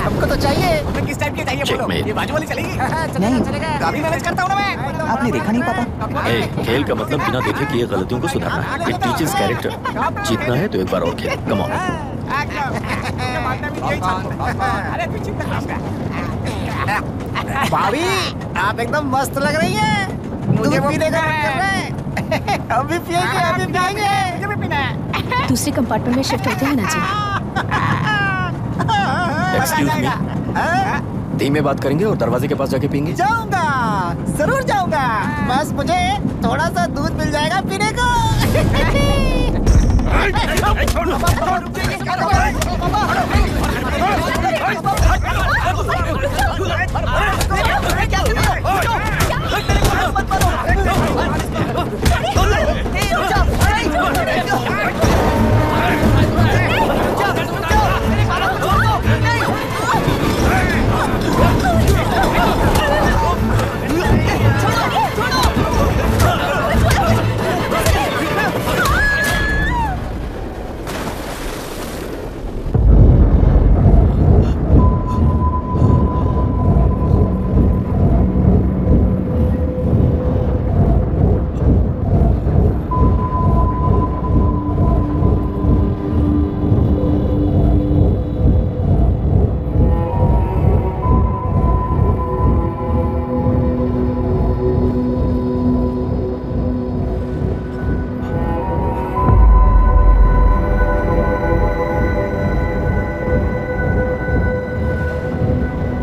हमको तो चाहिए। किस टाइप की चाहिए बोलो? ये बाजू वाली चलेगी? नहीं काफी मैनेज करता हूँ ना मैं। आपने देखा नहीं पापा? खेल का मतलब बिना देखे किए गलतियों को सुधारना है। It teaches character. जीतना है तो एक बार और खेल। Come on. भाभी आप एकदम मस्त लग रही हैं। मुझे पीने का मन कर रहा है। अभी पिएंगे, अभी पिएंगे। मुझे भी पीना है। दूसरे कंपार्टमेंट में शिफ्ट होते हैं ना जी। एक्सक्यूज मी, धीमे बात करेंगे और दरवाजे के पास जाके पीएंगे। जाऊंगा, जरूर जाऊंगा। बस मुझे थोड़ा सा दूध मिल जाएगा पीने को।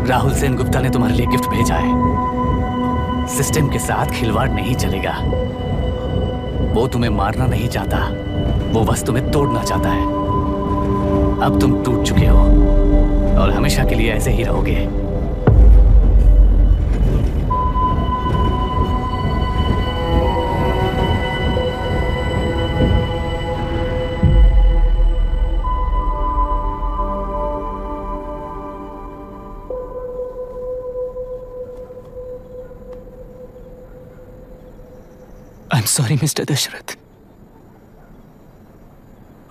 राहुल सेन गुप्ता ने तुम्हारे लिए गिफ्ट भेजा है। सिस्टम के साथ खिलवाड़ नहीं चलेगा। वो तुम्हें मारना नहीं चाहता, वो बस तुम्हें तोड़ना चाहता है। अब तुम टूट चुके हो और हमेशा के लिए ऐसे ही रहोगे। I'm sorry, mister Dasharath.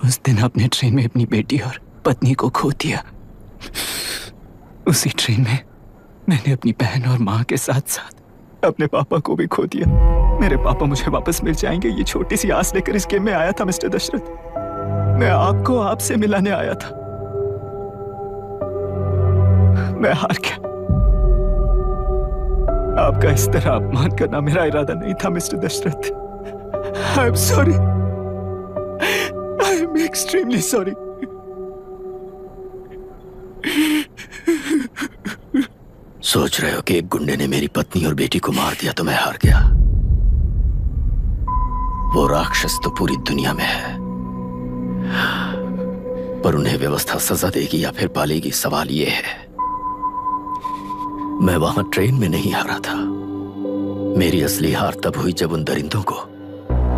उस दिन आपने ट्रेन में अपनी बेटी और पत्नी को खो दिया। उसी ट्रेन में मैंने अपनी बहन और माँ के साथ साथ अपने पापा को भी खो दिया। मेरे पापा मुझे वापस मिल जाएंगे, ये छोटी सी आस लेकर इस गेम में आया था मिस्टर दशरथ। मैं आपको आपसे मिलाने आया था। मैं हार गया। आपका इस तरह अपमान करना मेरा इरादा नहीं था mister Dasharath. I am sorry. I am extremely sorry. सोच रहे हो कि एक गुंडे ने मेरी पत्नी और बेटी को मार दिया तो मैं हार गया? वो राक्षस तो पूरी दुनिया में है, पर उन्हें व्यवस्था सजा देगी या फिर पालेगी, सवाल ये है। मैं वहां ट्रेन में नहीं हारा था। मेरी असली हार तब हुई जब उन दरिंदों को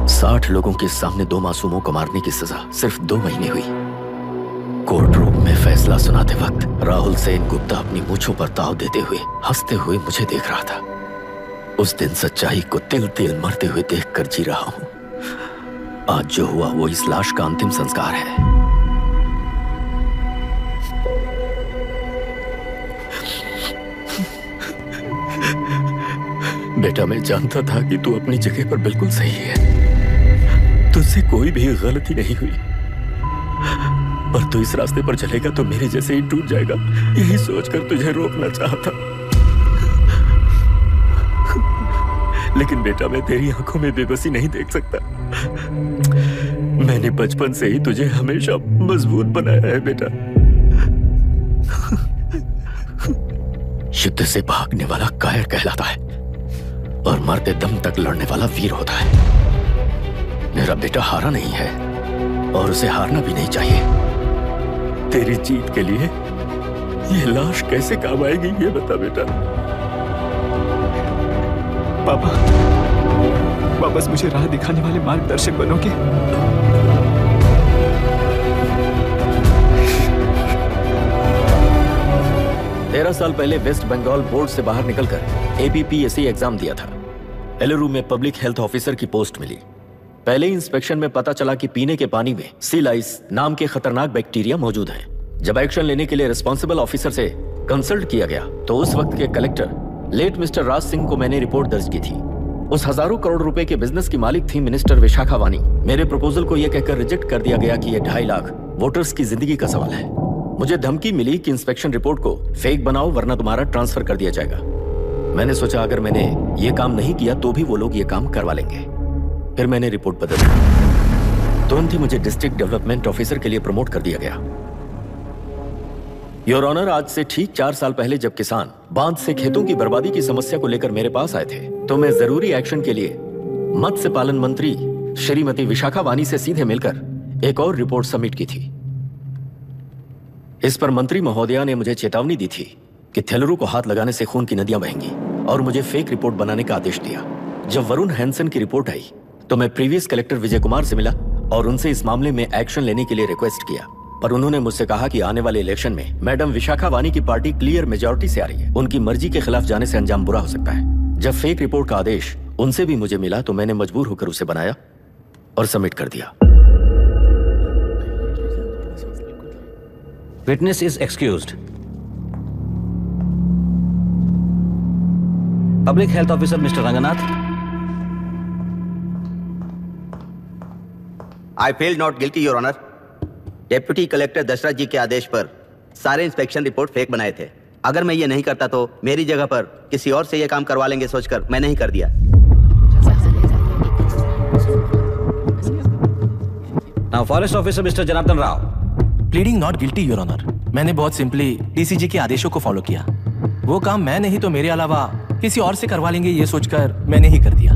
60 लोगों के सामने 2 मासूमों को मारने की सजा सिर्फ 2 महीने हुई। कोर्ट रूम में फैसला सुनाते वक्त राहुल सेन गुप्ता अपनी मूंछों पर ताव देते हुए हंसते हुए मुझे देख रहा था। उस दिन सच्चाई को तिल तिल मरते हुए देखकर जी रहा हूं। आज जो हुआ वो इस लाश का अंतिम संस्कार है। बेटा, मैं जानता था कि तू अपनी जगह पर बिल्कुल सही है। तुझसे कोई भी गलती नहीं हुई, पर तू इस रास्ते पर चलेगा तो मेरे जैसे ही टूट जाएगा, यही सोचकर तुझे रोकना चाहता। लेकिन बेटा, मैं तेरी आंखों में बेबसी नहीं देख सकता। मैंने बचपन से ही तुझे हमेशा मजबूत बनाया है बेटा। युद्ध से भागने वाला कायर कहलाता है और मरते दम तक लड़ने वाला वीर होता है। मेरा बेटा हारा नहीं है और उसे हारना भी नहीं चाहिए। तेरी जीत के लिए ये लाश कैसे काम आएगी, ये बता बेटा। पापा, वापस मुझे राह दिखाने वाले मार्गदर्शक बनोगे? 13 साल पहले वेस्ट बंगाल बोर्ड से बाहर निकलकर APPSC एग्जाम दिया था। एलरू में पब्लिक हेल्थ ऑफिसर की पोस्ट मिली। पहले इंस्पेक्शन में पता चला कि पीने के पानी में सी लाइस नाम के खतरनाक बैक्टीरिया मौजूद हैं, जब एक्शन लेने के लिए रिस्पॉन्सिबल ऑफिसर से कंसल्ट किया गया तो उस वक्त के collector late mister Raj Singh को मैंने रिपोर्ट दर्ज की थी। उस हजारों करोड़ रुपए के बिजनेस की मालिक थी मिनिस्टर विशाखा वानी। मेरे प्रपोजल को यह कहकर रिजेक्ट कर दिया गया कि यह 2.5 लाख वोटर्स की जिंदगी का सवाल है। मुझे धमकी मिली कि इंस्पेक्शन रिपोर्ट को फेक बनाओ वरना तुम्हारा ट्रांसफर कर दिया जाएगा। मैंने सोचा अगर मैंने ये काम नहीं किया तो भी वो लोग ये काम करवा लेंगे। फिर मैंने रिपोर्ट बदल दी। तुरंत ही मुझे डिस्ट्रिक्ट डेवलपमेंट ऑफिसर के लिए प्रमोट कर दिया गया। योर ऑनर, आज से ठीक 4 साल पहले जब किसान बांध से खेतों की बर्बादी की समस्या को लेकर मेरे पास आए थे तो मैं जरूरी एक्शन के लिए मत्स्य पालन मंत्री श्रीमती विशाखा वानी से सीधे मिलकर एक और रिपोर्ट सबमिट की थी। इस पर मंत्री महोदया ने मुझे चेतावनी दी थी कि थेलरू को हाथ लगाने से खून की नदियां बहेंगी और मुझे फेक रिपोर्ट बनाने का आदेश दिया। जब वरुण हैंसन की रिपोर्ट आई तो मैं प्रीवियस कलेक्टर विजय कुमार से मिला और उनसे इस मामले में एक्शन लेने के लिए रिक्वेस्ट किया, पर उन्होंने मुझसे कहा कि आने वाले इलेक्शन में मैडम विशाखा वानी की पार्टी क्लियर मेजॉरिटी से आ रही है, उनकी मर्जी के खिलाफ जाने से अंजाम बुरा हो सकता है। जब फेक रिपोर्ट का आदेश उनसे भी मुझे मिला तो मैंने मजबूर होकर उसे बनाया और सबमिट कर दिया। Witness is excused. Public Health Officer Mr. Ranganath. I feel not guilty, Your Honor. Deputy collector Dasharath ji के आदेश पर सारे इंस्पेक्शन रिपोर्ट फेक बनाए थे। अगर मैं ये नहीं करता तो मेरी जगह पर किसी और से ये काम करवा लेंगे सोचकर मैं नहीं कर दिया। Now Forest Officer Mr. Janardhan Rao. Pleading not guilty your honour. मैंने बहुत सिंपली डीसीजी के आदेशों को फॉलो किया। वो काम मैं नहीं तो मेरे अलावा किसी और से करवा लेंगे ये सोचकर मैंने ही कर दिया।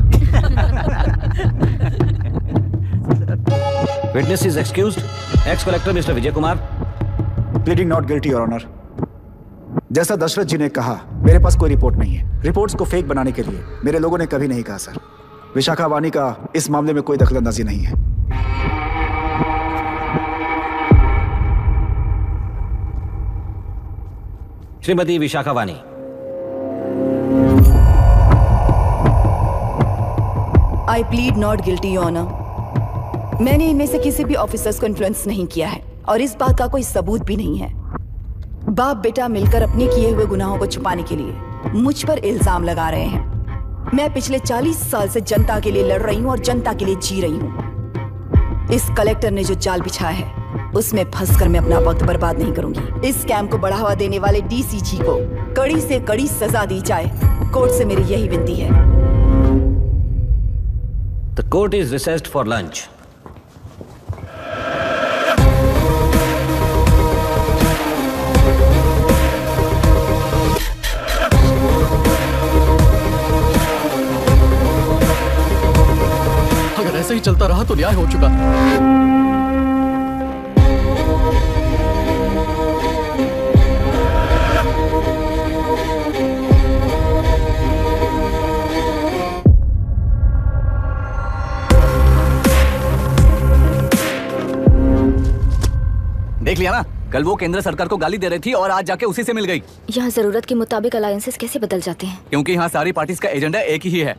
Witness is excused. Ex-Collector Mr. Vijay Kumar. Pleading not guilty your honour. जैसा दशरथ जी ने कहा मेरे पास कोई रिपोर्ट नहीं है। रिपोर्ट्स को फेक बनाने के लिए मेरे लोगों ने कभी नहीं कहा सर। विशाखा वानी का इस मामले में कोई दखलंदाजी नहीं है। Shrimati Vishakha Vani. I plead not guilty your honour. मैंने इनमें से किसी भी ऑफिसर्स को इन्फ्लुएंस नहीं किया है और इस बात का कोई सबूत भी नहीं है। बाप बेटा मिलकर अपने किए हुए गुनाहों को छुपाने के लिए मुझ पर इल्जाम लगा रहे हैं। मैं पिछले 40 साल से जनता के लिए लड़ रही हूँ और जनता के लिए जी रही हूँ। इस कलेक्टर ने जो जाल बिछाया है उसमें फंसकर मैं अपना वक्त बर्बाद नहीं करूंगी। इस स्कैम को बढ़ावा देने वाले डीसीजी को कड़ी से कड़ी सजा दी जाए, कोर्ट से मेरी यही विनती है। The court is recessed for lunch. अगर ऐसे ही चलता रहा तो न्याय हो चुका। देख लिया ना, कल वो केंद्र सरकार को गाली दे रही थी और आज जाके उसी से मिल गई। यहाँ जरूरत के मुताबिक अलायंसेस कैसे बदल जाते हैं? क्योंकि यहाँ सारी पार्टीज का एजेंडा एक ही है।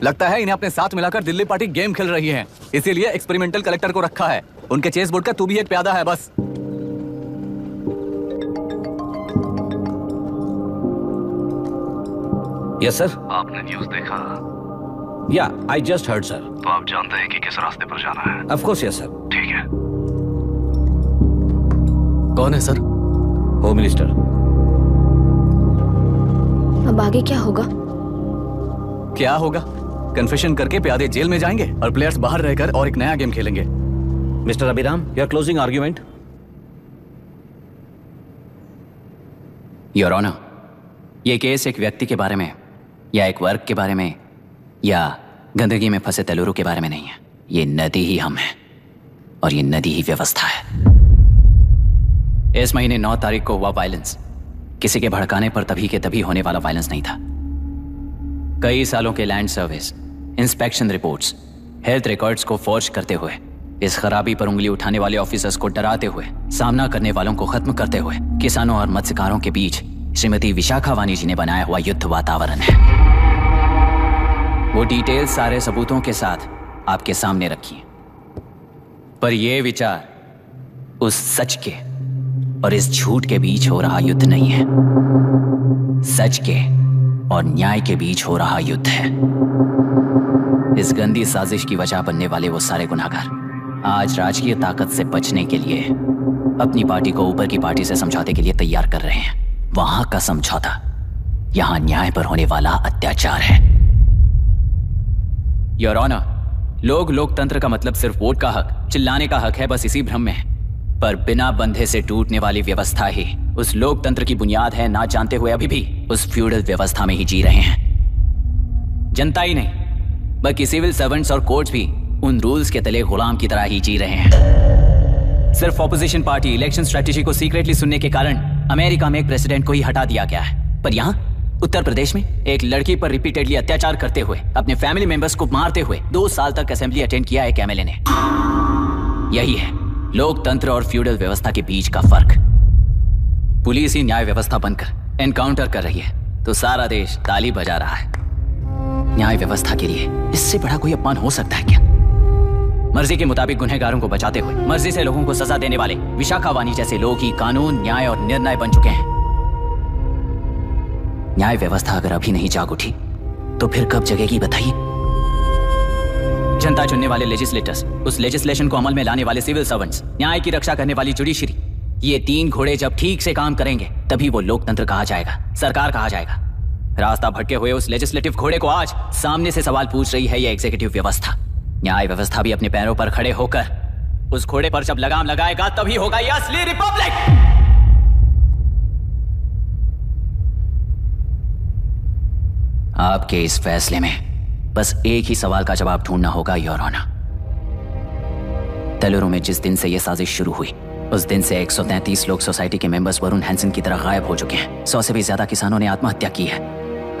लगता है इन्हें अपने साथ मिलाकर दिल्ली पार्टी गेम खेल रही है, इसीलिए एक्सपेरिमेंटल कलेक्टर को रखा है। उनके चेस बोर्ड का तू भी एक प्यादा है बस। Yes sir. आपने न्यूज़ देखा? या आई जस्ट हर्ड सर। तो आप जानते हैं कि किस रास्ते पर जाना है? Of course yes sir. ठीक है। कौन है सर? Home minister. अब आगे क्या होगा? क्या होगा? कन्फेशन करके प्यादे जेल में जाएंगे और प्लेयर्स बाहर रहकर और एक नया गेम खेलेंगे। Mister Abhiram, your closing argument. Your honour, ये केस एक व्यक्ति के बारे में या एक वर्ग के बारे में या गंदगी में फंसे तेलुरु के बारे में नहीं है। ये नदी ही हम हैं और ये नदी ही व्यवस्था है। इस महीने 9 तारीख को हुआ वायलेंस किसी के भड़काने पर तभी के तभी होने वाला वायलेंस नहीं था। कई सालों के land service, inspection reports, health records को फॉर्ज करते हुए, इस खराबी पर उंगली उठाने वाले ऑफिसर्स को डराते हुए, सामना करने वालों को खत्म करते हुए किसानों और मत्स्यकारों के बीच श्रीमती विशाखा वानी जी ने बनाया हुआ युद्ध वातावरण है। वो डिटेल सारे सबूतों के साथ आपके सामने रखी है, पर यह विचार उस सच के और इस झूठ के बीच हो रहा युद्ध नहीं है, सच के और न्याय के बीच हो रहा युद्ध है। इस गंदी साजिश की वजह बनने वाले वो सारे गुनाहगार आज राजकीय ताकत से बचने के लिए अपनी पार्टी को ऊपर की पार्टी से समझौते के लिए तैयार कर रहे हैं। वहां का समझौता यहां न्याय पर होने वाला अत्याचार है। योर ऑनर, लोकतंत्र का मतलब सिर्फ वोट का हक, चिल्लाने का हक है, बस इसी भ्रम में है। पर बिना बंधे से टूटने वाली व्यवस्था ही उस लोकतंत्र की बुनियाद है, ना जानते हुए अभी भी उस फ्यूडल व्यवस्था में ही जी रहे हैं। जनता ही नहीं बल्कि सिविल सर्वेंट्स और कोर्ट्स भी उन रूल्स के तले गुलाम की तरह ही जी रहे हैं। सिर्फ ऑपोजिशन पार्टी इलेक्शन स्ट्रेटेजी को सीक्रेटली सुनने के कारण अमेरिका में एक प्रेसिडेंट को ही हटा दिया गया है, पर यहाँ उत्तर प्रदेश में एक लड़की पर रिपीटेडली अत्याचार करते हुए, अपने फैमिली मेंबर्स को मारते हुए 2 साल तक असेंबली अटेंड किया एक एमएलए ने। यही है लोकतंत्र और फ्यूडल व्यवस्था के बीच का फर्क। पुलिस ही न्याय व्यवस्था बनकर एनकाउंटर कर रही है तो सारा देश ताली बजा रहा है। न्याय व्यवस्था के लिए इससे बड़ा कोई अपमान हो सकता है क्या? मर्जी के मुताबिक गुनहगारों को बचाते हुए मर्जी से लोगों को सजा देने वाले विशाखा वानी जैसे लोग ही कानून, न्याय और निर्णय बन चुके हैं। न्याय व्यवस्था अगर अभी नहीं जाग उठी तो फिर कब जगेगी बताइए? जनता चुनने वाले लेजिस्लेटर्स, उस लेजिस्लेशन को अमल में लाने वाले सिविल सर्वेंट्स, न्याय की रक्षा करने वाली जुडिशरी, ये 3 घोड़े जब ठीक से काम करेंगे तभी वो लोकतंत्र कहा जाएगा, सरकार कहा जाएगा। रास्ता भटके हुए उस लेजिस्लेटिव घोड़े को आज सामने से सवाल पूछ रही है ये एग्जीक्यूटिव व्यवस्था। न्याय व्यवस्था भी अपने पैरों पर खड़े होकर उस घोड़े पर जब लगाम लगाएगा तभी होगा ये असली रिपब्लिक। आपके इस फैसले में बस एक ही सवाल का जवाब ढूंढना होगा योर ऑनर। तेलुरु में जिस दिन से यह साजिश शुरू हुई उस दिन से 133 लोग सोसाइटी के मेंबर्स वरुण हैंसन की तरह गायब हो चुके हैं। 100 से भी ज्यादा किसानों ने आत्महत्या की है।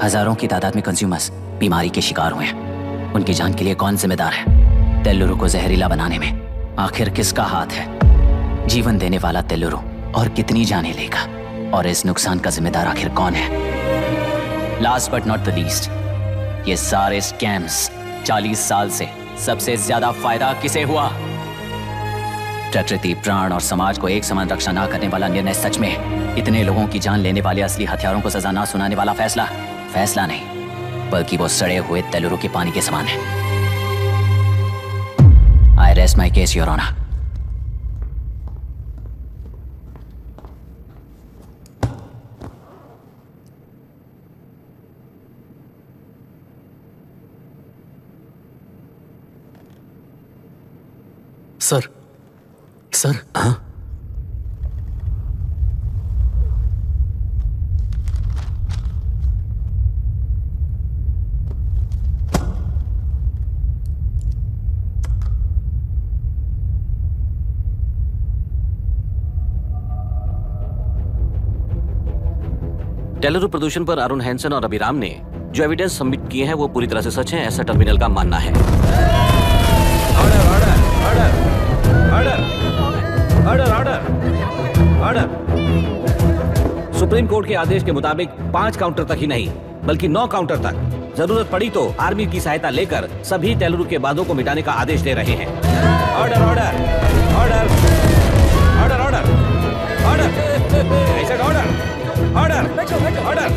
हजारों की तादाद में कंज्यूमर्स बीमारी के शिकार हुए हैं। उनकी जान के लिए कौन जिम्मेदार है? तेलुरु को जहरीला बनाने में आखिर किसका हाथ है? जीवन देने वाला तेलुरु और कितनी जाने लेगा? और इस नुकसान का जिम्मेदार आखिर कौन है? Last but not the least, ये सारे स्कैम्स 40 साल से सबसे ज्यादा फायदा किसे हुआ? प्रकृति, प्राण और समाज को एक समान रक्षा ना करने वाला निर्णय सच में इतने लोगों की जान लेने वाले असली हथियारों को सजा ना सुनाने वाला फैसला नहीं बल्कि वो सड़े हुए तेलुरु के पानी के समान है। I rest my case your honour. Sir हाँ? तेलुरु प्रदूषण पर अरुण हैंसन और अभिराम ने जो एविडेंस सबमिट किए हैं वो पूरी तरह से सच है, ऐसा टर्मिनल का मानना है। Order order order order order order. Supreme court के आदेश के मुताबिक 5 काउंटर तक ही नहीं बल्कि 9 काउंटर तक जरूरत पड़ी तो आर्मी की सहायता लेकर सभी तेलुरु के बांधों को मिटाने का आदेश दे रहे हैं। Order order order order order order order.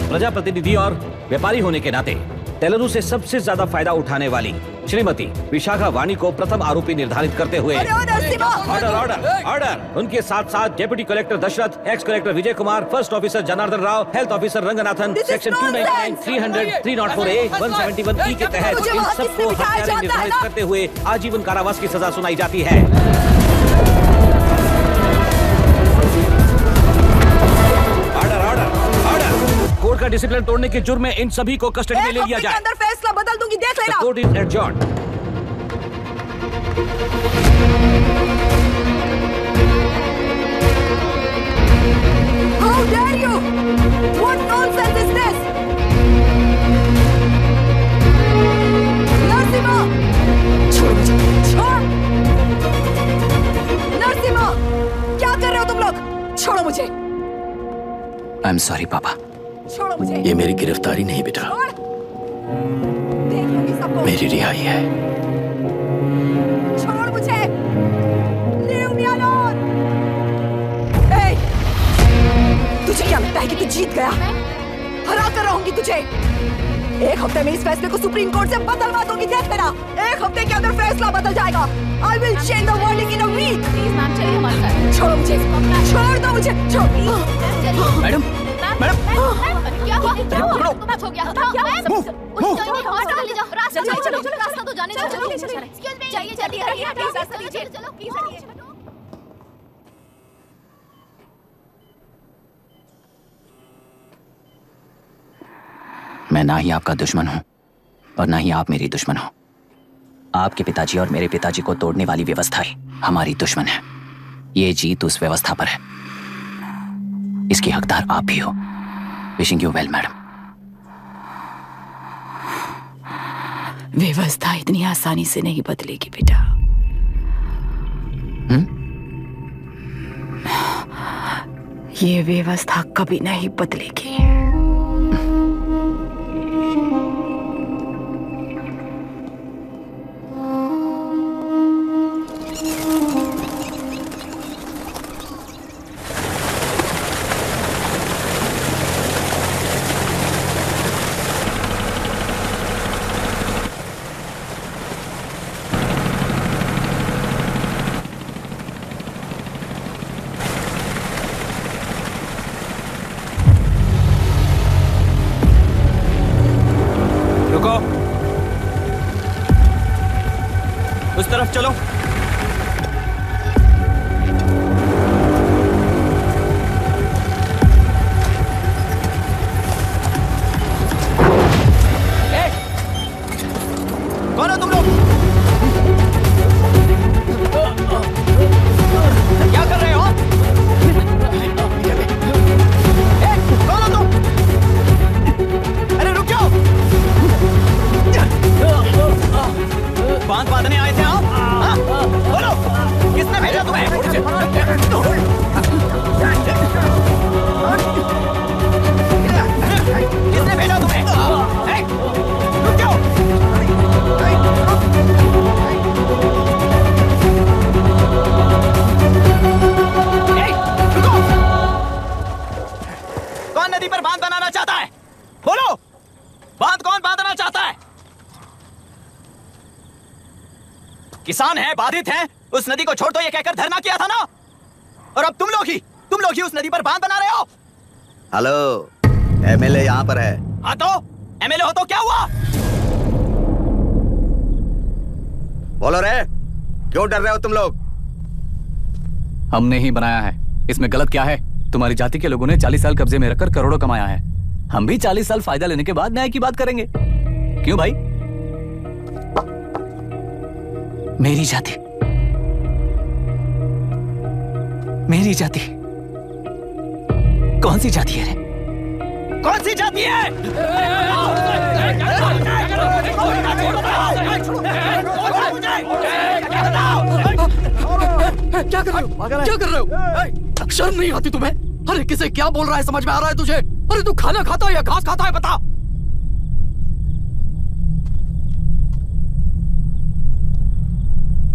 प्रजाप्रतिनिधि और व्यापारी होने के नाते तेलुरु से सबसे ज्यादा फायदा उठाने वाली श्रीमती विशाखा वानी को प्रथम आरोपी निर्धारित करते हुए ऑर्डर ऑर्डर ऑर्डर। उनके साथ साथ deputy collector Dasharath, ex collector Vijay Kumar, first officer Janardhan Rao, health officer Ranganathan, section 299, 300, 304A, 171E के तहत इन सबको हत्यारे निर्धारित करते हुए आजीवन कारावास की सजा सुनाई जाती है। कोर्ट का डिसिप्लिन तोड़ने के जुर्म में इन सभी को कस्टडी में ले लिया जाए। अंदर फैसला बदल दूंगी, देख लेना। Court is adjourned. How dare you? What nonsense is this? Narasimha, छोड़ मुझे, छोड़। नरसिम्हा, क्या कर रहे हो तुम लोग? छोड़ो मुझे। आई एम सॉरी पापा। छोड़ो मुझे। ये मेरी गिरफ्तारी नहीं बेटा, मेरी रिहाई है। छोड़ मुझे। Leave me alone. क्या लगता है कि तू जीत गया? हरा कर रहूंगी तुझे। एक हफ्ते में इस फैसले को सुप्रीम कोर्ट से बदलवा दूंगी। देख लेना, एक हफ्ते के अंदर फैसला बदल जाएगा। I will change the verdict in a week. Please ma'am, चलिए हमारे साथ। छोड़ो मुझे, छोड़ दो मुझे, छोड़। मैडम, मैडम, क्या हुआ? कुछ हो गया? रास्ता तो जाने दो। जाइए, चलो प्लीज। मैं ना ही आपका दुश्मन हूं और ना ही आप मेरी दुश्मन हो। आपके पिताजी और मेरे पिताजी को तोड़ने वाली व्यवस्था ही हमारी दुश्मन है। ये जीत उस व्यवस्था पर है। इसकी हकदार आप भी हो। Wishing you well madam. व्यवस्था इतनी आसानी से नहीं बदलेगी बेटा। ये व्यवस्था कभी नहीं बदलेगी। उस तरफ चलो। कौन हो तुम लोग? क्या कर रहे हो? कौन हो तुम? अरे रुक जाओ। बांध बांधने आए थे आप? बोलो, किसने भेजा तुम्हें? किसने भेजा तुम्हें? रुक जाओ। रुको। कौन नदी पर बांध बनाना चाहता है? बोलो, बांध कौन बांधना चाहता है? किसान हैं, बाधित हैं, उस नदी को छोड़ दो ये कहकर धरना किया था ना। और अब तुम लोग ही उस नदी पर बांध बना रहे हो। हेलो, एमएलए यहाँ पर है। हाँ तो एमएलए हो तो क्या हुआ? बोलो रे, क्यों डर रहे हो तुम लोग? हमने ही बनाया है, इसमें गलत क्या है? तुम्हारी जाति के लोगों ने 40 साल कब्जे में रखकर करोड़ों कमाया है। हम भी 40 साल फायदा लेने के बाद न्याय की बात करेंगे। क्यों भाई? मेरी जाति, मेरी जाति कौन सी जाति है रे? कौन सी जाति है? क्या कर रहे हो? क्या कर रहे हो? शर्म नहीं आती तुम्हें? अरे किसे क्या बोल रहा है, समझ में आ रहा है तुझे? अरे तू खाना खाता है या घास खाता है, बता।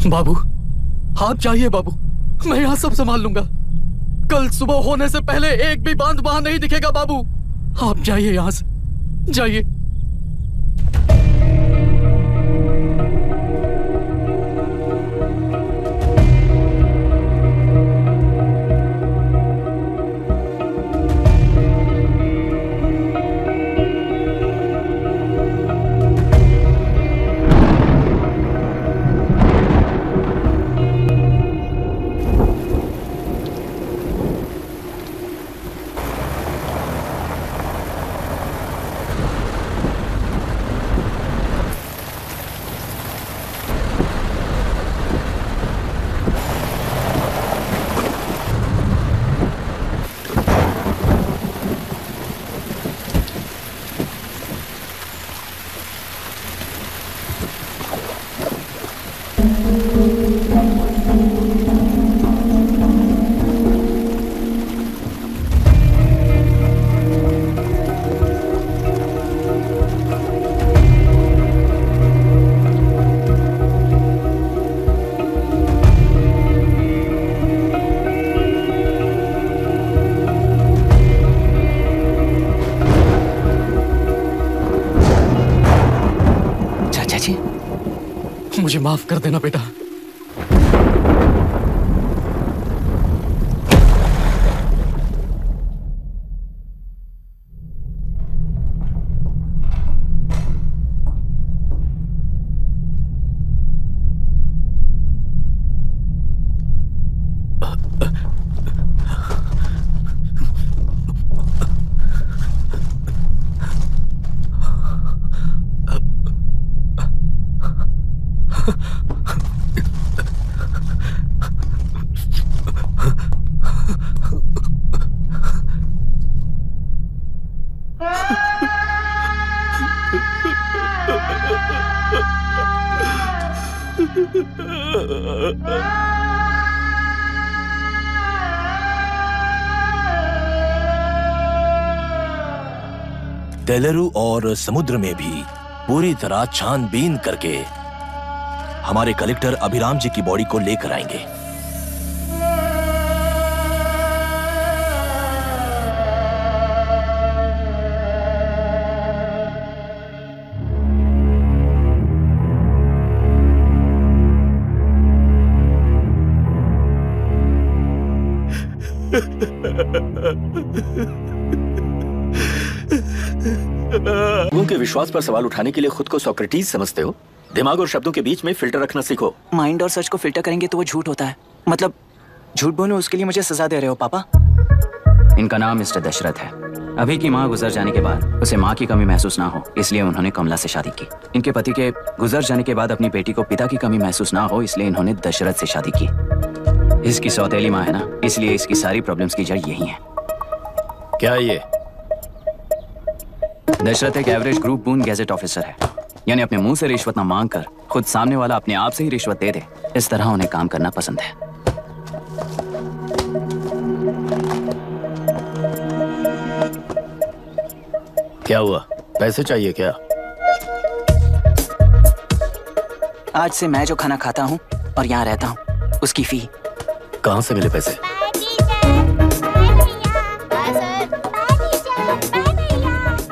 बाबू, आप जाइए बाबू, मैं यहाँ सब संभाल लूंगा। कल सुबह होने से पहले एक भी बांध वहां नहीं दिखेगा बाबू। आप जाइए यहाँ से, जाइए। मुझे माफ कर देना बेटा। तेलुरु और समुद्र में भी पूरी तरह छानबीन करके हमारे कलेक्टर अभिराम जी की बॉडी को लेकर आएंगे। लोगों के विश्वास पर सवाल उठाने के लिए खुद को सोक्रेटिस समझते हो? दिमाग और शब्दों के बीच में फिल्टर रखना सीखो। माइंड और सच को फिल्टर करेंगे तो वो झूठ होता है। मतलब झूठ बोलने उसके लिए मुझे सजा दे रहे हो पापा? इनका नाम मिस्टर दशरथ है। अभी की माँ गुजर जाने के बाद उसे माँ की कमी महसूस ना हो, इसलिए उन्होंने कमला से शादी की। इनके पति के गुजर जाने के बाद अपनी बेटी को पिता की कमी महसूस ना हो, इसलिए इन्होंने दशरथ से शादी की। इसकी सौतेली माँ है ना, इसलिए इसकी सारी प्रॉब्लम्स की जड़ यही है। क्या ये? दशरथ एक एवरेज ग्रुप बून गैजेट ऑफिसर है, यानी अपने मुंह से रिश्वत ना मांग कर खुद सामने वाला अपने आप से ही रिश्वत दे दे, इस तरह उन्हें काम करना पसंद है। क्या हुआ? पैसे चाहिए क्या? आज से मैं जो खाना खाता हूँ और यहाँ रहता हूँ उसकी फी। कहाँ से मिले पैसे?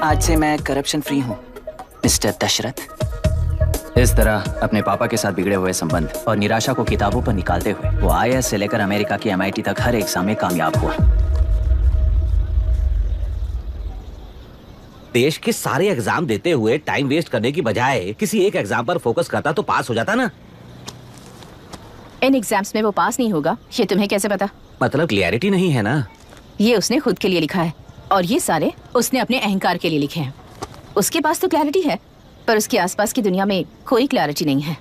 आज से मैं करप्शन फ्री हूँ मिस्टर दशरथ। इस तरह अपने पापा के साथ बिगड़े हुए संबंध और निराशा को किताबों पर निकालते हुए वो IAS से लेकर अमेरिका की MIT तक हर एग्जाम में कामयाब हुआ। देश के सारे एग्जाम देते हुए टाइम वेस्ट करने की बजाय किसी एक एग्जाम पर फोकस करता तो पास हो जाता ना। इन एग्जाम्स में वो पास नहीं होगा, ये तुम्हें कैसे पता? मतलब क्लियरिटी नहीं है ना। ये उसने खुद के लिए लिखा है और ये सारे उसने अपने अहंकार के लिए लिखे हैं। उसके पास तो क्लैरिटी है, पर उसके आसपास की दुनिया में कोई क्लैरिटी नहीं है।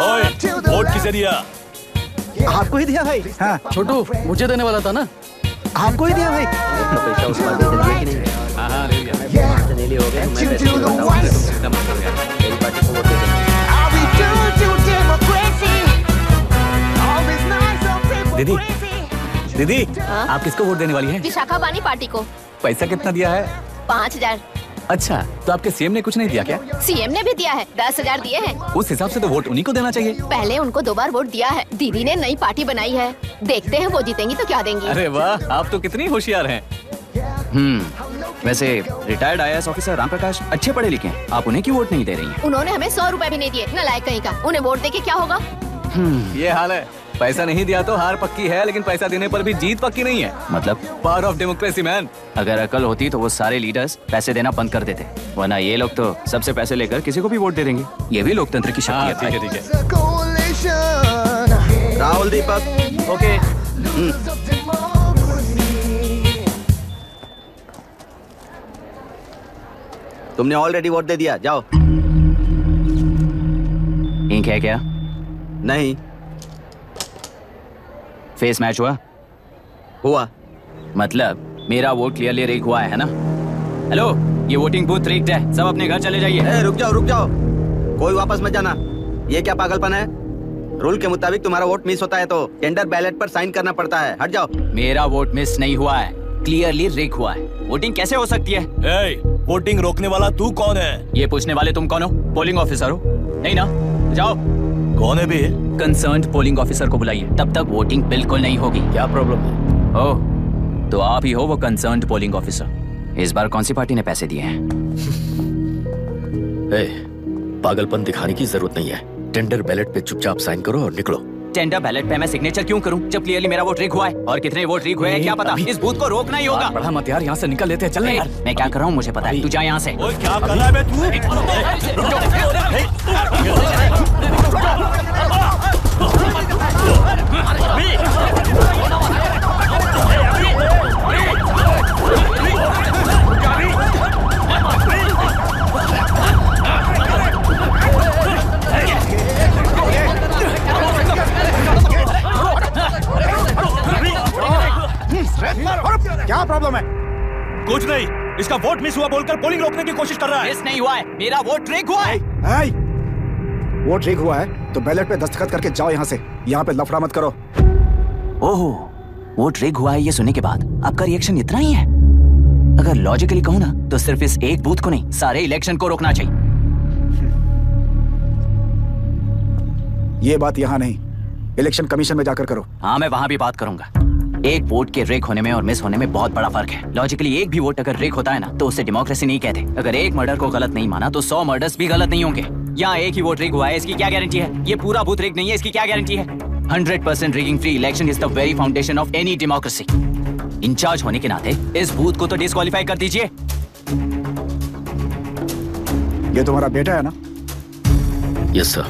ओए, वोट किसे दिया? आपको ही दिया भाई। हाँ छोटू, मुझे देने वाला था ना। आपको ही दिया भाई। पैसा उस पर दिया कि नहीं? हाँ ले लिया। चनेली हो गए, मैं पैसे बताऊं, एकदम हो गया। मेरी पार्टी को वोट दे देना। दीदी, दीदी, आप किसको वोट देने वाली हैं? विशाखा बानी पार्टी को। पैसा कितना दिया है? 5000। अच्छा, तो आपके सीएम ने कुछ नहीं दिया क्या? सीएम ने भी दिया है, 10,000 दिए हैं। उस हिसाब से तो वोट उन्हीं को देना चाहिए। पहले उनको 2 बार वोट दिया है। दीदी ने नई पार्टी बनाई है, देखते हैं वो जीतेंगी तो क्या देंगी। अरे वाह, आप तो कितनी होशियार हैं। वैसे retired IAS officer Ram Prakash अच्छे पढ़े लिखे हैं, आप उन्हें क्यों वोट नहीं दे रही हैं? उन्होंने हमें 100 रुपए भी नहीं दिए, नालायक कहीं का। उन्हें वोट देके क्या होगा? ये हाल है। पैसा नहीं दिया तो हार पक्की है, लेकिन पैसा देने पर भी जीत पक्की नहीं है। मतलब पावर ऑफ डेमोक्रेसी मैन। अगर अकल होती तो वो सारे लीडर्स पैसे देना बंद कर देते, वरना ये लोग तो सबसे पैसे लेकर किसी को भी वोट दे देंगे। ये भी लोकतंत्र की शक्ति है। ठीक है, ठीक है। राहुल दीपक, ओके। तुमने ऑलरेडी वोट दे दिया, जाओ। इंक है क्या? नहीं। फेस मैच हुआ? हुआ। मतलब मेरा वोट क्लियरली रिग हुआ है ना? हेलो, ये वोटिंग बूथ रिग्ड है, सब अपने घर चले जाइए। रुक जाओ, रुक जाओ, कोई वापस मत जाना। ये क्या पागलपन है? रूल के मुताबिक तुम्हारा वोट मिस होता है तो टेंडर बैलेट पर साइन करना पड़ता है। हट जाओ। मेरा वोट मिस नहीं हुआ है, क्लियरली रिग हुआ है। वोटिंग कैसे हो सकती है? वोटिंग रोकने वाला तू कौन है? ये पूछने वाले तुम कौन हो? पोलिंग ऑफिसर हो? नहीं ना? जाओ। कौन है बे? कंसर्न्ड पोलिंग ऑफिसर को बुलाइए, तब तक वोटिंग बिल्कुल नहीं होगी। क्या प्रॉब्लम है? ओह, तो आप ही हो वो कंसर्न्ड पोलिंग ऑफिसर। इस बार कौन सी पार्टी ने पैसे दिए हैं? पागलपन दिखाने की जरूरत नहीं है। टेंडर बैलेट पे चुपचाप साइन करो और निकलो। टेंडर बैलेट पे मैं सिग्नेचर क्यों करूं जब क्लियरली मेरा वोट रीक हुआ है? और कितने वोट रीक हुए हैं क्या पता? इस बूथ को रोकना ही होगा। बढ़ा मत यार, यहाँ से निकल लेते हैं। चल यार। मैं क्या कर रहा हूँ मुझे पता है, तू जा यहाँ से। ओए क्या कर रहा है बे क्या प्रॉब्लम है? कुछ नहीं, इसका वोट मिस हुआ बोलकर पोलिंग रोकने की कोशिश कर रहा है। मिस नहीं हुआ है, मेरा वोट रीक हुआ है। वोट रीक हुआ है तो बैलेट पे दस्तखत करके जाओ यहाँ से। यहाँ पे लफड़ा मत करो। ओहो, वोट रीक हुआ है ये सुनने के बाद आपका रिएक्शन इतना ही है? अगर लॉजिकली कहूँ ना तो सिर्फ इस एक बूथ को नहीं, सारे इलेक्शन को रोकना चाहिए। ये बात यहाँ नहीं, इलेक्शन कमीशन में जाकर करो। हाँ, मैं वहाँ भी बात करूंगा। एक वोट के रेक होने में और मिस होने में बहुत बड़ा फर्क है। लॉजिकली एक भी वोट अगर रेक होता है ना तो उसे डेमोक्रेसी नहीं कहते। अगर एक मर्डर को गलत नहीं माना तो 100 मर्डर्स भी गलत नहीं होंगे। यहाँ एक ही वोट रेक हुआ है, इसकी क्या गारंटी है? ये पूरा बूथ रेक नहीं है, इसकी क्या गारंटी है? 100% rigging free election is the very foundation of any democracy. Incharge होने के नाते इस बूथ को तो डिस्क्वालीफाई कर दीजिए। ये तुम्हारा बेटा है ना? Yes sir.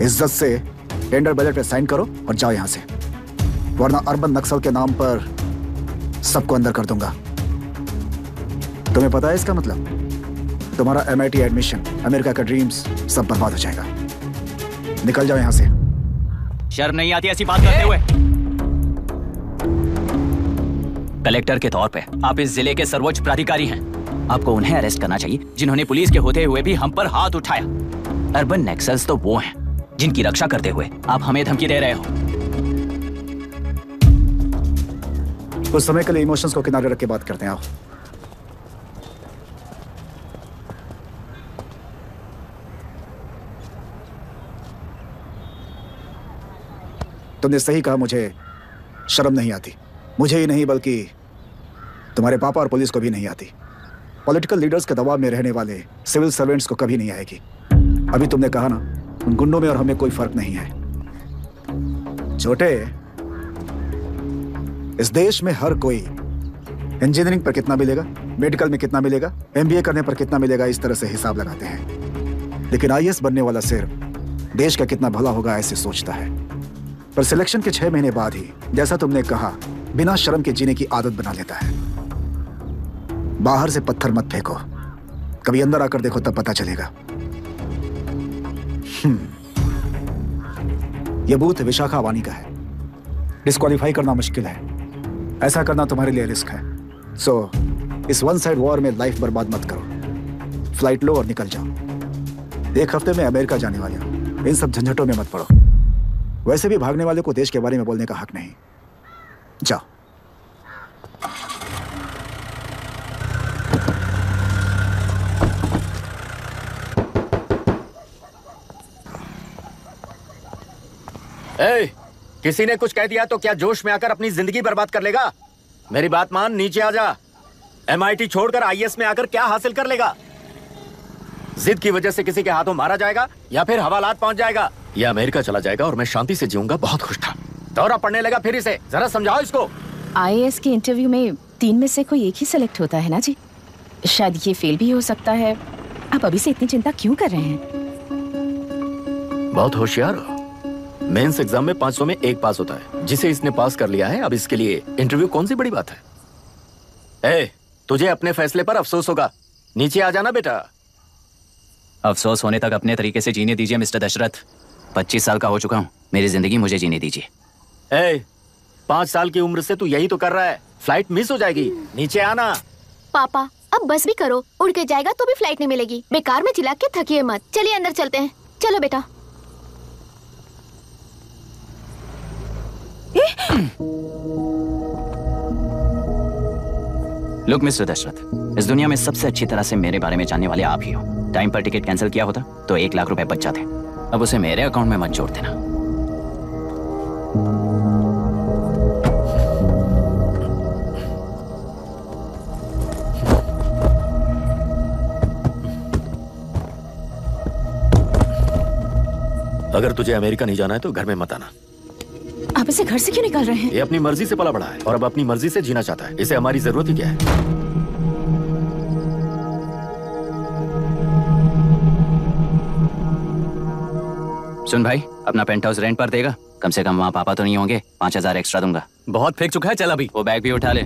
इज्जत से टेंडर बैलेट पे साइन करो और जाओ यहाँ से, वरना अर्बन नक्सल के नाम पर सबको अंदर कर दूंगा। तुम्हें पता है इसका मतलब? तुम्हारा MIT एडमिशन, अमेरिका का ड्रीम्स सब बर्बाद हो जाएगा। निकल जाओ यहाँ से। शर्म नहीं आती ऐसी बात करते हुए? कलेक्टर के तौर पे आप इस जिले के सर्वोच्च प्राधिकारी हैं। आपको उन्हें अरेस्ट करना चाहिए जिन्होंने पुलिस के होते हुए भी हम पर हाथ उठाया। अर्बन नक्सल्स तो वो हैं जिनकी रक्षा करते हुए आप हमें धमकी दे रहे हो। कुछ समय के लिए इमोशंस को किनारे रख के बात करते हैं। आओ। तुमने सही कहा, मुझे शर्म नहीं आती। मुझे ही नहीं बल्कि तुम्हारे पापा और पुलिस को भी नहीं आती। पॉलिटिकल लीडर्स के दबाव में रहने वाले सिविल सर्वेंट्स को कभी नहीं आएगी। अभी तुमने कहा ना, उन गुंडों में और हमें कोई फर्क नहीं है। छोटे, इस देश में हर कोई इंजीनियरिंग पर कितना मिलेगा, मेडिकल में कितना मिलेगा, MBA करने पर कितना मिलेगा, इस तरह से हिसाब लगाते हैं। लेकिन IAS बनने वाला सिर्फ देश का कितना भला होगा ऐसे सोचता है। पर सिलेक्शन के 6 महीने बाद ही, जैसा तुमने कहा, बिना शर्म के जीने की आदत बना लेता है। बाहर से पत्थर मत फेंको, कभी अंदर आकर देखो तब पता चलेगा। यह बूथ विशाखा वानी का है। डिस्क्वालीफाई करना मुश्किल है, ऐसा करना तुम्हारे लिए रिस्क है। सो इस वन साइड वॉर में लाइफ बर्बाद मत करो। फ्लाइट लो और निकल जाओ। 1 हफ्ते में अमेरिका जाने वाले हो, इन सब झंझटों में मत पड़ो। वैसे भी भागने वाले को देश के बारे में बोलने का हक नहीं। जाओ। किसी ने कुछ कह दिया तो क्या जोश में आकर अपनी जिंदगी बर्बाद कर लेगा? मेरी बात मान, नीचे आ जा। MIT छोड़कर IAS में आकर क्या हासिल कर लेगा? जिद की वजह से किसी के हाथों मारा जाएगा या फिर हवालात पहुंच जाएगा या अमेरिका चला जाएगा और मैं शांति से जीऊंगा। बहुत खुश था। दौरा पड़ने लगा फिर इसे। जरा समझाओ इसको। IAS के इंटरव्यू में 3 में से कोई एक ही सिलेक्ट होता है ना जी? शायद ये फेल भी हो सकता है। आप अभी से इतनी चिंता क्यों कर रहे हैं? बहुत होशियार हो। मेंस एग्जाम में 500 में 1 पास होता है, जिसे इसने पास कर लिया है। अब इसके लिए इंटरव्यू कौन सी बड़ी बात है? तुझे अपने फैसले पर अफसोस होगा। नीचे आ जाना बेटा। अफसोस होने तक अपने तरीके से जीने दीजिए मिस्टर दशरथ। 25 साल का हो चुका हूँ, मेरी जिंदगी मुझे जीने दीजिए। 5 साल की उम्र से तू यही तो कर रहा है। फ्लाइट मिस हो जाएगी, नीचे आना। पापा अब बस भी करो, उड़ के जाएगा तो भी फ्लाइट नहीं मिलेगी। बेकार में चिल्ला के थकिए मत। चलिए अंदर चलते हैं। चलो बेटा। लुक मिस्टर दशरथ, इस दुनिया में सबसे अच्छी तरह से मेरे बारे में जानने वाले आप ही हो। टाइम पर टिकट कैंसिल किया होता तो 1 लाख रुपए बच जाते। अब उसे मेरे अकाउंट में मत जोड़ देना। अगर तुझे अमेरिका नहीं जाना है तो घर में मत आना। आप इसे घर से क्यों निकाल रहे हैं? ये अपनी मर्जी से पला बड़ा है और अब अपनी मर्जी से जीना चाहता है। इसे हमारी जरूरत ही क्या है? सुन भाई, अपना पेंट हाउस रेंट पर देगा? कम से कम वहाँ पापा तो नहीं होंगे। 5,000 एक्स्ट्रा दूंगा। बहुत फेंक चुका है, चल अभी। वो बैग भी उठा ले।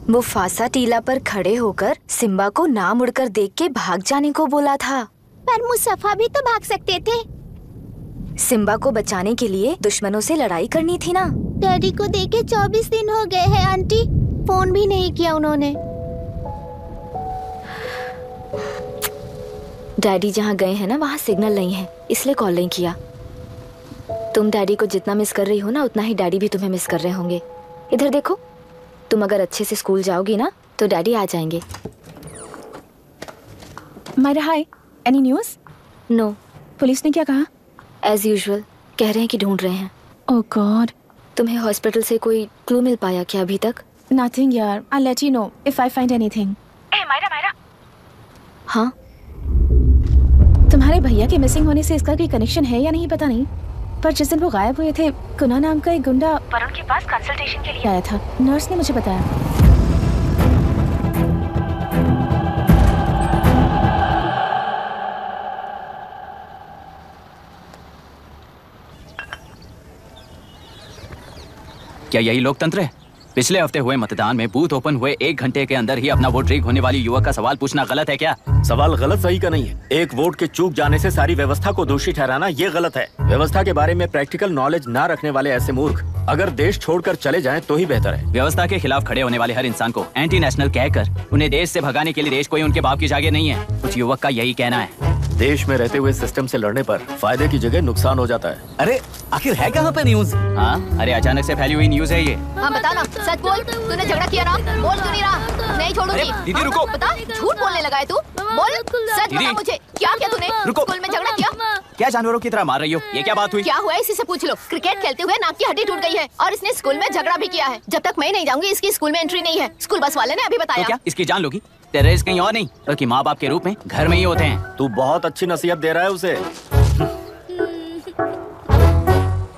वो फासा टीला पर खड़े होकर सिम्बा को ना मुड़कर देख के भाग जाने को बोला था। पर मुस्तफा भी तो भाग सकते थे। सिम्बा को बचाने के लिए दुश्मनों से लड़ाई करनी थी ना। डैडी को देखे 24 दिन हो गए हैं आंटी, फोन भी नहीं किया उन्होंने। डैडी जहाँ गए हैं ना वहाँ सिग्नल नहीं है, इसलिए कॉल नहीं किया। तुम डैडी को जितना मिस कर रही हो ना उतना ही डैडी भी तुम्हें मिस कर रहे होंगे। इधर देखो, तुम अगर अच्छे से स्कूल जाओगी ना तो डैडी आ जाएंगे। मायरा हाय, एनी न्यूज़? नो। पुलिस ने क्या कहा? एज यूजुअल कह रहे हैं कि ढूंढ रहे हैं। ओह गॉड। तुम्हें हॉस्पिटल से कोई क्लू मिल पाया क्या अभी तक? नथिंग यार, I let you know if I find anything. ए मायरा। हाँ, तुम्हारे भैया के मिसिंग होने से इसका कोई कनेक्शन है या नहीं पता नहीं, पर जिस दिन वो गायब हुए थे कुना नाम का एक गुंडा वरुण के पास कंसल्टेशन के लिए आया था। नर्स ने मुझे बताया। क्या यही लोकतंत्र है? पिछले हफ्ते हुए मतदान में बूथ ओपन हुए 1 घंटे के अंदर ही अपना वोट रीक होने वाली युवक का सवाल पूछना गलत है क्या? सवाल गलत सही का नहीं है। एक वोट के चूक जाने से सारी व्यवस्था को दोषी ठहराना ये गलत है। व्यवस्था के बारे में प्रैक्टिकल नॉलेज ना रखने वाले ऐसे मूर्ख अगर देश छोड़कर चले जाएं तो ही बेहतर है। व्यवस्था के खिलाफ खड़े होने वाले हर इंसान को एंटी नेशनल कहकर उन्हें देश से भगाने के लिए देश कोई उनके बाप की जागीर नहीं है। कुछ युवक का यही कहना है। देश में रहते हुए सिस्टम से लड़ने पर फायदे की जगह नुकसान हो जाता है। अरे आखिर है कहाँ पे न्यूज़? हाँ, अरे अचानक से फैली हुई न्यूज़ है ये। हाँ बता ना, सच बोल, तूने झगड़ा किया ना? बोल क्यों नहीं रहा? नहीं छोड़ूंगी। दीदी रुको। बता, झूठ बोलने लगा है तू? बोल, सच बता मुझे, क्या किया तूने? रुको। स्कूल में झगड़ा किया? क्या जानवरों की तरह मार रही हो? ये क्या बात हुई? क्या हुआ इसी से पूछ लो। क्रिकेट खेलते हुए नाक की हड्डी टूट गई है और इसने स्कूल में झगड़ा भी किया है। जब तक मैं नहीं जाऊंगी इसकी स्कूल में एंट्री नहीं है। स्कूल बस वाले ने अभी बताया। तो क्या इसकी जान लोगी? टेररिस्ट कहीं और नहीं बल्कि माँ बाप के रूप में घर में ही होते हैं। तू बहुत अच्छी नसीहत दे रहा है उसे।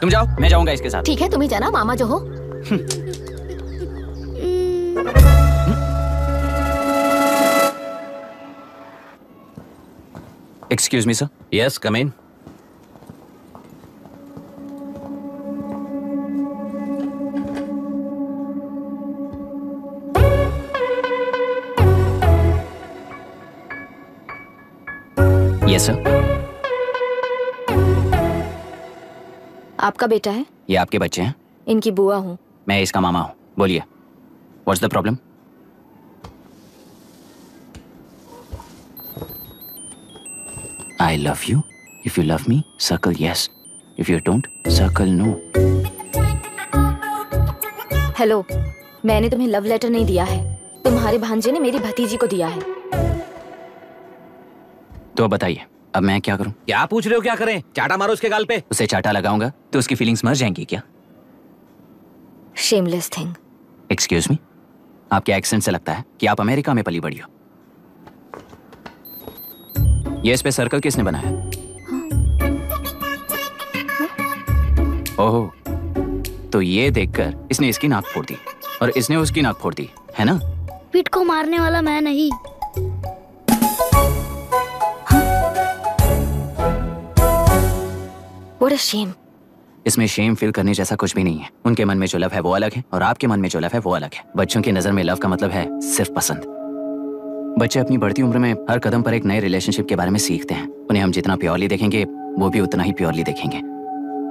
तुम जाओ, मैं जाऊंगा इसके साथ। ठीक है, तुम ही जाना, मामा जो हो। Excuse me sir. Yes, come in. Yes sir. आपका बेटा है? ये आपके बच्चे हैं? इनकी बुआ हूँ। मैं इसका मामा हूँ। बोलिए, what's the problem? I love you. If you love me, circle yes. If you don't, circle no. Hello, मैंने तुम्हें लव लेटर नहीं दिया है। तुम्हारे भांजे ने मेरी भतीजी को दिया है। तो अब बताइए, अब मैं क्या करूं? क्या पूछ रहे हो? क्या करें? चाटा मारो उसके गाल पे। उसे चाटा लगाऊंगा तो उसकी फीलिंग्स मर जाएंगी क्या? Shameless thing. एक्सक्यूज मी, आपके एक्सेंट से लगता है कि आप अमेरिका में पली बड़ी हो। ये इस पे सर्कल किसने बनाया? ओह, तो ये देखकर इसने इसकी नाक फोड़ दी और इसने उसकी नाक फोड़ दी, है ना? पीठ को मारने वाला मैं नहीं। What a shame. इसमें शेम फील करने जैसा कुछ भी नहीं है। उनके मन में जो लव है वो अलग है और आपके मन में जो लव है वो अलग है। बच्चों की नजर में लव का मतलब है सिर्फ पसंद। बच्चे अपनी बढ़ती उम्र में हर कदम पर एक नए रिलेशनशिप के बारे में सीखते हैं। उन्हें हम जितना प्योरली देखेंगे वो भी उतना ही प्योरली देखेंगे।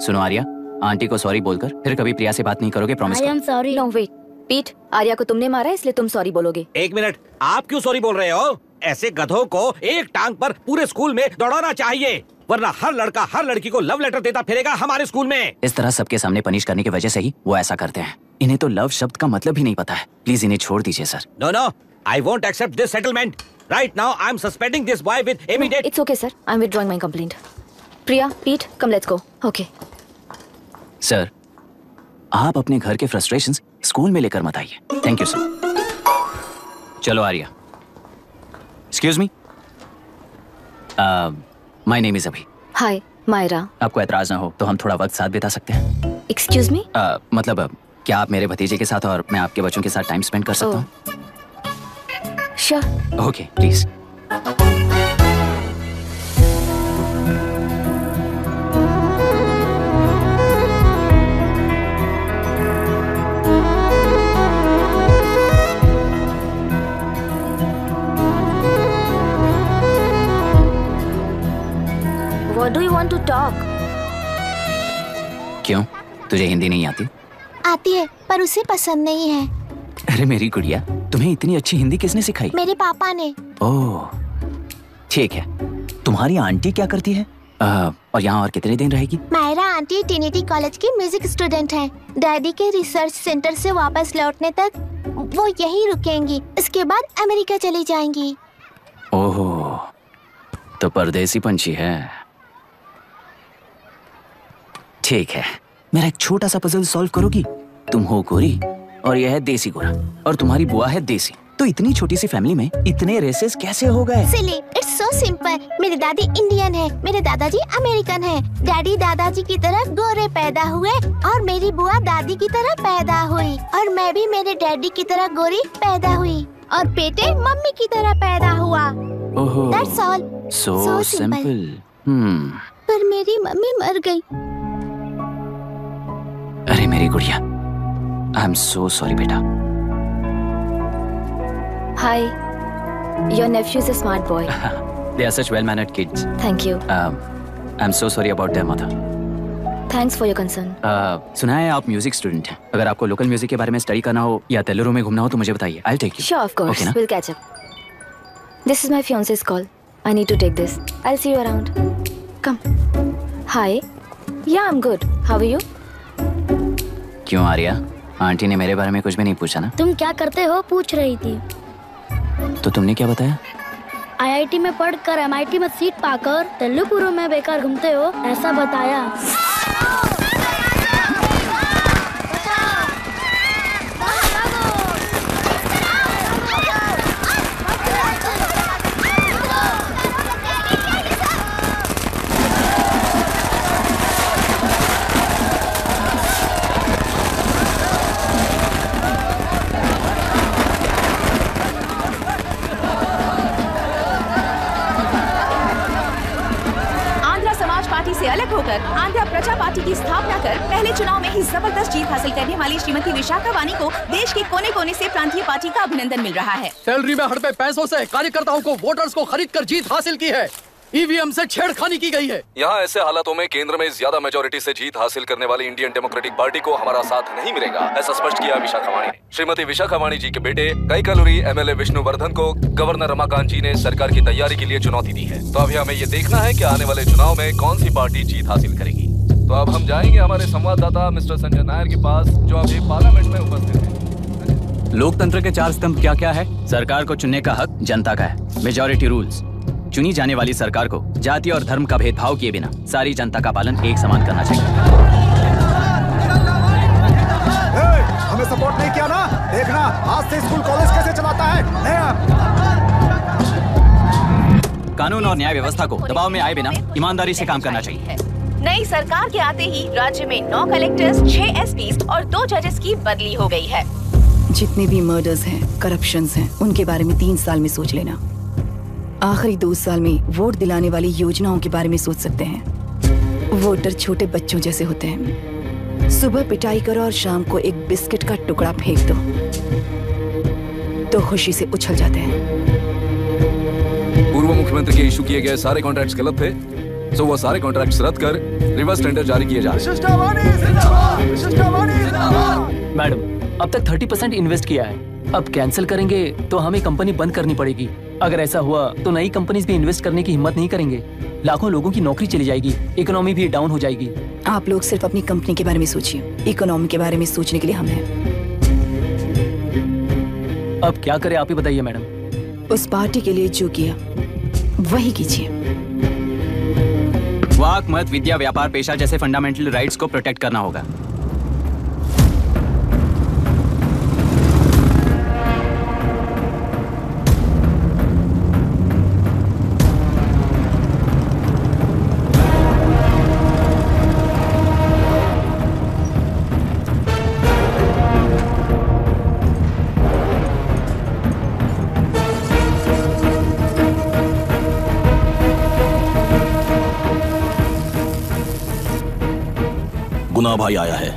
सुनो आर्या, आंटी को सॉरी बोलकर फिर कभी प्रिया से बात नहीं करोगे, promise I am sorry. No wait, पीट, आर्या को तुमने मारा इसलिए तुम सॉरी बोलोगे। एक मिनट, आप क्यों सॉरी बोल रहे हो? ऐसे गधों को एक टांग पर पूरे स्कूल में दौड़ाना चाहिए, वरना हर लड़का हर लड़की को लव लेटर देता फिरेगा हमारे स्कूल में। इस तरह सबके सामने पनिश करने की वजह से ही वो ऐसा करते हैं। इन्हें तो लव शब्द का मतलब ही नहीं पता है। प्लीज इन्हें छोड़ दीजिए sir. No no, I won't accept this settlement. Right now, I'm suspending this boy with immediate. It's okay, sir. I'm withdrawing my complaint. Priya, Pete, come let's go. Okay. Sir, आप अपने घर के frustrations school में लेकर मत आइए। Thank you sir. चलो Arya. Excuse me, my name is Abhi. Hi, Myra. आपको ऐतराज ना हो तो हम थोड़ा वक्त साथ बिता सकते हैं? Excuse me? मतलब क्या आप मेरे भतीजे के साथ और मैं आपके बच्चों के साथ टाइम स्पेंड कर सकता हूँ? Sure. Okay please. What do you want to talk? क्यों, तुझे हिंदी नहीं आती? आती है पर उसे पसंद नहीं है। अरे मेरी गुड़िया, तुम्हें इतनी अच्छी हिंदी किसने सिखाई? मेरे पापा ने। ओह ठीक है। तुम्हारी आंटी क्या करती है और यहाँ और कितने दिन रहेगी? मायरा आंटी ट्रिनिटी कॉलेज की म्यूजिक स्टूडेंट हैं। डैडी के रिसर्च सेंटर से वापस लौटने तक वो यहीं रुकेंगी। इसके बाद अमेरिका चली जाएंगी। ओह तो परदेसी पंछी है। ठीक है, मेरा एक छोटा सा पजल सॉल्व करोगी? तुम हो गोरी और यह है देसी गोरा और तुम्हारी बुआ है देसी, तो इतनी छोटी सी फैमिली में इतने रेसेस कैसे हो गए? सिली, इट्स सो सिंपल। मेरी दादी इंडियन है, मेरे दादाजी अमेरिकन है। डैडी दादाजी की तरह गोरे पैदा हुए और मेरी बुआ दादी की तरह पैदा हुई और मैं भी मेरे डैडी की तरह गोरी पैदा हुई और बेटे मम्मी की तरह पैदा हुआ। ओहो, That's all. so simple. पर मेरी मम्मी मर गई। अरे मेरी गुड़िया, आई एम सो सॉरी बेटा। Hi, your nephew is a smart boy. They are such well-mannered kids. Thank you. I'm so sorry about their mother. Thanks for your concern. सुना है आप म्यूजिक स्टूडेंट हैं। अगर आपको लोकल म्यूजिक के बारे में स्टडी करना हो या तेलुरु में घूमना हो तो मुझे बताइए। I'll take you. Sure, of course. Okay, ना? We'll catch up. This is my fiance's call. I need to take this. I'll see you around. Come. Hi. Yeah, I'm good. How are you? क्यों Arya, aunty ने मेरे बारे में कुछ भी नहीं पूछा ना? तुम क्या करते हो पूछ रही थी। तो तुमने क्या बताया? IIT में पढ़कर MIT में सीट पाकर तेलुगु में बेकार घूमते हो ऐसा बताया। से अलग होकर आंध्र प्रजा पार्टी की स्थापना कर पहले चुनाव में ही जबरदस्त जीत हासिल करने वाली श्रीमती विशाखा वानी को देश के कोने कोने से प्रांतीय पार्टी का अभिनंदन मिल रहा है। सैलरी में हड़पे पैसों से कार्यकर्ताओं को वोटर्स को खरीद कर जीत हासिल की है। ईवीएम से छेड़खानी की गई है। यहाँ ऐसे हालातों में केंद्र में ज्यादा मेजोरिटी से जीत हासिल करने वाली इंडियन डेमोक्रेटिक पार्टी को हमारा साथ नहीं मिलेगा, ऐसा स्पष्ट किया विशाखा वाणी ने। श्रीमती विशाखा वाणी जी के बेटे कैकलुरी MLA विष्णुवर्धन को गवर्नर रमाकांत जी ने सरकार की तैयारी के लिए चुनौती दी है। तो अभी हमें ये देखना है कि आने वाले चुनाव में कौन सी पार्टी जीत हासिल करेगी। तो अब हम जाएंगे हमारे संवाददाता मिस्टर संजय नायर के पास, जो अभी पार्लियामेंट में उपस्थित है। लोकतंत्र के 4 स्तंभ क्या क्या है? सरकार को चुनने का हक जनता का है। मेजॉरिटी रूल्स, चुनी जाने वाली सरकार को जाति और धर्म का भेदभाव किए बिना सारी जनता का पालन एक समान करना चाहिए। हमें सपोर्ट नहीं किया ना, देखना आज से स्कूल कॉलेज कैसे चलाता है। कानून और न्याय व्यवस्था को दबाव में आए बिना ईमानदारी से काम करना चाहिए। नई सरकार के आते ही राज्य में 9 कलेक्टर्स, 6 SPs और 2 जजेस की बदली हो गई है। जितने भी मर्डर्स हैं, करप्शंस हैं, उनके बारे में 3 साल में सोच लेना। आखिरी 2 साल में वोट दिलाने वाली योजनाओं के बारे में सोच सकते हैं। वोटर छोटे बच्चों जैसे होते हैं। सुबह पिटाई करो और शाम को एक बिस्किट का टुकड़ा फेंक दो तो खुशी से उछल जाते हैं। पूर्व मुख्यमंत्री के इशू किए गए सारे कॉन्ट्रैक्ट्स गलत थे, तो वो सारे कॉन्ट्रैक्ट्स रद्द कर रिवर्स टेंडर जारी किए जा रहे हैं। मैडम, अब तक 30% इन्वेस्ट किया है, अब कैंसिल करेंगे तो हमें कंपनी बंद करनी पड़ेगी। अगर ऐसा हुआ तो नई कंपनीज भी इन्वेस्ट करने की हिम्मत नहीं करेंगे। लाखों लोगों की नौकरी चली जाएगी, इकोनॉमी भी डाउन हो जाएगी। आप लोग सिर्फ अपनी कंपनी के बारे में सोचिए, इकोनॉमी के बारे में सोचने के लिए हम हैं। अब क्या करें आप ही बताइए मैडम। उस पार्टी के लिए जो किया वही कीजिए। वाक, मत, विद्या, व्यापार, पेशा जैसे फंडामेंटल राइट्स को प्रोटेक्ट करना होगा। कुना भाई आया है।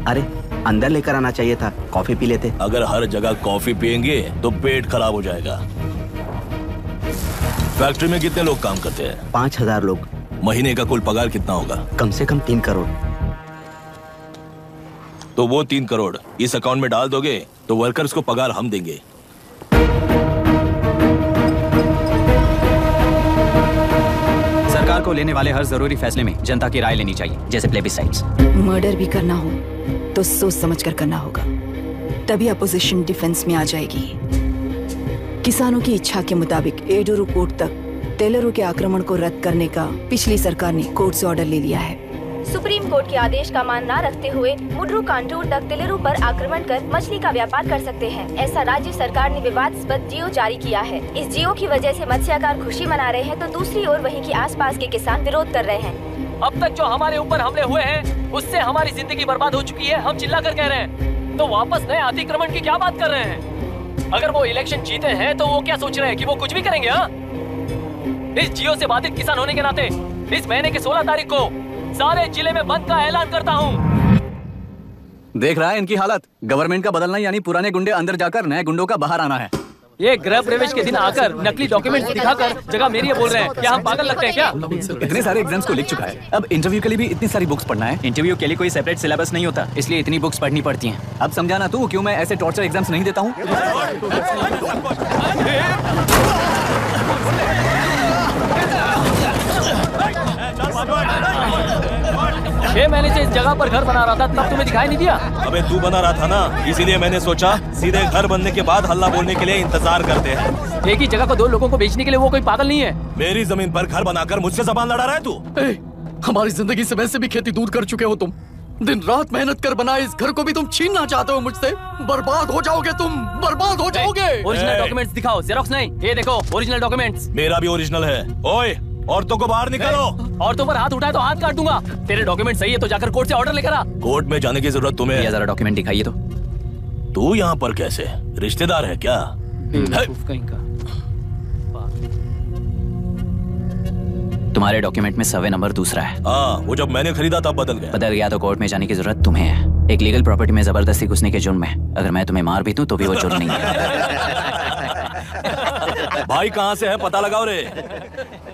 अरे अंदर लेकर आना चाहिए था, कॉफी पी लेते। अगर हर जगह कॉफी पियेंगे तो पेट खराब हो जाएगा। फैक्ट्री में कितने लोग काम करते हैं? 5000 लोग। महीने का कुल पगार कितना होगा? कम से कम 3 करोड़। तो वो 3 करोड़ इस अकाउंट में डाल दोगे तो वर्कर्स को पगार हम देंगे। सरकार को लेने वाले हर जरूरी फैसले में जनता की राय लेनी चाहिए, जैसे प्लेबिसाइट्स। मर्डर भी करना हो तो सोच समझ कर करना होगा, तभी अपोजिशन डिफेंस में आ जाएगी। किसानों की इच्छा के मुताबिक एडोरू कोर्ट तक टेलरों के आक्रमण को रद्द करने का पिछली सरकार ने कोर्ट से ऑर्डर ले लिया है। सुप्रीम कोर्ट के आदेश का मान न रखते हुए मुड्रू कांटूर तक टेलरों पर आक्रमण कर मछली का व्यापार कर सकते हैं, ऐसा राज्य सरकार ने विवादास्पद जियो जारी किया है। इस जियो की वजह से मत्स्यकार खुशी मना रहे हैं तो दूसरी ओर वहीं के आसपास के किसान विरोध कर रहे हैं। अब तक जो हमारे ऊपर हमले हुए हैं उससे हमारी जिंदगी बर्बाद हो चुकी है। हम चिल्ला कर कह रहे हैं तो वापस नए अतिक्रमण की क्या बात कर रहे हैं? अगर वो इलेक्शन जीते हैं तो वो क्या सोच रहे हैं कि वो कुछ भी करेंगे? हाँ, इस जियो से बाधित किसान होने के नाते इस महीने के 16 तारीख को सारे जिले में बंद का ऐलान करता हूँ। देख रहा है इनकी हालत। गवर्नमेंट का बदलना यानी पुराने गुंडे अंदर जाकर नए गुंडों का बाहर आना है। ये गृह प्रवेश के दिन आकर नकली डॉक्यूमेंट दिखाकर जगह मेरी बोल रहे हैं। क्या हम पागल लगते हैं क्या? इतने सारे एग्जाम्स को लिख चुका है, अब इंटरव्यू के लिए भी इतनी सारी बुक्स पढ़ना है। इंटरव्यू के लिए कोई सेपरेट सिलेबस नहीं होता, इसलिए इतनी बुक्स पढ़नी पड़ती हैं। अब समझाना तू क्यों मैं ऐसे टॉर्चर एग्जाम्स नहीं देता हूँ। 6 महीने से इस जगह पर घर बना रहा था, तब तुम्हें दिखाई नहीं दिया? अबे तू बना रहा था ना, इसीलिए मैंने सोचा सीधे घर बनने के बाद हल्ला बोलने के लिए इंतजार करते हैं। एक ही जगह को 2 लोगों को बेचने के लिए वो कोई पागल नहीं है। मेरी जमीन पर घर बनाकर मुझसे जबान लड़ा रहा है तू। हमारी जिंदगी से वैसे भी खेती दूर कर चुके हो तुम। दिन रात मेहनत कर बनाए इस घर को भी तुम छीनना चाहते हो मुझसे। बर्बाद हो जाओगे तुम, बर्बाद हो जाओगे। ओरिजिनल डॉक्यूमेंट्स दिखाओ, जेरॉक्स नहीं। ये देखो ओरिजिनल डॉक्यूमेंट्स। मेरा भी ओरिजिनल है। ओए औरतों को बाहर निकालो। औरतों पर हाथ उठाए तो हाथ काट दूंगा। तेरे डॉक्यूमेंट सही है तो जाकर कोर्ट से ऑर्डर लेकर आ। कोर्ट में जाने की जरूरत तुम्हें है? जरा डॉक्यूमेंट दिखाइए तो। तू यहाँ पर कैसे? रिश्तेदार है क्या? तुम्हारे डॉक्यूमेंट में सर्वे नंबर दूसरा है। हाँ, वो जब मैंने खरीदा तब बदल गया। बदल गया तो कोर्ट में जाने की जरूरत तुम्हें है। एक लीगल प्रॉपर्टी में जबरदस्ती घुसने के जुर्म में अगर मैं तुम्हें मार भी दूं तो भी वो जुर्म नहीं है। भाई कहाँ से है पता लगाओ रे।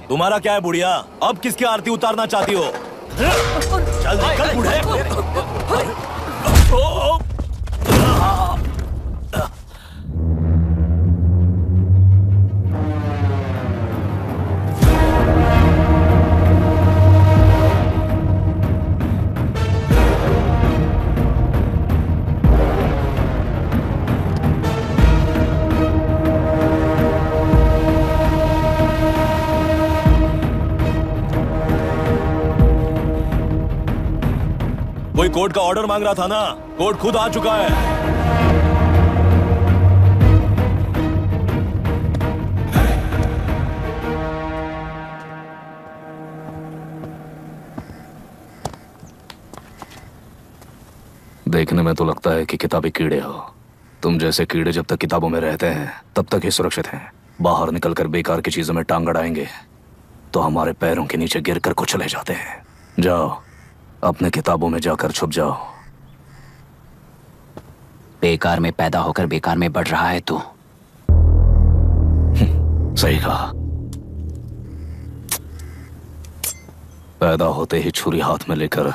तुम्हारा क्या है बुढ़िया? अब किसकी आरती उतारना चाहती हो? चल निकल बूढ़े। कोई कोर्ट का ऑर्डर मांग रहा था ना, कोर्ट खुद आ चुका है। देखने में तो लगता है कि किताबी कीड़े हो। तुम जैसे कीड़े जब तक किताबों में रहते हैं तब तक ही सुरक्षित हैं। बाहर निकलकर बेकार की चीजों में टांग अड़ाएंगे तो हमारे पैरों के नीचे गिरकर कुचले जाते हैं। जाओ अपने किताबों में जाकर छुप जाओ। बेकार में पैदा होकर बेकार में बढ़ रहा है तू। सही कहा। पैदा होते ही छुरी हाथ में लेकर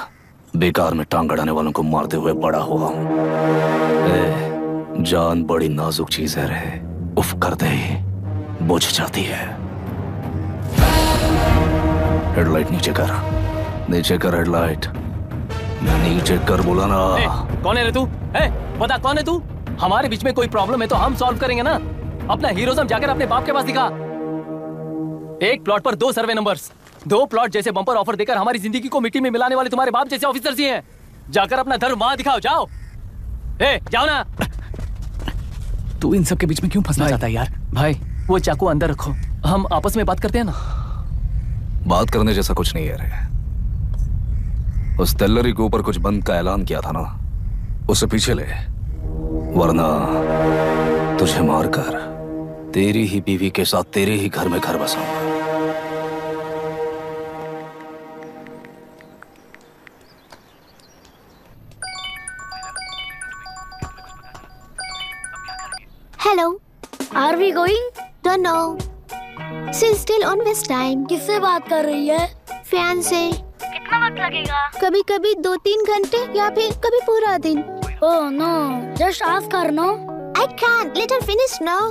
बेकार में टांग अड़ाने वालों को मारते हुए बड़ा हुआ हूं। जान बड़ी नाजुक चीज है रे, उफ करते ही बुझ जाती है। हेडलाइट नीचे कर, नीचे कर हेडलाइट, नीचे कर बोला ना। कौन है रे तू? बता कौन है तू? हमारे बीच में कोई प्रॉब्लम है तो हम सॉल्व करेंगे ना। अपना हीरोइज्म जाकर अपने बाप के पास दिखा। एक प्लॉट पर 2 सर्वे नंबर्स, 2 प्लॉट जैसे बम्पर ऑफर देकर हमारी जिंदगी को मिट्टी में मिलाने वाले तुम्हारे बाप जैसे ऑफिसर्स ही हैं। जाकर अपना धर्म वहां दिखाओ, जाओ। जाओ ना। तू इन सब के बीच में क्यों फंसना चाहता है यार? भाई वो चाकू अंदर रखो, हम आपस में बात करते हैं ना। बात करने जैसा कुछ नहीं है रे। उस टेलरी के ऊपर कुछ बंद का ऐलान किया था ना, उसे पीछे ले, वरना तुझे मारकर तेरी ही बीवी के साथ तेरे ही घर में घर बसाऊंगा। Are we going? Don't know. She's still on waste time. किससे बात कर रही है? फैन से। कितना वक्त लगेगा? कभी-कभी 2-3 घंटे या फिर कभी पूरा दिन। Oh no, just ask her, no? I can't. Let her finish now.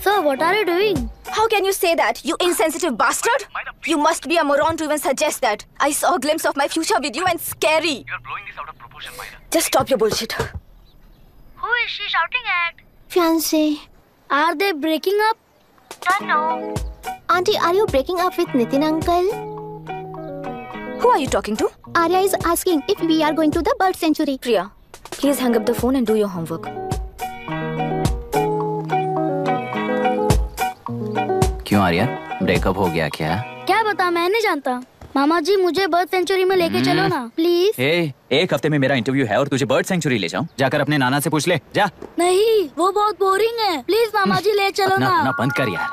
So what are you doing? How can you say that, you insensitive bastard? You must be a moron to even suggest that. I saw a glimpse of my future with you and scary. You're blowing this out of proportion, Myra. Just stop your bullshit. Who is she shouting at? Fiancé. Are they breaking up? Don't know. Auntie, are you breaking up with Nitin uncle? Who are you talking to? Arya is asking if we are going to the bird sanctuary. Priya, please hang up the phone and do your homework. क्यों Arya, breakup हो गया क्या? क्या बता, मैं नहीं जानता। मामा जी मुझे बर्ड सेंचुरी में लेके चलो ना प्लीज। एक हफ्ते में मेरा इंटरव्यू है और तुझे बर्ड सेंचुरी ले जाऊं? जाकर अपने नाना से पूछ ले, जा। नहीं, वो बहुत बोरिंग है, प्लीज मामा जी ले चलो ना। ना बंद कर यार।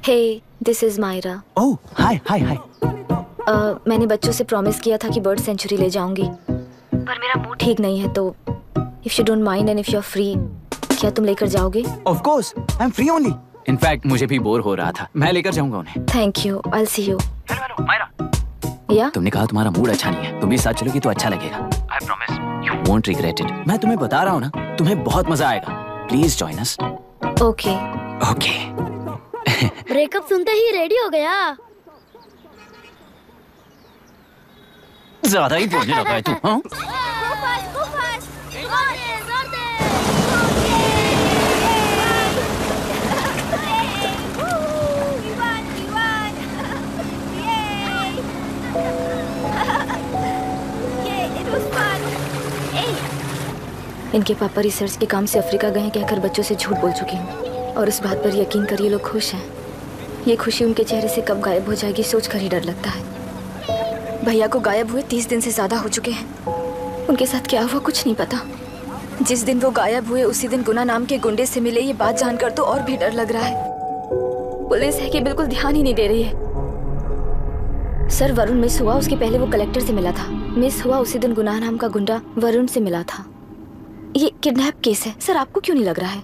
Hey, this is Myra. Oh, hi, hi, hi. मैंने बच्चों से प्रॉमिस किया था कि बर्ड सेंचुरी ले जाऊंगी, पर मेरा मूड ठीक नहीं है, तो if you don't mind and if you're free, क्या तुम लेकर जाओगे? Of course, I'm free only. In fact, मुझे भी बोर हो रहा था, मैं लेकर जाऊंगा उन्हें। Thank you, I'll see you. Hello, Myra. Yeah? तुमने कहा तुम्हारा मूड अच्छा नहीं है, तुम भी साथ चलोगी तो अच्छा लगेगा। I promise. You won't regret it. मैं तुम्हें बता रहा हूँ ना, तुम्हें बहुत मजा आएगा। Please join us. Okay. Okay. Breakup सुनते ही रेडी हो गया। ज्यादा ही बोलने लगा है तू, हाँ? इनके पापा रिसर्च के काम से अफ्रीका गए कहकर बच्चों से झूठ बोल चुकी हूँ, और इस बात पर यकीन कर ये लोग खुश हैं। ये खुशी उनके चेहरे से कब गायब हो जाएगी सोचकर ही डर लगता है। भैया को गायब हुए 30 दिन से ज्यादा हो चुके हैं। उनके साथ क्या हुआ कुछ नहीं पता। जिस दिन वो गायब हुए उसी दिन गुना नाम के गुंडे से मिले, ये बात जानकर तो और भी डर लग रहा है। पुलिस है कि बिल्कुल ध्यान ही नहीं दे रही है। सर, वरुण मिस हुआ उसके पहले वो कलेक्टर से मिला था। मिस हुआ उसी दिन गुनाह नाम का गुंडा वरुण से मिला था। ये किडनैप केस है सर, आपको क्यों नहीं लग रहा है?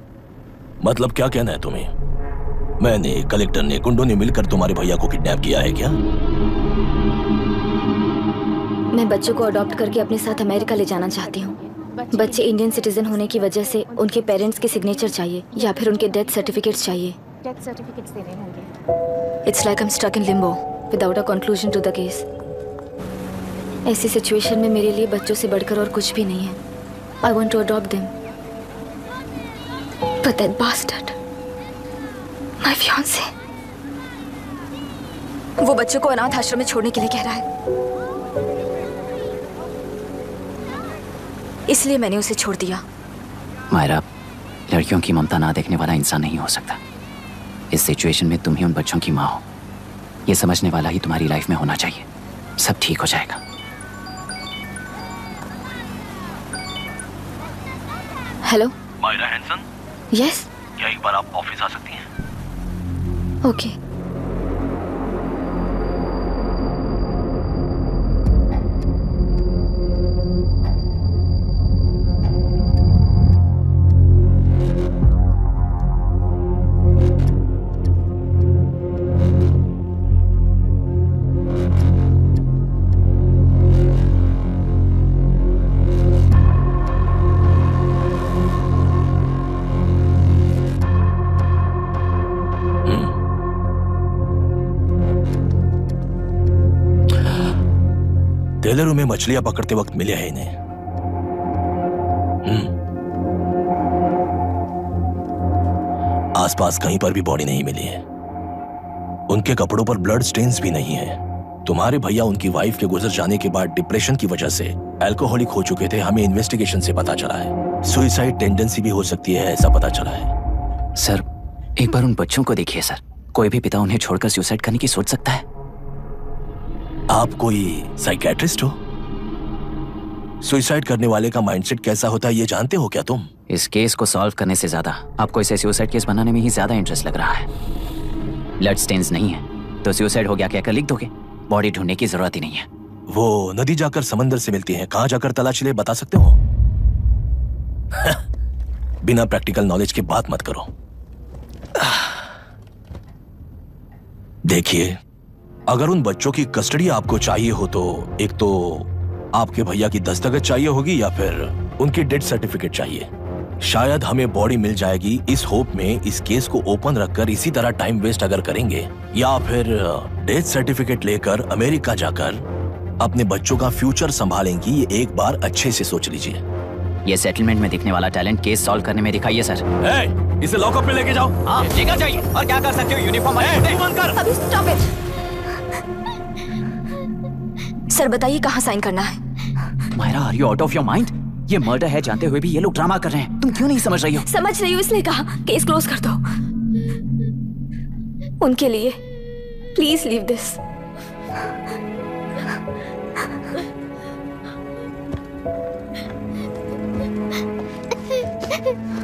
मतलब क्या कहना है तुम्हें? मैंने, कलेक्टर ने, गुंडों ने मिलकर तुम्हारे भैया को किडनैप किया है क्या? मैं बच्चों को अडॉप्ट करके अपने साथ अमेरिका ले जाना चाहती हूँ। बच्चे इंडियन सिटीजन होने की वजह से उनके पेरेंट्स के सिग्नेचर चाहिए या फिर उनके डेथ सर्टिफिकेट्स चाहिए। डेथ सर्टिफिकेट्स देने होंगे। It's like I am stuck in limbo without a conclusion to the case. ऐसी सिचुएशन में मेरे लिए बच्चों से बढ़कर और कुछ भी नहीं है। I want to adopt them, but that bastard, my fiancee, वो बच्चों को अनाथ आश्रम में छोड़ने के लिए कह रहा है। इसलिए मैंने उसे छोड़ दिया। मायरा, लड़कियों की ममता ना देखने वाला इंसान नहीं हो सकता। इस सिचुएशन में तुम ही उन बच्चों की माँ हो, ये समझने वाला ही तुम्हारी लाइफ में होना चाहिए। सब ठीक हो जाएगा। Hello Myra Hanson? यस। क्या एक बार आप ऑफिस आ सकती हैं? ओके। टेलरों में मछलियां पकड़ते वक्त मिले हैं इन्हें। आसपास कहीं पर भी बॉडी नहीं मिली है। उनके कपड़ों पर ब्लड स्टेन्स भी नहीं है। तुम्हारे भैया उनकी वाइफ के गुजर जाने के बाद डिप्रेशन की वजह से अल्कोहलिक हो चुके थे। हमें इन्वेस्टिगेशन से पता चला है सुसाइड टेंडेंसी भी हो सकती है, ऐसा पता चला है। सर, एक बार उन बच्चों को देखिए सर। कोई भी पिता उन्हें छोड़कर सुसाइड करने की सोच सकता है? आप कोई साइकियाट्रिस्ट हो? सुसाइड करने वाले का माइंडसेट कैसा होता है ये जानते हो क्या तुम? इस केस को सॉल्व करने से ज्यादा आपको इसे सुसाइड केस बनाने में ही ज्यादा इंटरेस्ट लग रहा है। ब्लड स्टेन्स नहीं है तो सुसाइड हो गया कहकर लिख दोगे। बॉडी ढूंढने की जरूरत ही नहीं है। वो नदी जाकर समंदर से मिलती है, कहाँ जाकर तलाश ले बता सकते हो? बिना प्रैक्टिकल नॉलेज की बात मत करो। देखिए, अगर उन बच्चों की कस्टडी आपको चाहिए हो तो एक तो आपके भैया की दस्तखत चाहिए होगी या फिर उनकी डेथ सर्टिफिकेट चाहिए। शायद हमें बॉडी मिल जाएगी इस होप में इस केस को ओपन रखकर इसी तरह टाइम वेस्ट अगर करेंगे, या फिर डेथ सर्टिफिकेट लेकर अमेरिका जाकर अपने बच्चों का फ्यूचर संभालेंगी, ये एक बार अच्छे से सोच लीजिए। ये सेटलमेंट में दिखने वाला टैलेंट केस सॉल्व करने में दिखाइए सर। इसे लॉकअप में लेके जाओ। हाँ, लेकर जाइए। और क्या कर सकते हो? यूनिफॉर्म कर। अभी स्टॉप इट। सर बताइए कहाँ साइन करना है? Myra, are you out of your mind? ये मर्डर है जानते हुए भी ये लोग ड्रामा कर रहे हैं। तुम क्यों नहीं समझ रही हो? समझ रही हूँ, इसलिए कहा केस क्लोज कर दो। उनके लिए प्लीज लीव दिस।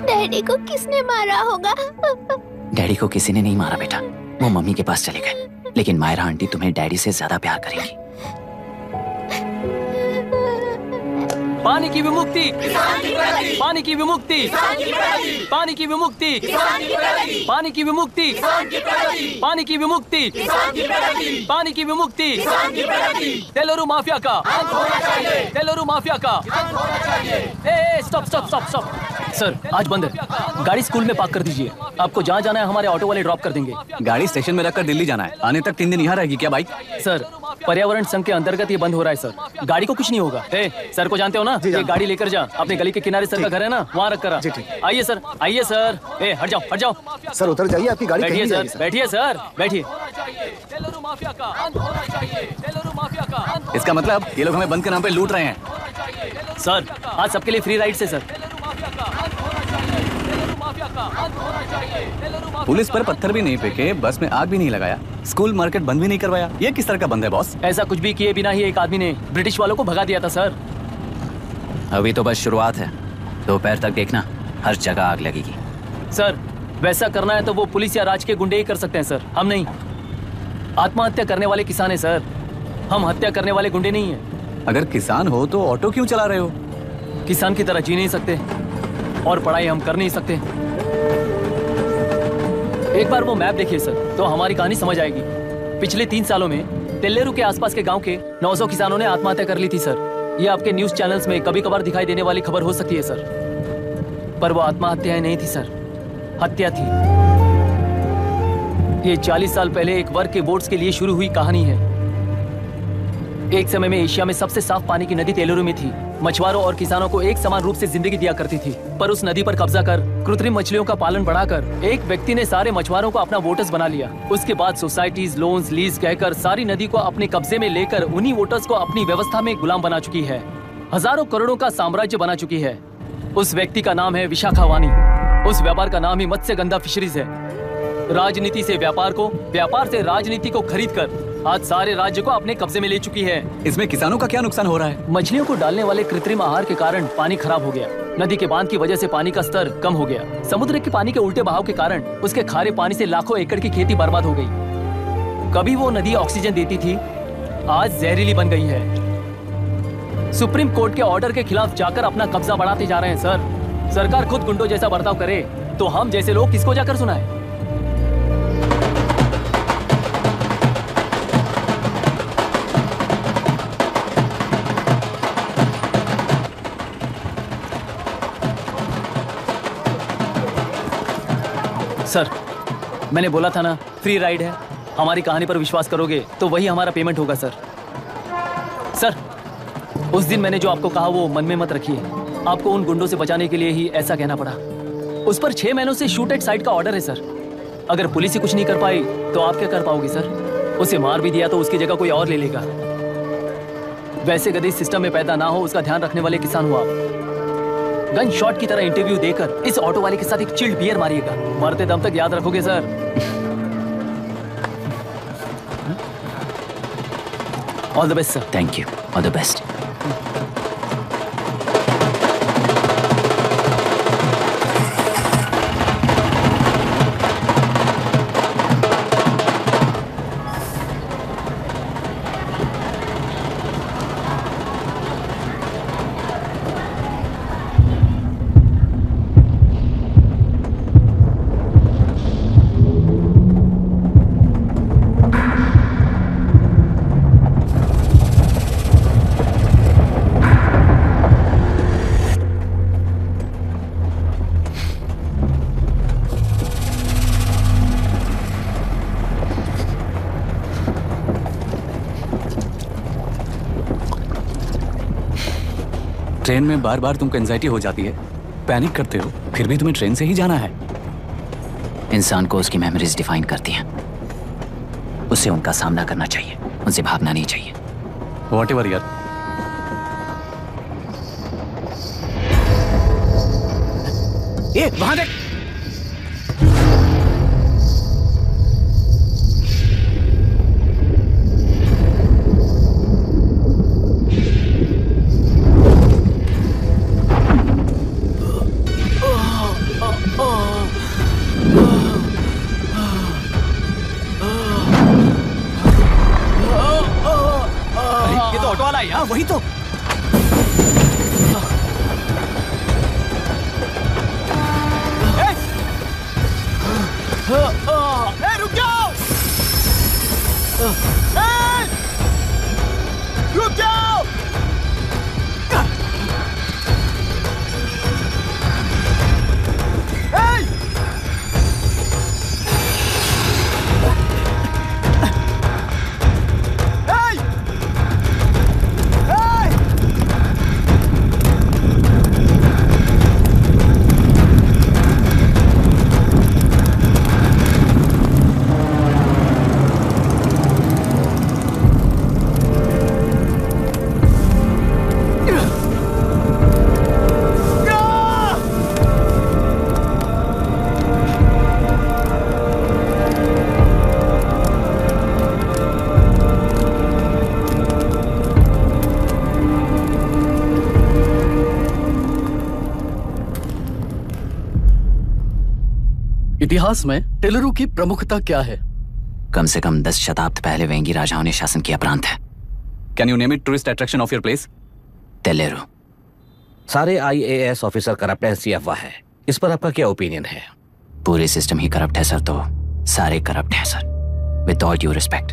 डैडी को किसने मारा होगा? डैडी को किसी ने नहीं मारा बेटा, वो मम्मी के पास चले गए। लेकिन मायरा आंटी तुम्हें डैडी से ज्यादा प्यार करेंगी। पानी की विमुक्ति, पानी की विमुक्ति, पानी की विमुक्ति, पानी की विमुक्ति, पानी की विमुक्ति, पानी की विमुक्ति, तेलुरु माफिया का, तेलुरु माफिया का। Stop stop stop stop. Sir आज बंद है, गाड़ी स्कूल में पार्क कर दीजिए। आपको जहाँ जाना है हमारे ऑटो वाले ड्रॉप कर देंगे। गाड़ी स्टेशन में रखकर दिल्ली जाना है। आने तक 3 दिन यहाँ रहेगी क्या बाइक? सर पर्यावरण संघ के अंतर्गत ये बंद हो रहा है सर। गाड़ी को कुछ नहीं होगा। सर को जानते हो ना? ये गाड़ी लेकर जा, अपने गली के किनारे सर का घर है ना, वहाँ रख कर। आइए सर, आइए सर। हट जाओ, हट जाओ। सर उतर जाइए, आपकी गाड़ी बैठिए सर, बैठिए सर, बैठिए। इसका मतलब ये लोग हमें बंद के नाम पे लूट रहे हैं। सर आज सबके लिए फ्री राइड से सर। पुलिस पर पत्थर भी नहीं फेंके, बस में आग भी नहीं लगाया, स्कूल मार्केट बंद भी नहीं करवाया। ये किस तरह का बंद है बॉस? ऐसा कुछ भी किए बिना ही एक आदमी ने ब्रिटिश वालों को भगा दिया था सर। अभी तो बस शुरुआत है, दोपहर तक देखना हर जगह आग लगेगी। सर वैसा करना है तो वो पुलिस या राज के गुंडे ही कर सकते हैं सर, हम नहीं। आत्महत्या करने वाले किसान है सर, हम हत्या करने वाले गुंडे नहीं है। अगर किसान हो तो ऑटो क्यों चला रहे हो? किसान की तरह जी नहीं सकते और पढ़ाई हम कर नहीं सकते। एक बार वो मैप देखिए सर तो हमारी कहानी समझ आएगी। पिछले 3 सालों में तेल्लेरू के आसपास के गांव के 900 किसानों ने आत्महत्या कर ली थी सर। ये आपके न्यूज चैनल्स में कभी कभार दिखाई देने वाली खबर हो सकती है सर, पर वो आत्महत्याएं नहीं थी सर, हत्या थी। ये 40 साल पहले एक वर्ग के वोट्स के लिए शुरू हुई कहानी है। एक समय में एशिया में सबसे साफ पानी की नदी तेलुरु में थी। मछुआरों और किसानों को एक समान रूप से जिंदगी दिया करती थी, पर उस नदी पर कब्जा कर कृत्रिम मछलियों का पालन बढ़ाकर एक व्यक्ति ने सारे मछुआरों को अपना वोटर्स बना लिया। उसके बाद सोसाइटीज, लोन्स, लीज कहकर सारी नदी को अपने कब्जे में लेकर उन्हीं वोटर्स को अपनी व्यवस्था में गुलाम बना चुकी है। हजारों करोड़ों का साम्राज्य बना चुकी है। उस व्यक्ति का नाम है विशाखा वानी। उस व्यापार का नाम ही मत्स्यगंधा फिशरीज है। राजनीति से व्यापार को, व्यापार से राजनीति को खरीद कर आज सारे राज्य को अपने कब्जे में ले चुकी है। इसमें किसानों का क्या नुकसान हो रहा है? मछलियों को डालने वाले कृत्रिम आहार के कारण पानी खराब हो गया। नदी के बांध की वजह से पानी का स्तर कम हो गया। समुद्र के पानी के उल्टे बहाव के कारण उसके खारे पानी से लाखों एकड़ की खेती बर्बाद हो गई। कभी वो नदी ऑक्सीजन देती थी, आज जहरीली बन गई है। सुप्रीम कोर्ट के ऑर्डर के खिलाफ जाकर अपना कब्जा बढ़ाते जा रहे हैं सर। सरकार खुद गुंडों जैसा बर्ताव करे तो हम जैसे लोग किसको जाकर सुनाए? सर मैंने बोला था ना फ्री राइड है। हमारी कहानी पर विश्वास करोगे तो वही हमारा पेमेंट होगा सर। सर उस दिन मैंने जो आपको कहा वो मन में मत रखिए। आपको उन गुंडों से बचाने के लिए ही ऐसा कहना पड़ा। उस पर 6 महीनों से शूट एट साइट का ऑर्डर है सर। अगर पुलिस ही कुछ नहीं कर पाई तो आप क्या कर पाओगे सर? उसे मार भी दिया तो उसकी जगह कोई और ले लेगा। वैसे गधे सिस्टम में पैदा ना हो उसका ध्यान रखने वाले किसान हो आप। गन शॉट की तरह इंटरव्यू देकर इस ऑटो वाले के साथ एक चिल्ड बियर मारिएगा। मरते दम तक याद रखोगे sir. All the best sir. Thank you, all the best. Train में बार बार तुमको एंजाइटी हो जाती है, पैनिक करते हो, फिर भी तुम्हें ट्रेन से ही जाना है। इंसान को उसकी मेमोरीज डिफाइन करती हैं। उसे उनका सामना करना चाहिए, उनसे भागना नहीं चाहिए। व्हाटएवर यार। ये वहां देख। ये तो ऑटो वाला है। हाँ वही तो। रुक जाओ! रुक जाओ! इतिहास में टेलरू की प्रमुखता क्या है? कम से कम 10 शताब्दी पहले वेंगी राजाओं ने शासन किया प्रांत है। Can you name it tourist attraction of your place? टेलेरू। सारे IAS ऑफिसर करप्ट हैं, अफवाह है। इस पर आपका क्या ओपिनियन है? पूरे सिस्टम ही करप्ट है सर, तो सारे करप्ट हैं sir. With all due respect,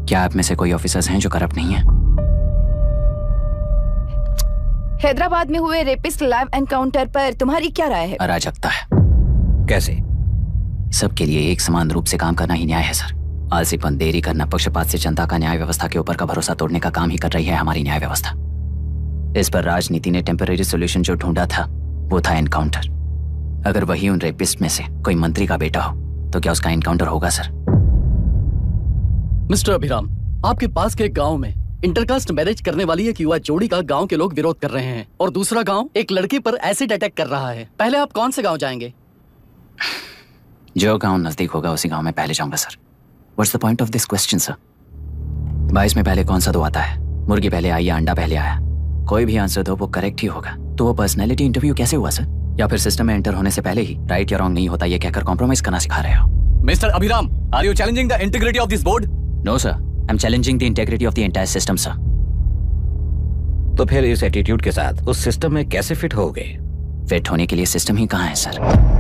क्या आप में से कोई ऑफिसर्स हैं जो करप्ट नहीं है? हैदराबाद में हुए रेपिस्ट लाइव एनकाउंटर पर तुम्हारी क्या राय है? अराजकता है। कैसे? सबके लिए एक समान रूप से काम करना ही न्याय है सर। आलसीपन, देरी करना, पक्षपात से जनता का न्याय व्यवस्था के ऊपर का भरोसा तोड़ने का काम ही कर रही है हमारी न्याय व्यवस्था। इस पर राजनीति ने टेम्पररी सोल्यूशन जो ढूंढा था वो था एनकाउंटर। अगर वही उन रेपिस्ट में से कोई मंत्री का बेटा हो तो क्या उसका एनकाउंटर होगा सर? मिस्टर अभिराम, आपके पास के गांव में इंटरकास्ट मैरिज करने वाली एक युवा जोड़ी का गांव के लोग विरोध कर रहे हैं और दूसरा गांव एक लड़की पर एसिड अटैक कर रहा है। पहले आप कौन से गांव जाएंगे? जो गांव नजदीक होगा उसी गांव में पहले जाऊंगा sir. What's the point of this question sir? 22 में पहले कौन सा दो आता है? मुर्गी पहले आई या अंडा पहले आया? कोई भी आंसर दो वो करेक्ट ही होगा। तो वो पर्सनैलिटी इंटरव्यू कैसे हुआ सर? या फिर सिस्टम में एंटर होने से पहले ही राइट या रॉन्ग नहीं होता ये कहकर कॉम्प्रोमाइज करना सिखा रहे हो? Mister Abhiram, are you challenging the integrity of this board? No sir, I am challenging the integrity of the entire system sir. तो फिर इस एटीट्यूड के साथ उस सिस्टम में कैसे फिट होगे? फिट होने के लिए सिस्टम ही कहाँ है सर?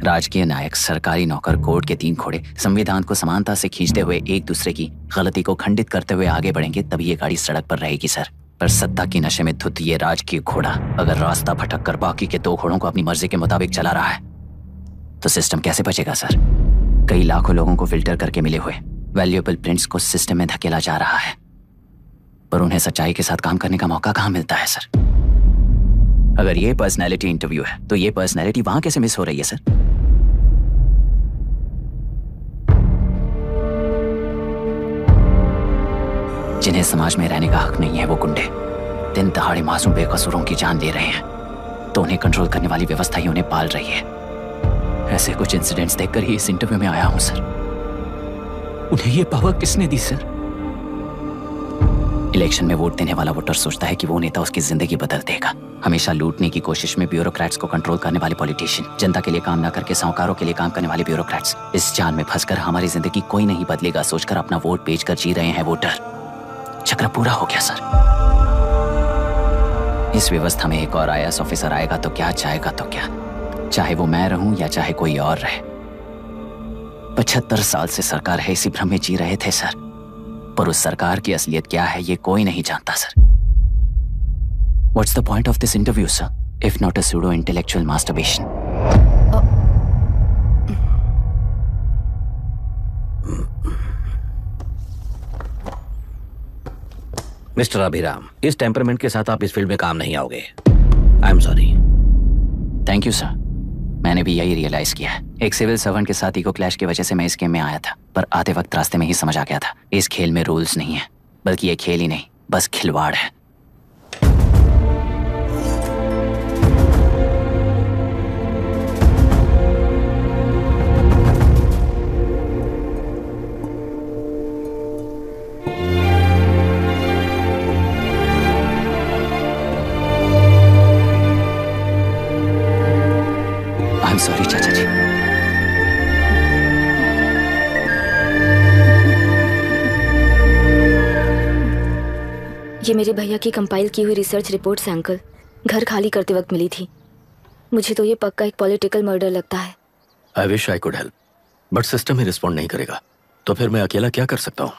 राजकीय नायक, सरकारी नौकर, कोर्ट के 3 घोड़े संविधान को समानता से खींचते हुए एक दूसरे की गलती को खंडित करते हुए आगे बढ़ेंगे तभी ये गाड़ी सड़क पर रहेगी सर। पर सत्ता की नशे में धुत ये राजकीय घोड़ा अगर रास्ता भटक कर बाकी के 2 घोड़ों को अपनी मर्जी के मुताबिक चला रहा है तो सिस्टम कैसे बचेगा सर? कई लाखों लोगों को फिल्टर करके मिले हुए वैल्यूएबल प्रिंट्स को सिस्टम में धकेला जा रहा है, पर उन्हें सच्चाई के साथ काम करने का मौका कहाँ मिलता है सर? अगर ये पर्सनैलिटी इंटरव्यू है तो ये पर्सनैलिटी वहां कैसे मिस हो रही है सर? जिन्हें समाज में रहने का हक नहीं है वो गुंडे दिन दहाड़े मासूम बेकसूरों की जान ले रहे हैं तो उन्हें कंट्रोल करने वाली व्यवस्था ही उन्हें पाल रही है। ऐसे कुछ इंसिडेंट्स देखकर ही इस इंटरव्यू में आया हूं सर। उन्हें ये पावर किसने दी सर? इलेक्शन में वोट देने वाला वोटर सोचता है कि वो नेता उसकी जिंदगी बदल देगा। हमेशा लूटने की कोशिश में ब्यूरोक्रेट्स को कंट्रोल करने वाले पॉलिटिशियन, जनता के लिए काम ना करके साहूकारों के लिए काम करने वाले ब्यूरोक्रेट्स, इस जान में फंसकर हमारी जिंदगी कोई नहीं बदलेगा सोचकर अपना वोट बेचकर जी रहे हैं वोटर। चक्र पूरा हो गया सर। इस व्यवस्था में एक और IAS ऑफिसर आएगा तो क्या, जाएगा तो क्या, चाहे वो मैं रहूं या चाहे कोई और रहे। 75 साल से सरकार है इसी भ्रम में जी रहे थे सर, पर उस सरकार की असलियत क्या है ये कोई नहीं जानता sir. What's the point of this interview, sir, if not a pseudo-intellectual masturbation? Mister Abhiram, इस टेम्परामेंट के साथ आप इस फील्ड में काम नहीं आओगे। आई am sorry. Thank you sir. मैंने भी यही रियलाइज किया है। एक सिविल सर्वेंट के साथ ईगो क्लैश की वजह से मैं इस गेम में आया था, पर आते वक्त रास्ते में ही समझ आ गया था इस खेल में रूल्स नहीं है, बल्कि ये खेल ही नहीं, बस खिलवाड़ है। सॉरी चाचा जी। ये मेरे भैया की कंपाइल की हुई रिसर्च रिपोर्ट से अंकल घर खाली करते वक्त मिली थी। मुझे तो ये पक्का एक पॉलिटिकल मर्डर लगता है। I wish I could help, but system he respond नहीं करेगा, तो फिर मैं अकेला क्या कर सकता हूँ?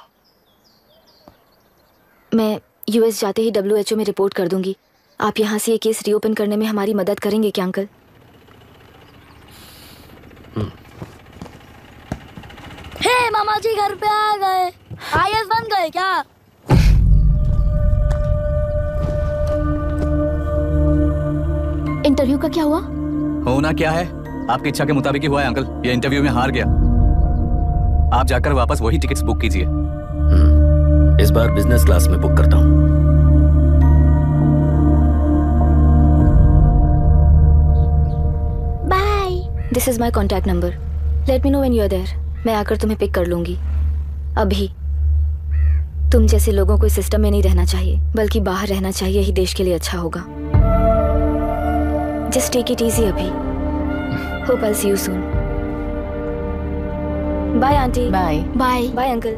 मैं यूएस जाते ही WHO में रिपोर्ट कर दूंगी। आप यहाँ से ये केस रीओपन करने में हमारी मदद करेंगे क्या अंकल? हे मामा जी घर पे आ गए। IAS बन गए क्या? इंटरव्यू का क्या हुआ? होना क्या है, आपकी इच्छा के मुताबिक ही हुआ है अंकल। ये इंटरव्यू में हार गया। आप जाकर वापस वही टिकट्स बुक कीजिए। इस बार बिजनेस क्लास में बुक करता हूँ। Bye. This is my contact number. Let me know when you are there. मैं आकर तुम्हें पिक कर लूंगी। अभी तुम जैसे लोगों को इस सिस्टम में नहीं रहना चाहिए, बल्कि बाहर रहना चाहिए, ही देश के लिए अच्छा होगा। जस्ट टेक इट इजी अभी। Hope I see you soon. Bye aunty. Bye bye bye uncle.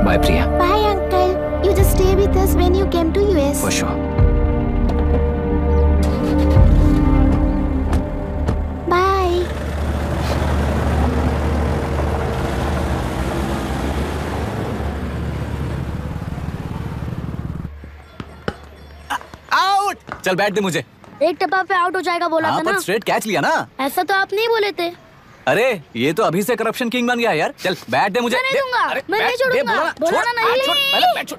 Bye Priya. Bye, Uncle. You just stay with us when you came to US. For sure. Bye. Out. चल बैठ दे मुझे। एक टप्पा पे out हो जाएगा बोला था ना। स्ट्रेट कैच लिया ना। ऐसा तो आप नहीं बोले थे। अरे ये तो अभी से करप्शन किंग बन गया यार। चल बैठ दे मुझे। मैं नहीं दूंगा। मैं नहीं छोड़ूंगा। बोला ना नहीं।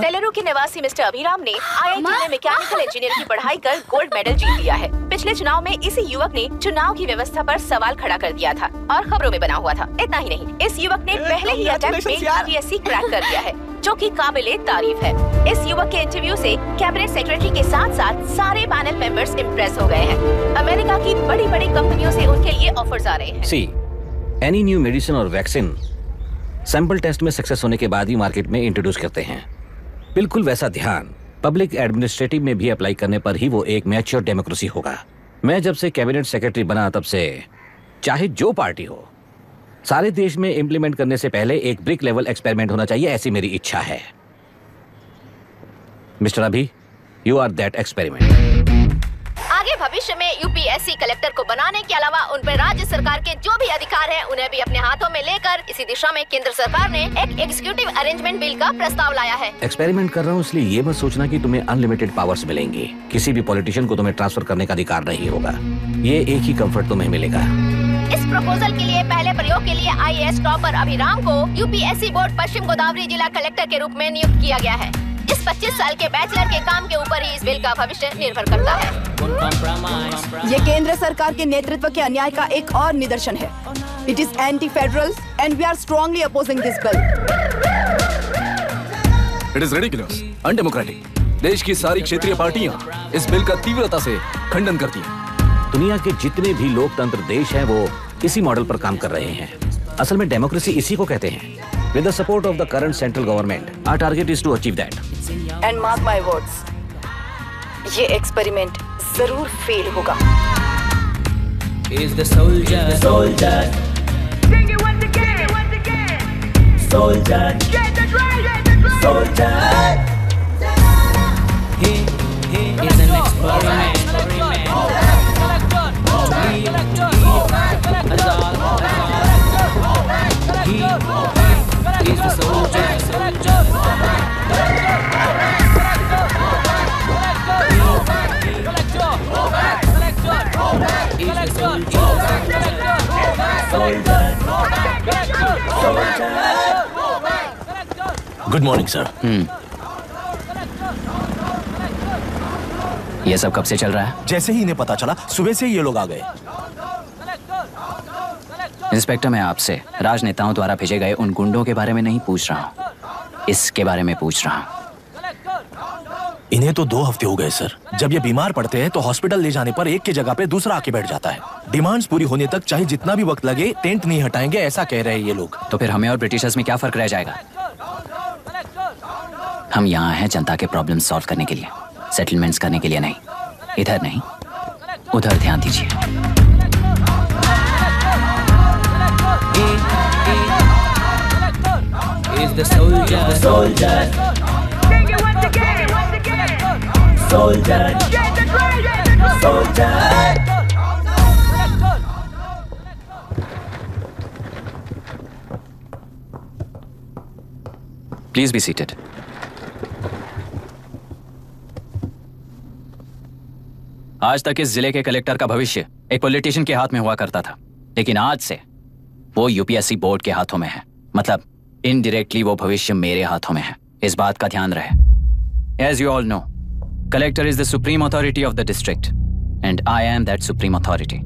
तेलुरु के निवासी मिस्टर अभिराम ने IIT में मैकेनिकल इंजीनियर की पढ़ाई कर गोल्ड मेडल जीत लिया है। पिछले चुनाव में इसी युवक ने चुनाव की व्यवस्था पर सवाल खड़ा कर दिया था और खबरों में बना हुआ था। इतना ही नहीं, इस युवक ने पहले ही अटेम्प्ट में UPSC क्रैक कर दिया है, जो कि काबिले तारीफ है। इस युवक के इंटरव्यू से कैबिनेट सेक्रेटरी के साथ साथ सारे पैनल मेंबर्स इम्प्रेस हो गए हैं। अमेरिका की बड़ी बड़ी कंपनियों से उनके लिए ऑफर्स आ रहे हैं। सी एनी न्यू मेडिसिन और वैक्सीन सैंपल टेस्ट में सक्सेस होने के बाद ही मार्केट में इंट्रोड्यूस करते हैं। बिल्कुल वैसा ध्यान पब्लिक एडमिनिस्ट्रेटिव में भी अप्लाई करने पर ही वो एक मैच्योर डेमोक्रेसी होगा। मैं जब से कैबिनेट सेक्रेटरी बना तब से चाहे जो पार्टी हो, सारे देश में इंप्लीमेंट करने से पहले एक ब्रिक लेवल एक्सपेरिमेंट होना चाहिए, ऐसी मेरी इच्छा है। मिस्टर अभी, यू आर दैट एक्सपेरिमेंट। आगे भविष्य में UPSC कलेक्टर को बनाने के अलावा उन पर राज्य सरकार के जो भी अधिकार हैं, उन्हें भी अपने हाथों में लेकर इसी दिशा में केंद्र सरकार ने एक एग्जीक्यूटिव अरेंजमेंट बिल का प्रस्ताव लाया है। एक्सपेरिमेंट कर रहा हूँ इसलिए ये मत सोचना कि तुम्हें अनलिमिटेड पावर्स मिलेंगे। किसी भी पॉलिटिशियन को तुम्हें ट्रांसफर करने का अधिकार नहीं होगा। ये एक ही कंफर्ट तुम्हें मिलेगा। इस प्रपोजल के लिए पहले प्रयोग के लिए IAS टॉपर अभिराम को UPSC बोर्ड पश्चिम गोदावरी जिला कलेक्टर के रूप में नियुक्त किया गया है। इस 25 साल के बैचलर के काम के ऊपर ही इस बिल का भविष्य निर्भर करता है। ये केंद्र सरकार के नेतृत्व के अन्याय का एक और निदर्शन है। It is anti federal and we are strongly opposing this bill. It is ridiculous, undemocratic. देश की सारी क्षेत्रीय पार्टियां इस बिल का तीव्रता से खंडन करती हैं। दुनिया के जितने भी लोकतंत्र देश हैं वो इसी मॉडल पर काम कर रहे हैं। असल में डेमोक्रेसी इसी को कहते हैं। With the support of the current central government, our target is to achieve that. And mark my words, ये एक्सपेरिमेंट जरूर फेल होगा। Is the soldier, sing it once again, soldier, get the drum, soldier. He is an experiment. He is the soldier. Good morning sir. ये सब कब से चल रहा है? जैसे ही इन्हें पता चला सुबह से ही ये लोग आ गए। इंस्पेक्टर, मैं आपसे राजनेताओं द्वारा भेजे गए उन गुंडों के बारे में नहीं पूछ रहा हूँ, इसके बारे में पूछ रहा हूँ। इन्हें तो 2 हफ्ते हो गए सर। जब ये बीमार पड़ते हैं तो हॉस्पिटल ले जाने पर एक की जगह पे दूसरा आके बैठ जाता है। डिमांड्स पूरी होने तक चाहे जितना भी वक्त लगे टेंट नहीं हटाएंगे, ऐसा कह रहे हैं ये लोग। तो फिर हमें और ब्रिटिशर्स में क्या फर्क रह जाएगा? हम यहाँ हैं जनता के प्रॉब्लम सॉल्व करने के लिए, सेटलमेंट्स करने के लिए नहीं। इधर नहीं, उधर ध्यान दीजिए। Is the soldier, soldier. Sing it once again, soldier, soldier. Please be seated. आज तक इस जिले के कलेक्टर का भविष्य एक पॉलिटिशियन के हाथ में हुआ करता था, लेकिन आज से वो यूपीएससी बोर्ड के हाथों में है। मतलब इनडायरेक्टली वो भविष्य मेरे हाथों में है। इस बात का ध्यान रहे। As you all know, collector is the supreme authority of the district and I am that supreme authority.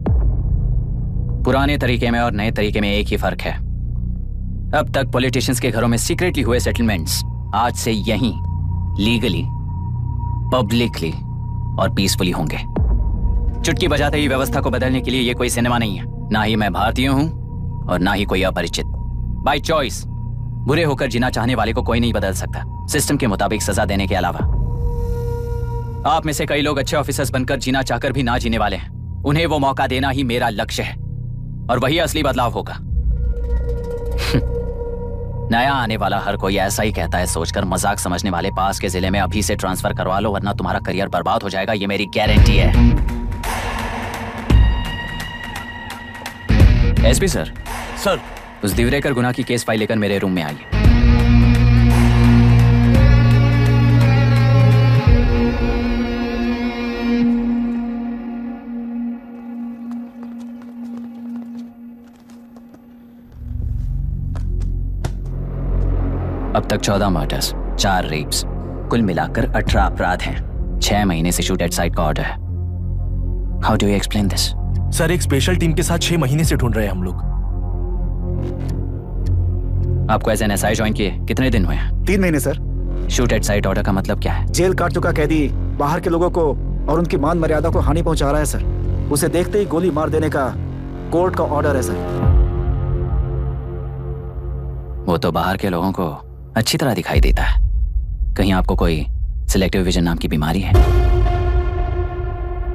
पुराने तरीके में और नए तरीके में एक ही फर्क है। अब तक पॉलिटिशियंस के घरों में सीक्रेटली हुए सेटलमेंट्स आज से यहीं लीगली, पब्लिकली और पीसफुली होंगे। चुटकी बजाते ही व्यवस्था को बदलने के लिए ये कोई सिनेमा नहीं है। ना ही मैं भारतीय हूं और ना ही कोई अपरिचित। बाय चॉइस बुरे होकर जीना चाहने वाले को कोई नहीं बदल सकता, सिस्टम के मुताबिक सजा देने के अलावा। आप में से कई लोग अच्छे ऑफिसर्स बनकर जीना चाहकर भी ना जीने वाले हैं। उन्हें वो मौका देना ही मेरा लक्ष्य है और वही असली बदलाव होगा। नया आने वाला हर कोई ऐसा ही कहता है सोचकर मजाक समझने वाले पास के जिले में अभी से ट्रांसफर करवा लो वरना तुम्हारा करियर बर्बाद हो जाएगा, ये मेरी गारंटी है। SP sir. सर। उस दिवरेकर गुना की केस फाइल लेकर मेरे रूम में आइए। अब तक 14 मर्डर्स, 4 रेप्स, कुल मिलाकर 18 अपराध हैं। 6 महीने से शूट एट साइट का ऑर्डर है। How do you explain this? Sir, एक स्पेशल टीम के साथ 6 महीने से ढूंढ रहे हैं हम लोग। आपको एज एन एसआई ज्वाइन किए कितने दिन हुए हैं? 3 महीने sir. Shoot at site order का मतलब क्या है? जेल काट चुका कैदी बाहर के लोगों को और उनकी मान मर्यादा को हानि पहुंचा रहा है सर। उसे देखते ही गोली मार देने का कोर्ट का ऑर्डर है सर। वो तो बाहर के लोगों को अच्छी तरह दिखाई देता है। कहीं आपको कोई सिलेक्टिव विजन नाम की बीमारी है?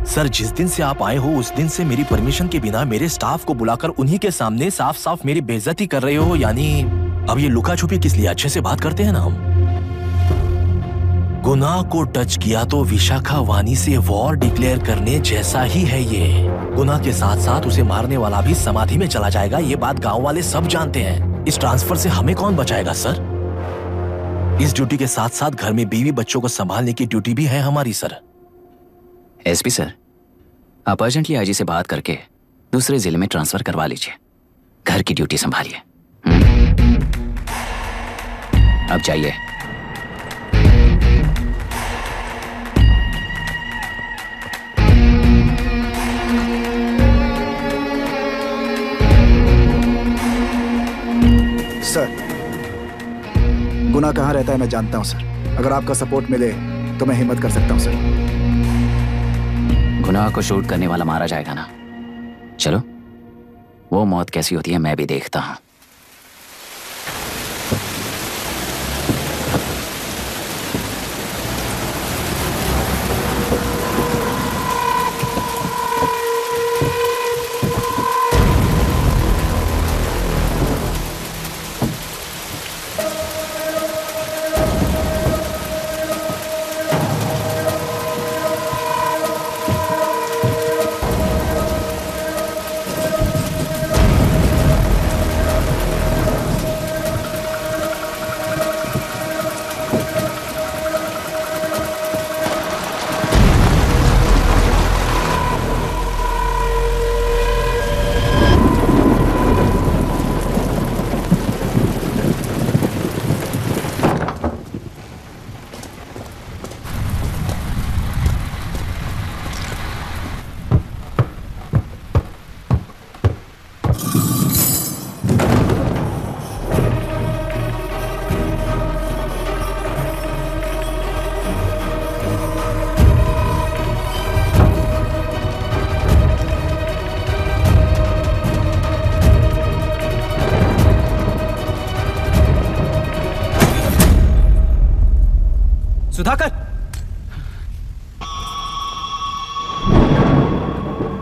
सर, जिस दिन से आप आए हो उस दिन से मेरी परमिशन के बिना मेरे स्टाफ को बुलाकर उन्हीं के सामने साफ साफ मेरी बेइज्जती कर रहे हो। यानी अब ये लुका छुपी किस लिए? अच्छे से बात करते हैं ना हम। गुनाह को टच किया तो विशाखा वानी से वॉर डिक्लेयर करने जैसा ही है ये। गुनाह के साथ साथ उसे मारने वाला भी समाधि में चला जाएगा। ये बात गांव वाले सब जानते हैं। इस ट्रांसफर से हमें कौन बचाएगा सर? इस ड्यूटी के साथ साथ घर में बीवी बच्चों को संभालने की ड्यूटी भी है हमारी सर। एसपी सर, आप अर्जेंटली आईजी से बात करके दूसरे जिले में ट्रांसफर करवा लीजिए। घर की ड्यूटी संभालिए। अब जाइए। सर, गुना कहाँ रहता है मैं जानता हूँ सर। अगर आपका सपोर्ट मिले तो मैं हिम्मत कर सकता हूँ सर। गुनाह को शूट करने वाला मारा जाएगा ना? चलो, वो मौत कैसी होती है मैं भी देखता हूँ।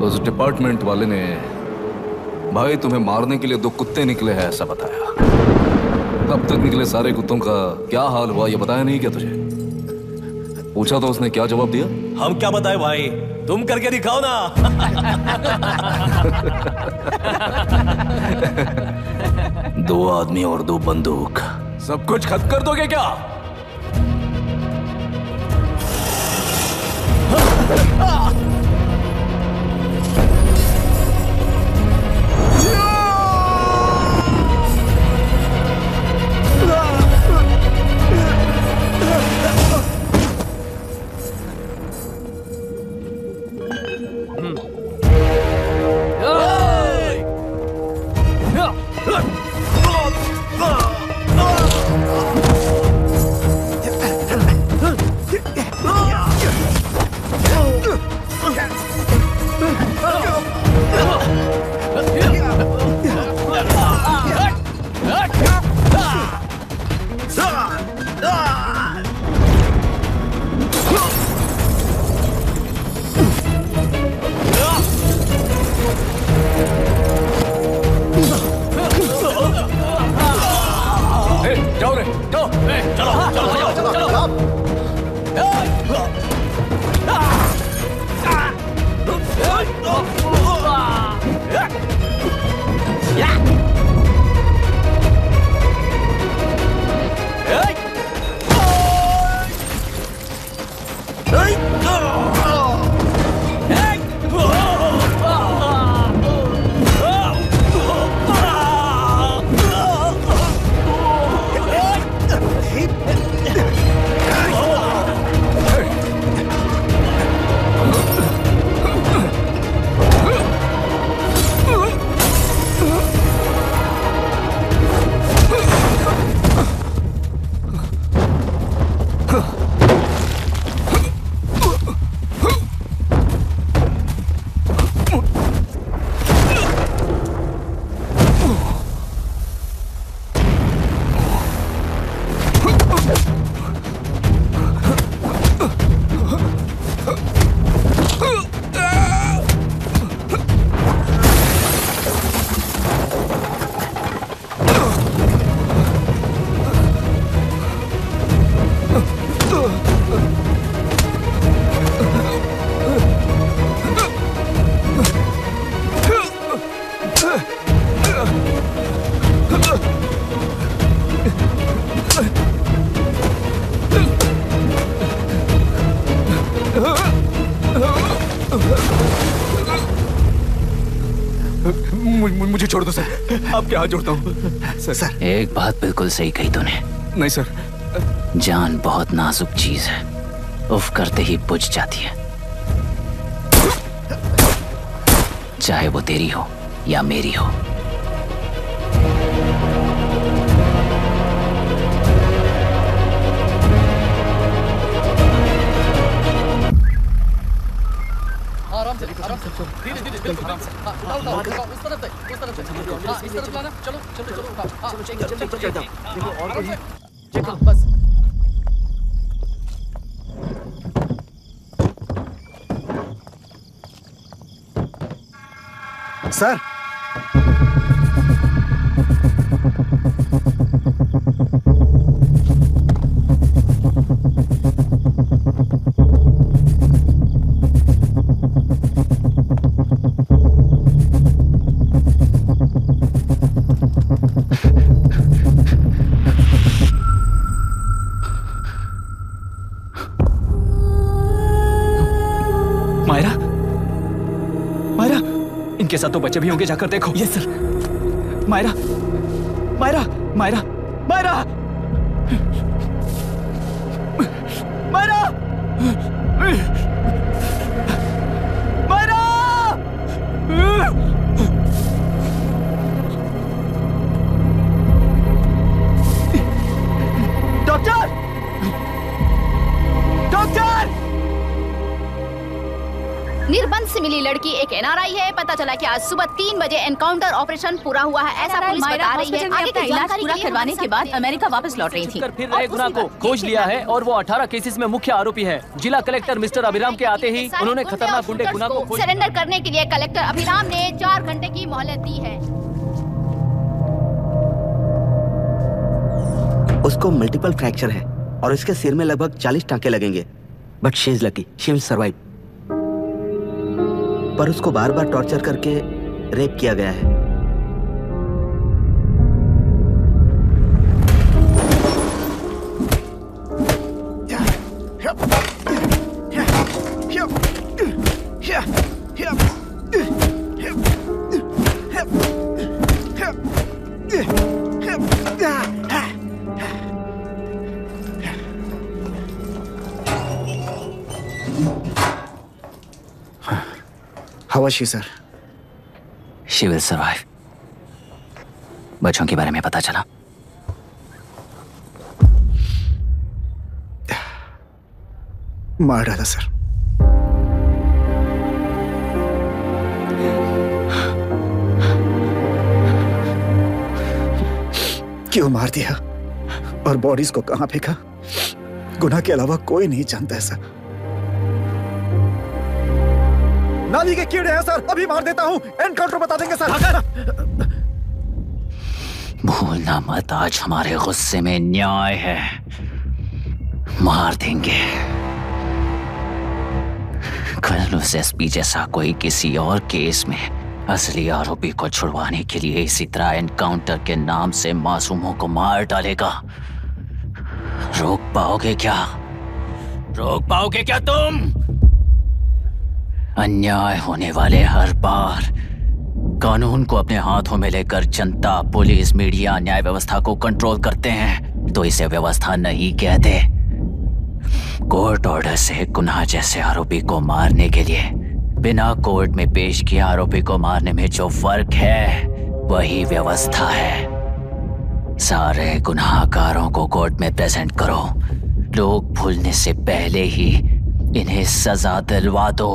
उस डिपार्टमेंट वाले ने भाई तुम्हें मारने के लिए 2 कुत्ते निकले हैं ऐसा बताया। अब तक निकले सारे कुत्तों का क्या हाल हुआ ये बताया नहीं क्या तुझे? पूछा तो उसने क्या जवाब दिया? हम क्या बताए भाई, तुम करके दिखाओ ना। 2 आदमी और 2 बंदूक, सब कुछ खत्म कर दोगे क्या? मुझे छोड़ दो सर, आपके हाथ जोड़ता हूँ सर। एक बात बिल्कुल सही कही तूने। नहीं सर, जान बहुत नाजुक चीज है, उफ करते ही बुझ जाती है, चाहे वो तेरी हो या मेरी हो। आराम से धीरे धीरे आराम से। उठाओ उस तरफ से हाँ इस तरफ लाना। चलो चलो चलो चलो देखो और कोई चेक बस। सर इनके साथ तो बच्चे भी होंगे, जाकर देखो। Yes sir. Myra Myra Myra Myra Myra Myra doctor doctor Nirbandh से मिली लड़की एक NRI है। पता चला कि आज सुबह 3 बजे एनकाउंटर ऑपरेशन पूरा हुआ है, ऐसा पुलिस बता रही है। आगे की इलाज पूरा करवाने के बाद अमेरिका वापस लौट रही थी। फिर रहे गुना को खोज लिया है और वो 18 केसेस में मुख्य आरोपी है। जिला कलेक्टर मिस्टर अभिराम के आते ही उन्होंने खतरनाक गुंडे गुना को सरेंडर करने के लिए कलेक्टर अभिराम ने 4 घंटे की मोहलत दी है। उसको मल्टीपल फ्रैक्चर है और इसके सिर में लगभग 40 टांके लगेंगे, but she is lucky, she will survive. पर उसको बार बार टॉर्चर करके रेप किया गया है। How was she, sir? She will survive. बच्चों के बारे में पता चला? मार डाला सर। क्यों मार दिया और बॉडीज को कहां फेंका, गुनाह के अलावा कोई नहीं जानता है सर। नाली के कीड़े हैं सर, अभी मार देता हूं, एनकाउंटर बता देंगे सर। भूलना मत, आज हमारे गुस्से में न्याय है, मार देंगे। कल उस एसपी जैसा कोई किसी और केस में असली आरोपी को छुड़वाने के लिए इसी तरह एनकाउंटर के नाम से मासूमों को मार डालेगा। रोक पाओगे क्या? रोक पाओगे क्या तुम? अन्याय होने वाले हर बार कानून को अपने हाथों में लेकर जनता, पुलिस, मीडिया, न्याय व्यवस्था को कंट्रोल करते हैं तो इसे व्यवस्था नहीं कहते। कोर्ट ऑर्डर से गुनाह जैसे आरोपी को मारने के लिए बिना कोर्ट में पेश किए आरोपी को मारने में जो फर्क है वही व्यवस्था है। सारे गुनाहगारों को कोर्ट में प्रेजेंट करो, लोग भूलने से पहले ही इन्हें सजा दिलवा दो।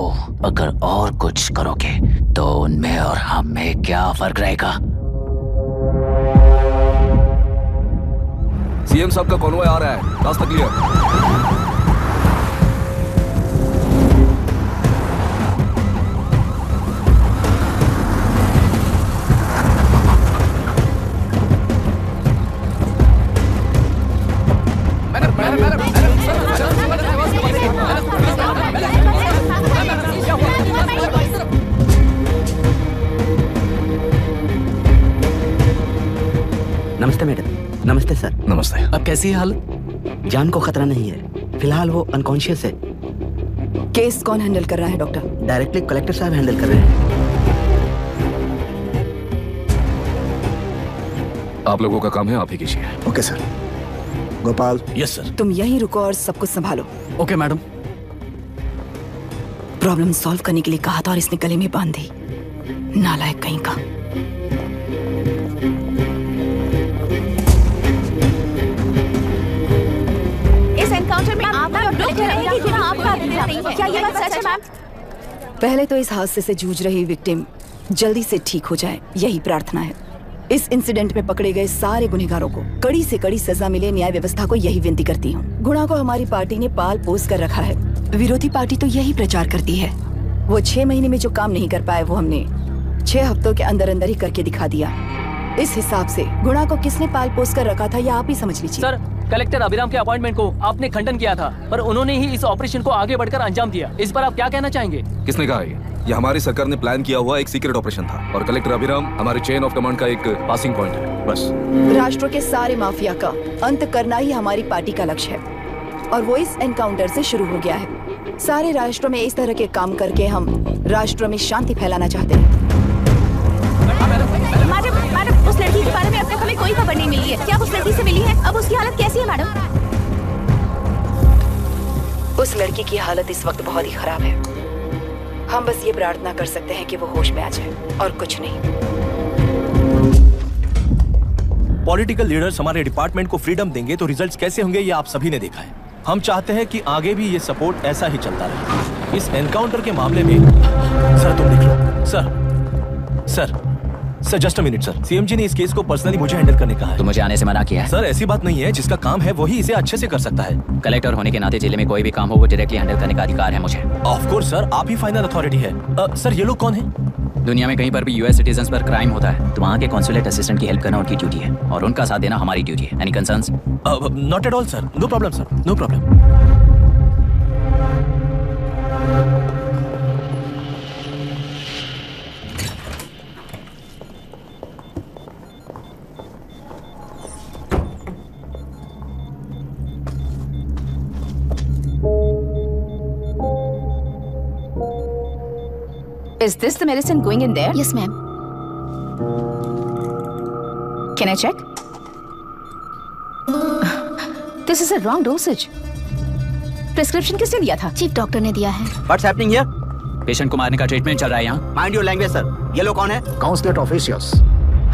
अगर और कुछ करोगे तो उनमें और हम में क्या फर्क रहेगा? सीएम साहब का कॉन्वॉय आ रहा है, रास्ता क्लियर। नमस्ते मैडम। नमस्ते सर। नमस्ते। अब कैसी है हालत? जान को खतरा नहीं है, फिलहाल वो अनकॉन्शियस है। केस कौन हैंडल कर रहा है डॉक्टर? डायरेक्टली कलेक्टर साहब हैंडल कर रहे हैं। आप लोगों का काम है, आप ही कीजिए। Okay sir. Gopal. Yes sir. तुम यहीं रुको और सब कुछ संभालो। Okay madam. प्रॉब्लम सॉल्व करने के लिए कहा था और इसने गले में बांध दी, नालायक कहीं का। एनकाउंटर में आप क्या ये बात सच है मैम? पहले तो इस हादसे से जूझ रही विक्टिम जल्दी से ठीक हो जाए, यही प्रार्थना है। इस इंसिडेंट में पकड़े गए सारे गुनहगारों को कड़ी से कड़ी सजा मिले, न्याय व्यवस्था को यही विनती करती हूँ। गुना को हमारी पार्टी ने पाल पोस कर रखा है, विरोधी पार्टी तो यही प्रचार करती है। वो 6 महीने में जो काम नहीं कर पाए वो हमने 6 हफ्तों के अंदर अंदर ही करके दिखा दिया। इस हिसाब से गुना को किसने पाल पोस कर रखा था या आप ही समझ लीजिए। सर, कलेक्टर अभिराम के अपॉइंटमेंट को आपने खंडन किया था, पर उन्होंने ही इस ऑपरेशन को आगे बढ़कर अंजाम दिया। इस पर आप क्या कहना चाहेंगे? किसने कहा ये हमारी सरकार ने प्लान किया हुआ एक सीक्रेट ऑपरेशन था और कलेक्टर अभिराम हमारे चेन ऑफ कमांड का एक पासिंग पॉइंट है, बस। राष्ट्र के सारे माफिया का अंत करना ही हमारी पार्टी का लक्ष्य है और वो इस एनकाउंटर से शुरू हो गया है। सारे राष्ट्रों में इस तरह के काम करके हम राष्ट्र में शांति फैलाना चाहते हैं। मैडम, उस लड़की के बारे में अब तक हमें कोई खबर नहीं मिली है। क्या उस लड़की से मिली है? अब उसकी हालत कैसी है मैडम? उस लड़की की हालत इस वक्त बहुत ही खराब है। हम बस ये प्रार्थना कर सकते हैं कि वो होश में आ जाए और कुछ नहीं। पॉलिटिकल लीडर्स हमारे डिपार्टमेंट को फ्रीडम देंगे तो रिजल्ट्स कैसे होंगे ये आप सभी ने देखा है। हम चाहते हैं कि आगे भी ये सपोर्ट ऐसा ही चलता रहे। इस एनकाउंटर के मामले में सर तुम देख लो। Sir just a minute sir. CMG ने इस केस को पर्सनली मुझे हैंडल करने कहा है। तो मुझे आने से मना किया है। सर ऐसी बात नहीं है, जिसका काम है वही इसे अच्छे से कर सकता है। कलेक्टर होने के नाते जिले में कोई भी काम हो वो डायरेक्टली हैंडल करने का अधिकार है मुझे। ऑफ कोर्स सर, आप ही फाइनल अथॉरिटी है। सर ये लोग कौन है? दुनिया में कहीं पर भी यूएस सिटीजन्स पर क्राइम होता है तो वहाँ के कॉन्सुलेट असिस्टेंट की हेल्प करना उनकी ड्यूटी है और उनका साथ देना हमारी ड्यूटी है। Any concerns? Not at all sir, no problem sir, no problem. Is this the medicine going in there? Yes, ma'am. Can I check? This is a wrong dosage. Prescription किसने दिया था? चीफ डॉक्टर ने दिया है। What's happening here? Patient को मारने का treatment चल रहा है यहाँ। Mind your language, sir. ये लोग कौन है? Consulate officials.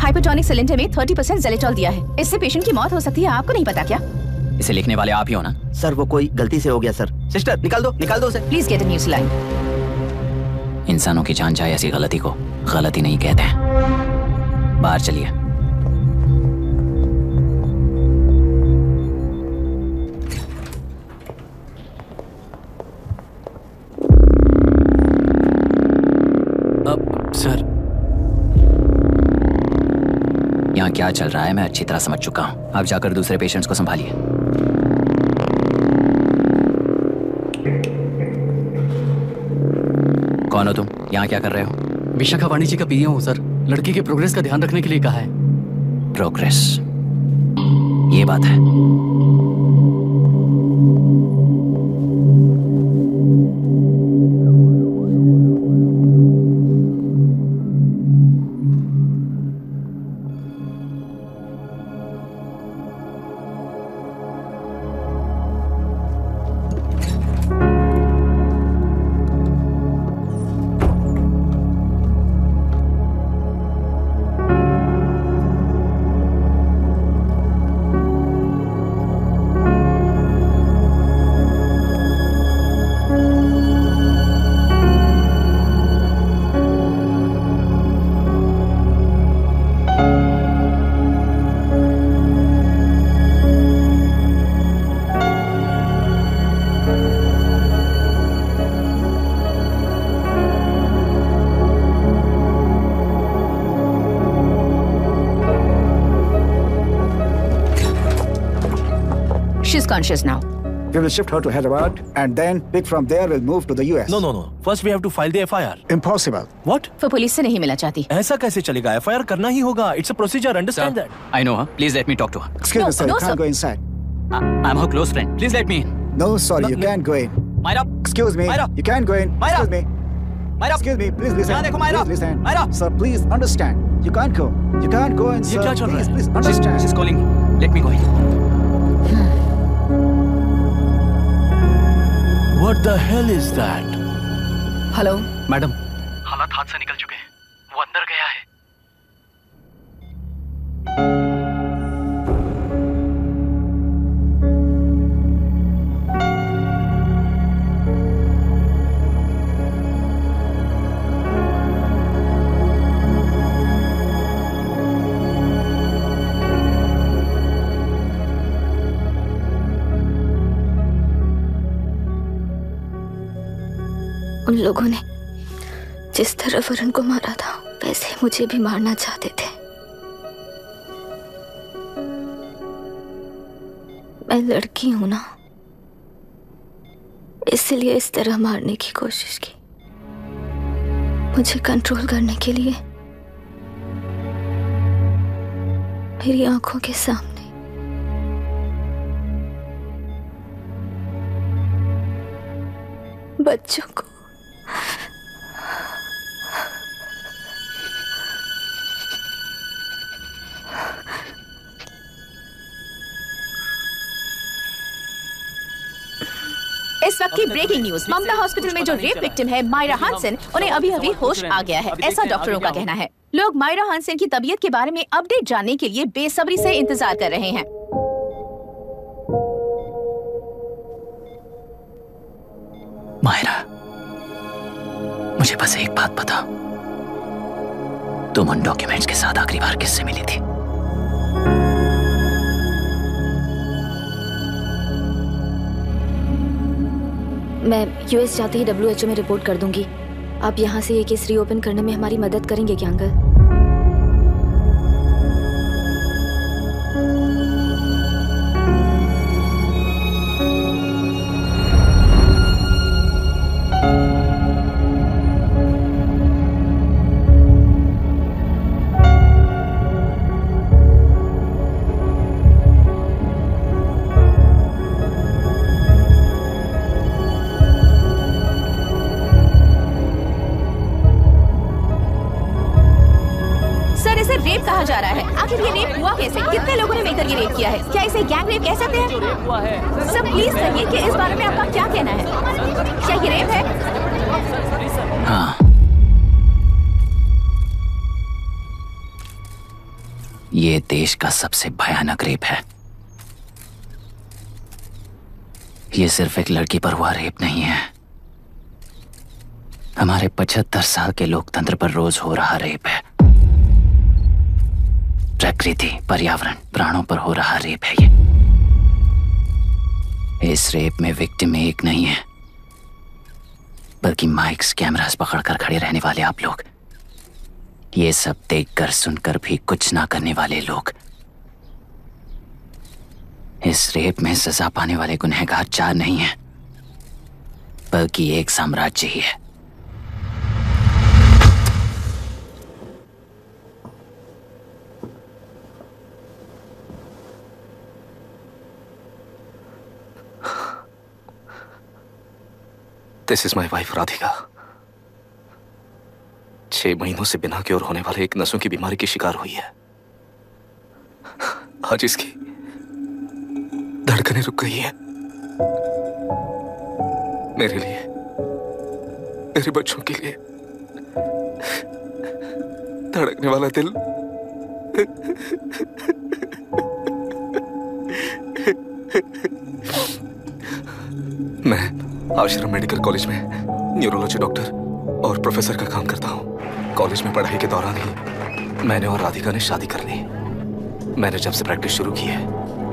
हाइपोटोनिक सिलेंडर में 30% ज़ेलेटॉल दिया है। इससे पेशेंट की मौत हो सकती है, आपको नहीं पता क्या? इसे लिखने वाले आप ही हो ना? सर वो कोई गलती से हो गया सर। सिस्टर निकाल दो उसे। Please get a new saline. इंसानों की जान जाए ऐसी गलती को गलती नहीं कहते हैं। बाहर चलिए। अब सर यहाँ क्या चल रहा है मैं अच्छी तरह समझ चुका हूँ। अब जाकर दूसरे पेशेंट्स को संभालिए। कौन हो तुम? यहाँ क्या कर रहे हो? विशाखा वाणी जी का पीएम हूँ सर। लड़की के प्रोग्रेस का ध्यान रखने के लिए कहा है। प्रोग्रेस, ये बात है। Conscious now. We will shift her to Hyderabad and then pick from there we'll move to the US. No. First we have to file the FIR. Impossible. What? वो पुलिस से नहीं मिलना चाहती। ऐसा कैसे चलेगा? FIR करना ही होगा। It's a procedure. Understand that? I know her. Please let me talk to her. Excuse me, sir. You can't go inside. I'm her close friend. Please let me in. No, sorry, you can't go in. Myra. Excuse me. Myra. You can't go in. Myra. Excuse me. Myra. Excuse me. Please listen. यहाँ देखो Myra. Please listen. Myra. Sir, please understand. You can't go. You can't go in, sir. ये क्या चल रहा है? Please understand. She's calling me. Let me go in. What the hell is that? Hello madam, हालात हाथ से निकल चुके हैं। वो अंदर गया है। उन लोगों ने जिस तरह वरुण को मारा था वैसे मुझे भी मारना चाहते थे। मैं लड़की हूं ना, इसलिए इस तरह मारने की कोशिश की। मुझे कंट्रोल करने के लिए मेरी आंखों के सामने बच्चों को इस वक्त की ब्रेकिंग न्यूज। ममता हॉस्पिटल में जो रेप विक्टिम है मायरा हानसेन, उन्हें अभी अभी होश आ गया है, ऐसा डॉक्टरों का कहना है। लोग मायरा हानसेन की तबीयत के बारे में अपडेट जानने के लिए बेसब्री से इंतजार कर रहे हैं। मायरा, मुझे बस एक बात बता, तुम उन डॉक्यूमेंट्स के साथ आखिरी बार किससे मिली थी? मैं यूएस जाते ही WHO में रिपोर्ट कर दूंगी। आप यहाँ से ये केस रीओपन करने में हमारी मदद करेंगे क्या अंकल? जा रहा है। आखिर ये रेप हुआ कैसे? कितने लोगों ने मिलकर ये रेप किया है? क्या इसे गैंग रेप कह सकते हैं? सर प्लीज कहिए कि इस बारे में आपका क्या कहना है? क्या ये रेप है? हाँ, ये देश का सबसे भयानक रेप है। ये सिर्फ एक लड़की पर हुआ रेप नहीं है, हमारे 75 साल के लोकतंत्र पर रोज हो रहा रेप है। प्रकृति, पर्यावरण, प्राणों पर हो रहा रेप है ये। इस रेप में विक्टिम एक नहीं है, बल्कि माइक्स, कैमरास पकड़कर खड़े रहने वाले आप लोग, ये सब देखकर सुनकर भी कुछ ना करने वाले लोग। इस रेप में सजा पाने वाले गुनहगार 4 नहीं हैं, बल्कि एक साम्राज्य ही है। This is my wife Radhika. 6 महीनों से बिना क्योर होने वाले एक नसों की बीमारी की शिकार हुई है। आज इसकी धड़कनें रुक गई हैं। मेरे लिए, मेरे बच्चों के लिए धड़कने वाला दिल मैं आश्रम मेडिकल कॉलेज में न्यूरोलॉजी डॉक्टर और प्रोफेसर का काम करता हूँ। कॉलेज में पढ़ाई के दौरान ही मैंने और राधिका ने शादी कर ली। मैंने जब से प्रैक्टिस शुरू की है,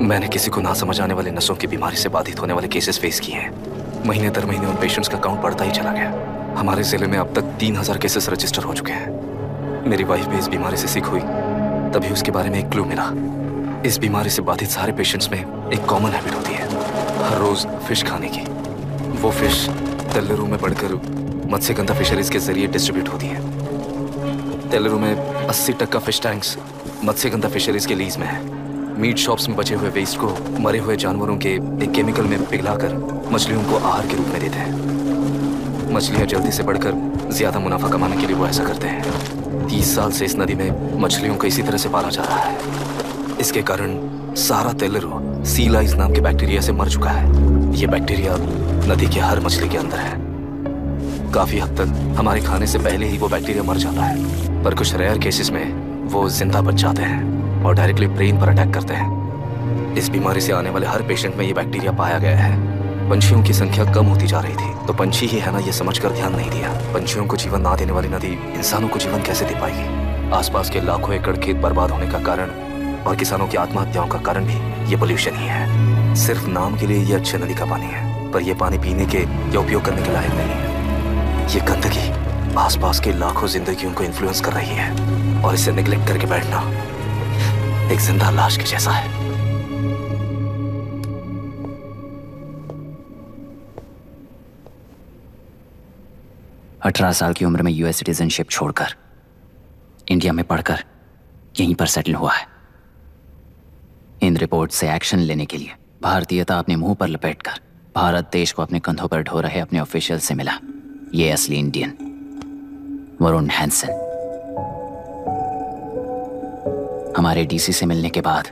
मैंने किसी को ना समझ आने वाले नसों की बीमारी से बाधित होने वाले केसेस फेस किए हैं। महीने दर महीने उन पेशेंट्स का काउंट बढ़ता ही चला गया। हमारे जिले में अब तक 3000 केसेस रजिस्टर हो चुके हैं। मेरी वाइफ भी इस बीमारी से सिक हुई, तभी उसके बारे में एक क्लू मिला। इस बीमारी से बाधित सारे पेशेंट्स में एक कॉमन हैबिट होती है, हर रोज फिश खाने की। वो फिश तेल्लुरु में बढ़कर मत्स्यगंधा फिशरीज के जरिए डिस्ट्रीब्यूट होती है। तेल्लुरु में 80% फिश टैंक्स मत्स्यगंधा फिशरीज के लीज में है। मीट शॉप्स में बचे हुए वेस्ट को मरे हुए जानवरों के एक केमिकल में पिघलाकर मछलियों को आहार के रूप में देते हैं। मछलियां जल्दी से बढ़कर ज्यादा मुनाफा कमाने के लिए वो ऐसा करते हैं। 30 साल से इस नदी में मछलियों को इसी तरह से पाला जा रहा है। इसके कारण सारा तेल्लुरु सी लाइज नाम के बैक्टीरिया से मर चुका है। ये बैक्टीरिया नदी के हर मछली के अंदर है। काफी हद तक हमारे खाने से पहले ही वो बैक्टीरिया मर जाता है, पर कुछ रेयर केसेस में वो जिंदा बच जाते हैं और डायरेक्टली ब्रेन पर अटैक करते हैं। इस बीमारी से आने वाले हर पेशेंट में ये बैक्टीरिया पाया गया है। पंछियों की संख्या कम होती जा रही थी, तो पंछी ही है ना ये समझकर ध्यान नहीं दिया। पंछियों को जीवन ना देने वाली नदी इंसानों को जीवन कैसे दे पाएगी? आसपास के लाखों एकड़ खेत बर्बाद होने का कारण और किसानों की आत्महत्याओं का कारण भी ये पोल्यूशन ही है। सिर्फ नाम के लिए ये अच्छी नदी का पानी है, पर यह पानी पीने के या उपयोग करने के लायक नहीं है। ये गंदगी आसपास के लाखों जिंदगियों को इन्फ्लुएंस कर रही है और इसे निगलेक्ट करके बैठना एक जिंदा लाश के जैसा है। अठारह साल की उम्र में यूएस सिटीजनशिप छोड़कर इंडिया में पढ़कर यहीं पर सेटल हुआ है। इन रिपोर्ट से एक्शन लेने के लिए भारतीयता अपने मुंह पर लपेटकर भारत देश को अपने कंधों पर ढो रहे अपने ऑफिशियल से मिला ये असली इंडियन वरुण हैंसन। हमारे डीसी से मिलने के बाद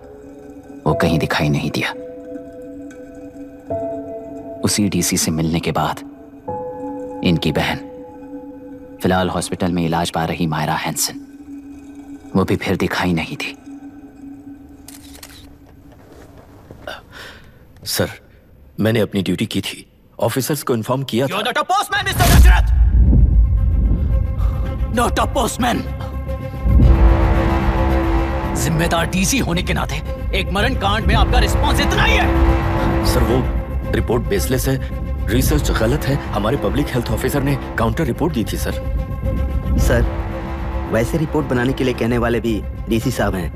वो कहीं दिखाई नहीं दिया। उसी डीसी से मिलने के बाद इनकी बहन, फिलहाल हॉस्पिटल में इलाज पा रही मायरा हैंसन, वो भी फिर दिखाई नहीं दी। सर, मैंने अपनी ड्यूटी की थी। ऑफिसर्स को इन्फॉर्म किया था। You're not a postman, Mr. Dashrath! Not a postman. जिम्मेदार डीसी होने के नाते एक मरण कांड में आपका रिस्पॉन्स इतना ही है। सर वो रिपोर्ट बेसलेस है, रिसर्च गलत है। हमारे पब्लिक हेल्थ ऑफिसर ने काउंटर रिपोर्ट दी थी सर। सर वैसे रिपोर्ट बनाने के लिए कहने वाले भी डीसी साहब हैं।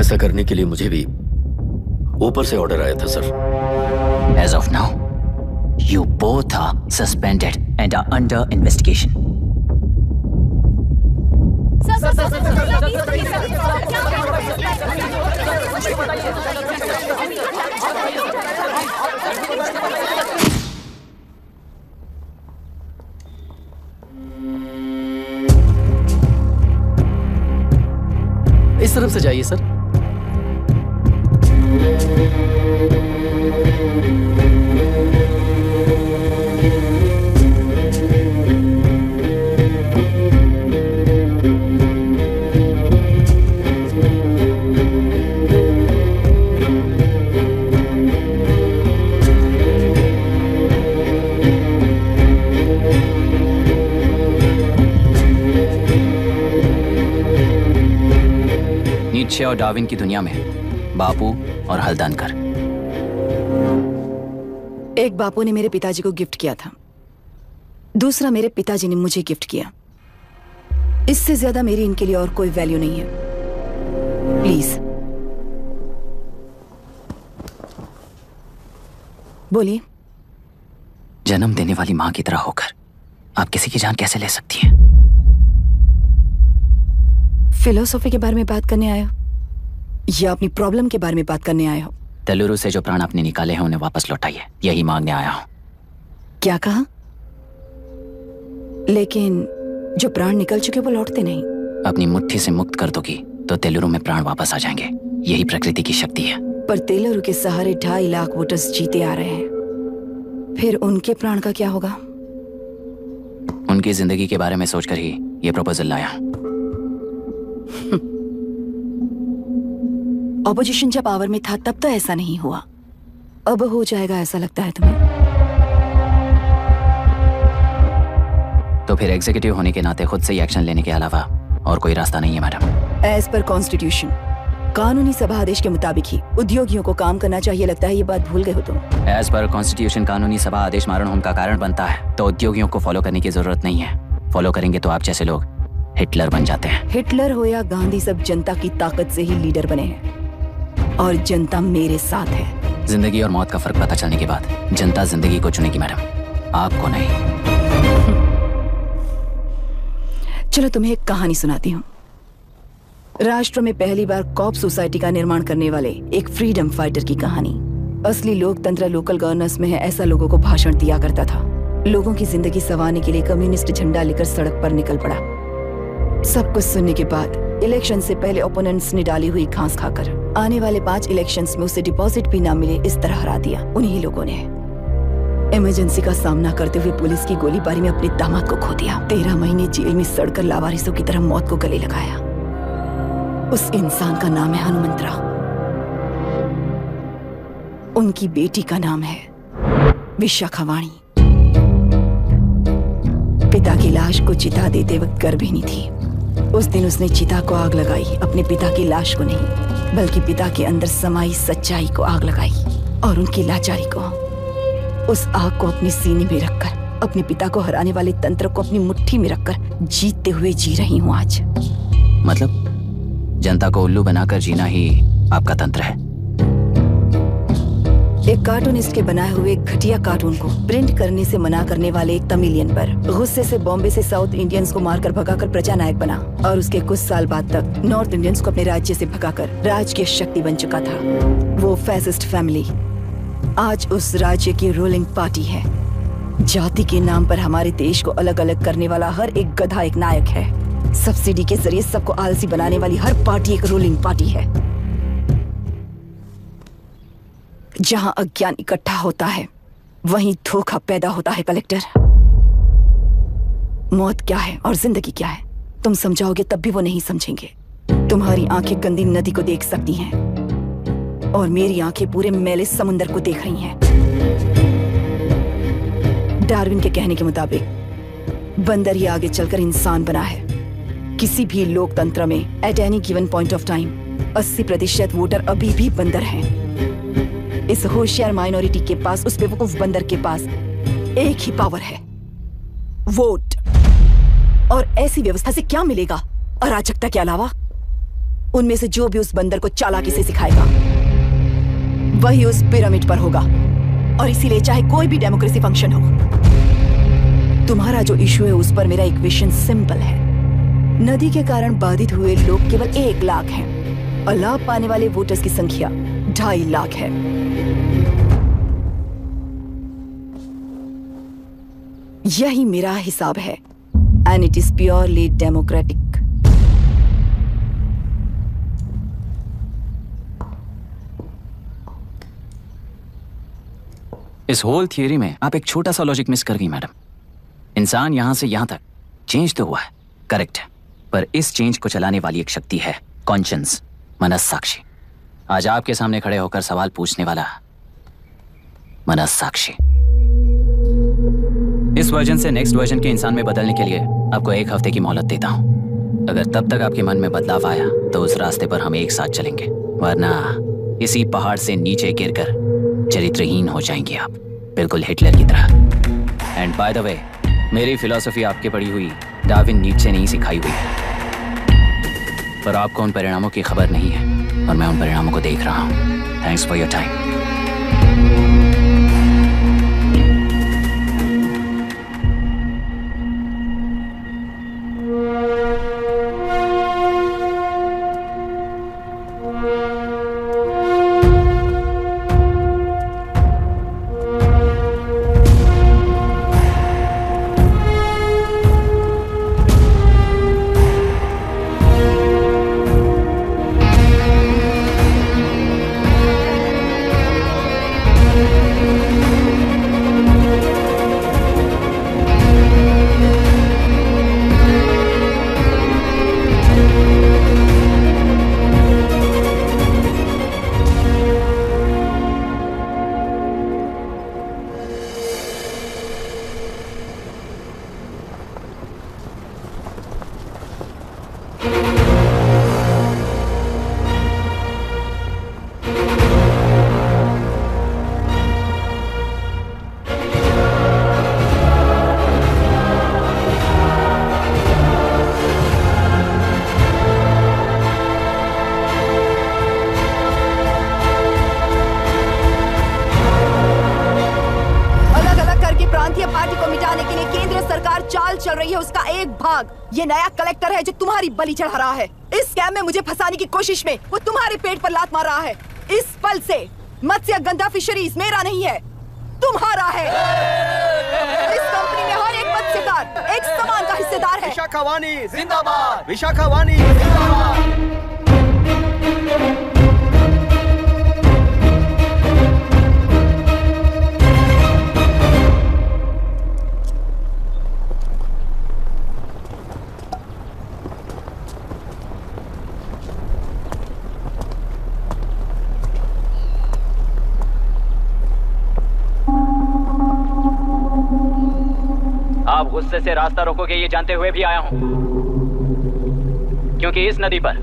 ऐसा करने के लिए मुझे भी ऊपर से ऑर्डर आया था sir. As of now, you both are suspended and are under investigation. इस तरफ से जाइए सर। नीचे और डार्विन की दुनिया में बापू और हल्दानकर। एक बापू ने मेरे पिताजी को गिफ्ट किया था, दूसरा मेरे पिताजी ने मुझे गिफ्ट किया। इससे ज्यादा मेरी इनके लिए और कोई वैल्यू नहीं है। प्लीज बोलिए। जन्म देने वाली मां की तरह होकर आप किसी की जान कैसे ले सकती हैं? फिलोसॉफी के बारे में बात करने आया या अपनी प्रॉब्लम के बारे में बात करने आया हो? तेलुरु से जो प्राण आपने निकाले हैं उन्हें वापस लौटाइए, यही मांगने आया हूं। क्या कहा? लेकिन जो प्राण निकल चुके वो लौटते नहीं। अपनी मुट्ठी से मुक्त कर दोगी तो तेलुरु में प्राण वापस आ जाएंगे, यही प्रकृति की शक्ति है। पर तेलुरु के सहारे 2.5 लाख वोटर्स जीते आ रहे हैं, फिर उनके प्राण का क्या होगा? उनकी जिंदगी के बारे में सोचकर ही ये प्रपोजल लाया। ऑपोजिशन जब पावर में था तब तो ऐसा नहीं हुआ, अब हो जाएगा ऐसा लगता है तुम्हें? तो फिर एग्जीक्यूटिव होने के नाते खुद से ही एक्शन लेने के अलावा और कोई रास्ता नहीं है मैडम। एज पर कॉन्स्टिट्यूशन, कानूनी सभा आदेश के मुताबिक ही उद्योगियों को काम करना चाहिए। लगता है ये बात भूल गए हो तुम। एज पर कॉन्स्टिट्यूशन कानूनी सभा आदेश मारण होम का कारण बनता है, तो उद्योगियों को फॉलो करने की जरूरत नहीं है। फॉलो करेंगे तो आप जैसे लोग हिटलर बन जाते हैं। हिटलर हो या गांधी, सब जनता की ताकत से ही लीडर बने हैं और जनता मेरे साथ है। जिंदगी और मौत का फर्क पता चलने के बाद जनता जिंदगी को चुनेगी मैडम, आपको नहीं। चलो तुम्हें एक कहानी सुनाती हूँ। राष्ट्र में पहली बार कॉप सोसाइटी का निर्माण करने वाले एक फ्रीडम फाइटर की कहानी। असली लोकतंत्र लोकल गवर्नेंस में है, ऐसा लोगों को भाषण दिया करता था। लोगों की जिंदगी संवारने के लिए कम्युनिस्ट झंडा लेकर सड़क पर निकल पड़ा। सब कुछ सुनने के बाद इलेक्शन से पहले ओपोनेंट्स ने डाली हुई घास खाकर आने वाले 5 इलेक्शंस में उसे डिपॉजिट भी ना मिले, इस तरह हरा दिया। उन्हीं लोगों ने इमरजेंसी का सामना करते हुए पुलिस की गोलीबारी में अपने दामाद को खो दिया। 13 महीने जेल में सड़कर लावारिसों की तरह मौत को गले लगाया। उस इंसान का नाम है हनुमंतराव। उनकी बेटी का नाम है विशाखावाणी। पिता की लाश को चिता देते वक्त गर्भिणी थी। उस दिन उसने चिता को आग लगाई, अपने पिता की लाश को नहीं, बल्कि पिता के अंदर समाई सच्चाई को आग लगाई और उनकी लाचारी को। उस आग को अपने सीने में रखकर, अपने पिता को हराने वाले तंत्र को अपनी मुट्ठी में रखकर जीतते हुए जी रही हूँ आज। मतलब जनता को उल्लू बनाकर जीना ही आपका तंत्र है? एक कार्टूनिस्ट के बनाए हुए एक घटिया कार्टून को प्रिंट करने से मना करने वाले एक तमिलियन पर गुस्से से बॉम्बे से साउथ इंडियंस को मारकर भगाकर प्रजानायक बना और उसके कुछ साल बाद तक नॉर्थ इंडियंस को अपने राज्य से भगाकर राजकीय शक्ति बन चुका था। वो फैसिस्ट फैमिली आज उस राज्य की रूलिंग पार्टी है। जाति के नाम पर हमारे देश को अलग अलग करने वाला हर एक गधा एक नायक है। सब्सिडी के जरिए सबको आलसी बनाने वाली हर पार्टी एक रूलिंग पार्टी है। जहां अज्ञान इकट्ठा होता है वहीं धोखा पैदा होता है। कलेक्टर, मौत क्या है और जिंदगी क्या है तुम समझाओगे तब भी वो नहीं समझेंगे। तुम्हारी आंखें गंदी नदी को देख सकती हैं और मेरी आंखें पूरे मैले समुंदर को देख रही हैं। डार्विन के कहने के मुताबिक बंदर ही आगे चलकर इंसान बना है। किसी भी लोकतंत्र में at any given point of time 80% voter अभी भी बंदर हैं। इस होशियार माइनॉरिटी के पास, उस बेवकूफ बंदर के पास एक ही पावर है, वोट। और ऐसी व्यवस्था से क्या मिलेगा अराजकता के अलावा? उनमें से जो भी उस बंदर को चालाकी से सिखाएगा वही उस पिरामिड पर होगा। और इसीलिए चाहे कोई भी डेमोक्रेसी फंक्शन हो, तुम्हारा जो इशू है उस पर मेरा इक्वेशन सिंपल है। नदी के कारण बाधित हुए लोग केवल 1 लाख हैं और लाभ पाने वाले वोटर्स की संख्या 2.5 लाख है। यही मेरा हिसाब है and it is purely democratic. इस होल थियरी में आप एक छोटा सा लॉजिक मिस कर गई मैडम। इंसान यहां से यहां तक चेंज तो हुआ है, करेक्ट है, पर इस चेंज को चलाने वाली एक शक्ति है, कॉन्शियंस, मनस्साक्षी। आज आपके सामने खड़े होकर सवाल पूछने वाला मनस्साक्षी। इस वर्जन से नेक्स्ट वर्जन के इंसान में बदलने के लिए आपको 1 हफ्ते की मोहलत देता हूं। अगर तब तक आपके मन में बदलाव आया तो उस रास्ते पर हम एक साथ चलेंगे, वरना इसी पहाड़ से नीचे गिरकर चरित्रहीन हो जाएंगे आप, बिल्कुल हिटलर की तरह। एंड बाय द वे, मेरी फिलॉसफी आपके पढ़ी हुई डार्विन नीचे नहीं सिखाई हुई है, पर आपको उन परिणामों की खबर नहीं है और मैं उन परिणामों को देख रहा हूं। Thanks for your time. ये नया कलेक्टर है जो तुम्हारी बलि चढ़ा रहा है। इस स्कैम में मुझे फंसाने की कोशिश में वो तुम्हारे पेट पर लात मार रहा है। इस पल से मत्स्यगंधा फिशरीज मेरा नहीं है, तुम्हारा है। इस कंपनी में हर एक मत्स्यकार एक समान का हिस्सेदार है। विशाखावाणी जिंदाबाद, विशाखावाणी जिंदाबाद। आप गुस्से से रास्ता रोकोगे ये जानते हुए भी आया हूं, क्योंकि इस नदी पर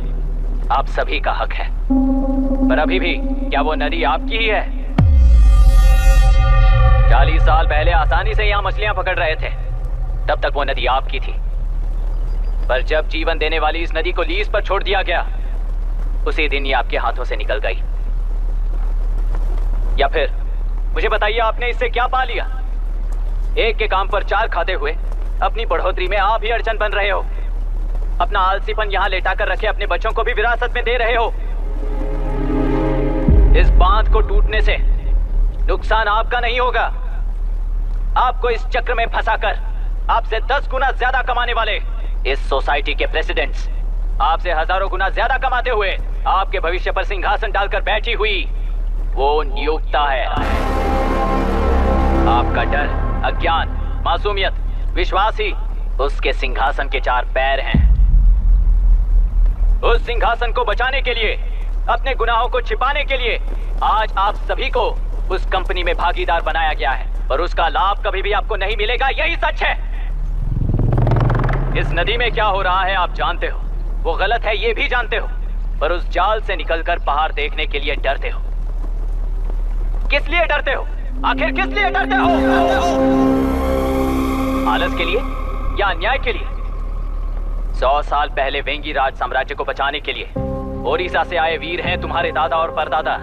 आप सभी का हक है। पर अभी भी क्या वो नदी आपकी ही है? 40 साल पहले आसानी से यहां मछलियां पकड़ रहे थे, तब तक वो नदी आपकी थी। पर जब जीवन देने वाली इस नदी को लीज पर छोड़ दिया गया, उसी दिन ये आपके हाथों से निकल गई। या फिर मुझे बताइए, आपने इससे क्या पा लिया? एक के काम पर 4 खाते हुए अपनी बढ़ोतरी में आप ही अड़चन बन रहे हो। अपना आलसीपन यहाँ लेटाकर रखे अपने बच्चों को भी विरासत में दे रहे हो। इस बांध को टूटने से नुकसान आपका नहीं होगा, आपको इस चक्र में फंसाकर आपसे 10 गुना ज्यादा कमाने वाले इस सोसाइटी के प्रेसिडेंट्स आपसे हजारों गुना ज्यादा कमाते हुए आपके भविष्य पर सिंहासन डालकर बैठी हुई वो नियोक्ता है। आपका डर, अज्ञान, मासूमियत, विश्वास ही उसके सिंहासन के 4 पैर हैं। उस सिंहासन को बचाने के लिए, अपने गुनाहों को छिपाने के लिए आज आप सभी को उस कंपनी में भागीदार बनाया गया है। पर उसका लाभ कभी भी आपको नहीं मिलेगा, यही सच है। इस नदी में क्या हो रहा है आप जानते हो, वो गलत है ये भी जानते हो, पर उस जाल से निकलकर पहाड़ देखने के लिए डरते हो। किस लिए डरते हो? आखिर किस लिए डरते हो? आलस के लिए या अन्याय के लिए? 100 साल पहले वेंगी राज साम्राज्य को बचाने के लिए ओडिशा से आए वीर हैं तुम्हारे दादा और परदादा।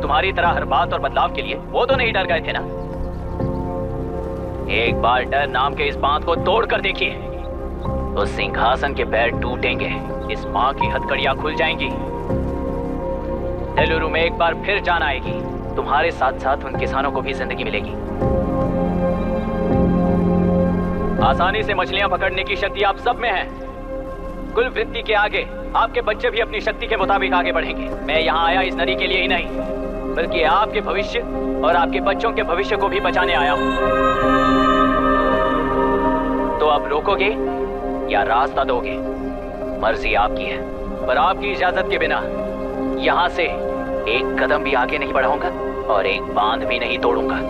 तुम्हारी तरह हर बात और बदलाव के लिए वो तो नहीं डर गए थे ना। एक बार डर नाम के इस बांध को तोड़ कर देखिए, तो सिंहासन के पैर टूटेंगे, इस मां की हथकड़ियां खुल जाएंगी। तेलुरु में एक बार फिर जान आएगी, तुम्हारे साथ साथ उन किसानों को भी जिंदगी मिलेगी। आसानी से मछलियां पकड़ने की शक्ति आप सब में है। कुल वृत्ति के आगे आपके बच्चे भी अपनी शक्ति के मुताबिक आगे बढ़ेंगे। मैं यहाँ आया इस नदी के लिए ही नहीं, बल्कि आपके भविष्य और आपके बच्चों के भविष्य को भी बचाने आया हूँ। तो अब रोकोगे या रास्ता दोगे, मर्जी आपकी है, पर आपकी इजाजत के बिना यहाँ से एक कदम भी आगे नहीं बढ़ाऊंगा और एक बांध भी नहीं तोड़ूंगा।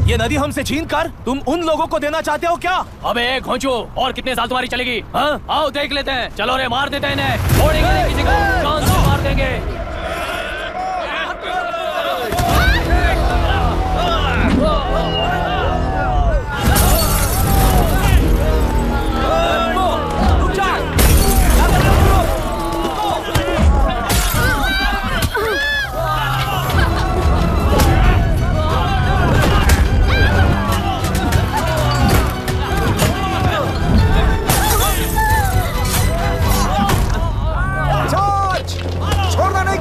ये नदी हमसे छीन कर तुम उन लोगों को देना चाहते हो क्या? अबे घोंचो, और कितने साल तुम्हारी चलेगी? हाँ? आओ देख लेते हैं। चलो रे, मार देते हैं इन्हें। छोड़ेंगे नहीं किसी को, जान से मार देंगे। छोड़ना नहीं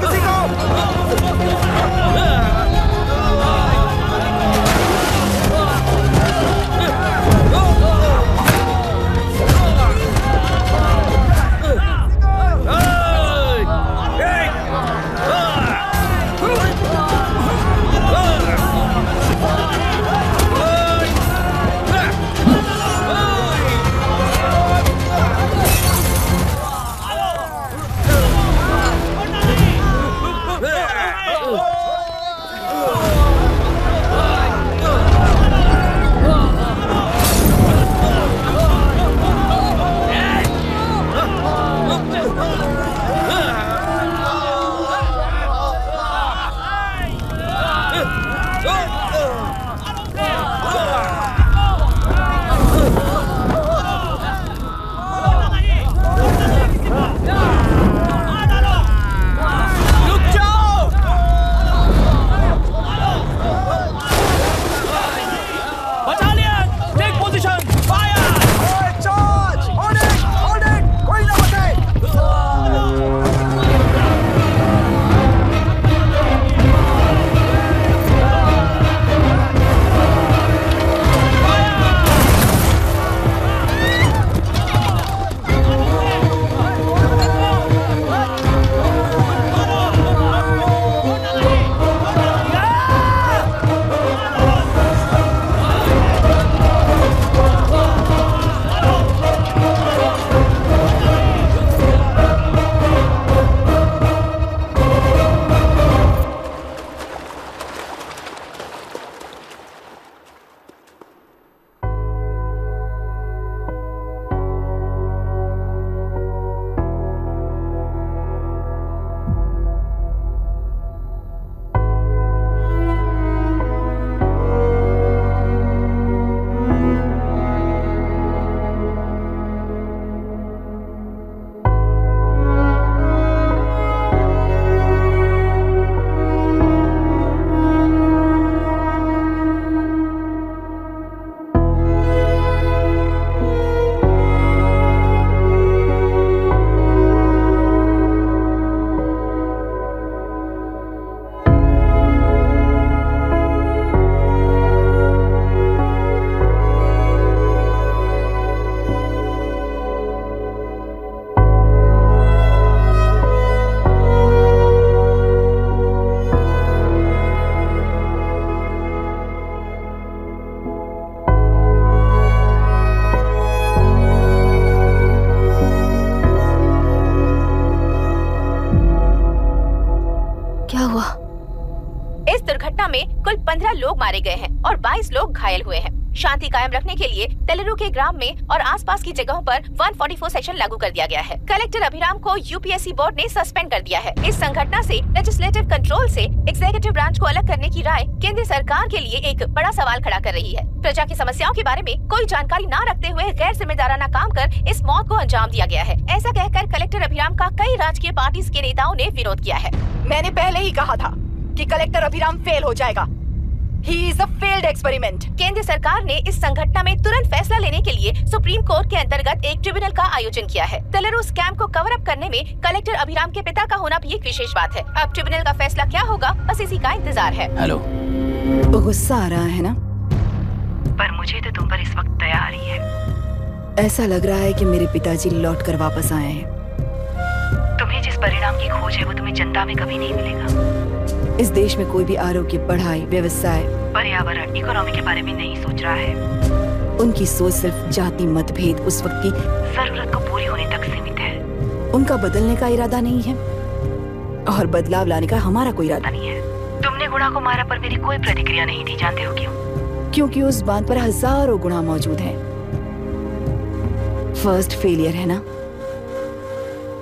15 लोग मारे गए हैं और 22 लोग घायल हुए हैं। शांति कायम रखने के लिए तेलुरु के ग्राम में और आसपास की जगहों पर 144 सेक्शन लागू कर दिया गया है। कलेक्टर अभिराम को यूपीएससी बोर्ड ने सस्पेंड कर दिया है। इस संघटना से लेजिस्लेटिव कंट्रोल से एग्जीक्यूटिव ब्रांच को अलग करने की राय केंद्र सरकार के लिए एक बड़ा सवाल खड़ा कर रही है। प्रजा की समस्याओं के बारे में कोई जानकारी न रखते हुए गैर जिम्मेदाराना काम कर इस मौत को अंजाम दिया गया है। ऐसा कहकर कलेक्टर अभिराम का कई राजकीय पार्टी के नेताओं ने विरोध किया है। मैंने पहले ही कहा था कि कलेक्टर अभिराम फेल हो जाएगा। He is a failed experiment. केंद्र सरकार ने इस संघटना में तुरंत फैसला लेने के लिए सुप्रीम कोर्ट के अंतर्गत एक ट्रिब्यूनल का आयोजन किया है। तेलुरु स्कैम को कवर अप करने में कलेक्टर अभिराम के पिता का होना भी एक विशेष बात है। अब ट्रिब्यूनल का फैसला क्या होगा, बस इसी का इंतजार है। हेलो। गुस्सा आ रहा है ना? पर मुझे तो तुम पर इस वक्त दया आ रही है। ऐसा लग रहा है कि मेरे पिताजी लौट कर वापस आए हैं। तुम्हें जिस परिणाम की खोज है वो तुम्हें जनता में कभी नहीं मिलेगा। इस देश में कोई भी आरोग्य, पढ़ाई, व्यवसाय, पर्यावरण, इकोनॉमी के बारे में नहीं सोच रहा है। उनकी सोच सिर्फ जाति मतभेद उस वक्त की जरूरत को पूरी होने तक सीमित है। उनका बदलने का इरादा नहीं है और बदलाव लाने का हमारा कोई इरादा नहीं है। तुमने गुणा को मारा पर मेरी कोई प्रतिक्रिया नहीं दी, जानते हो क्यों? क्योंकि उस बात पर हजारों गुणा मौजूद हैं। फर्स्ट फेलियर है ना,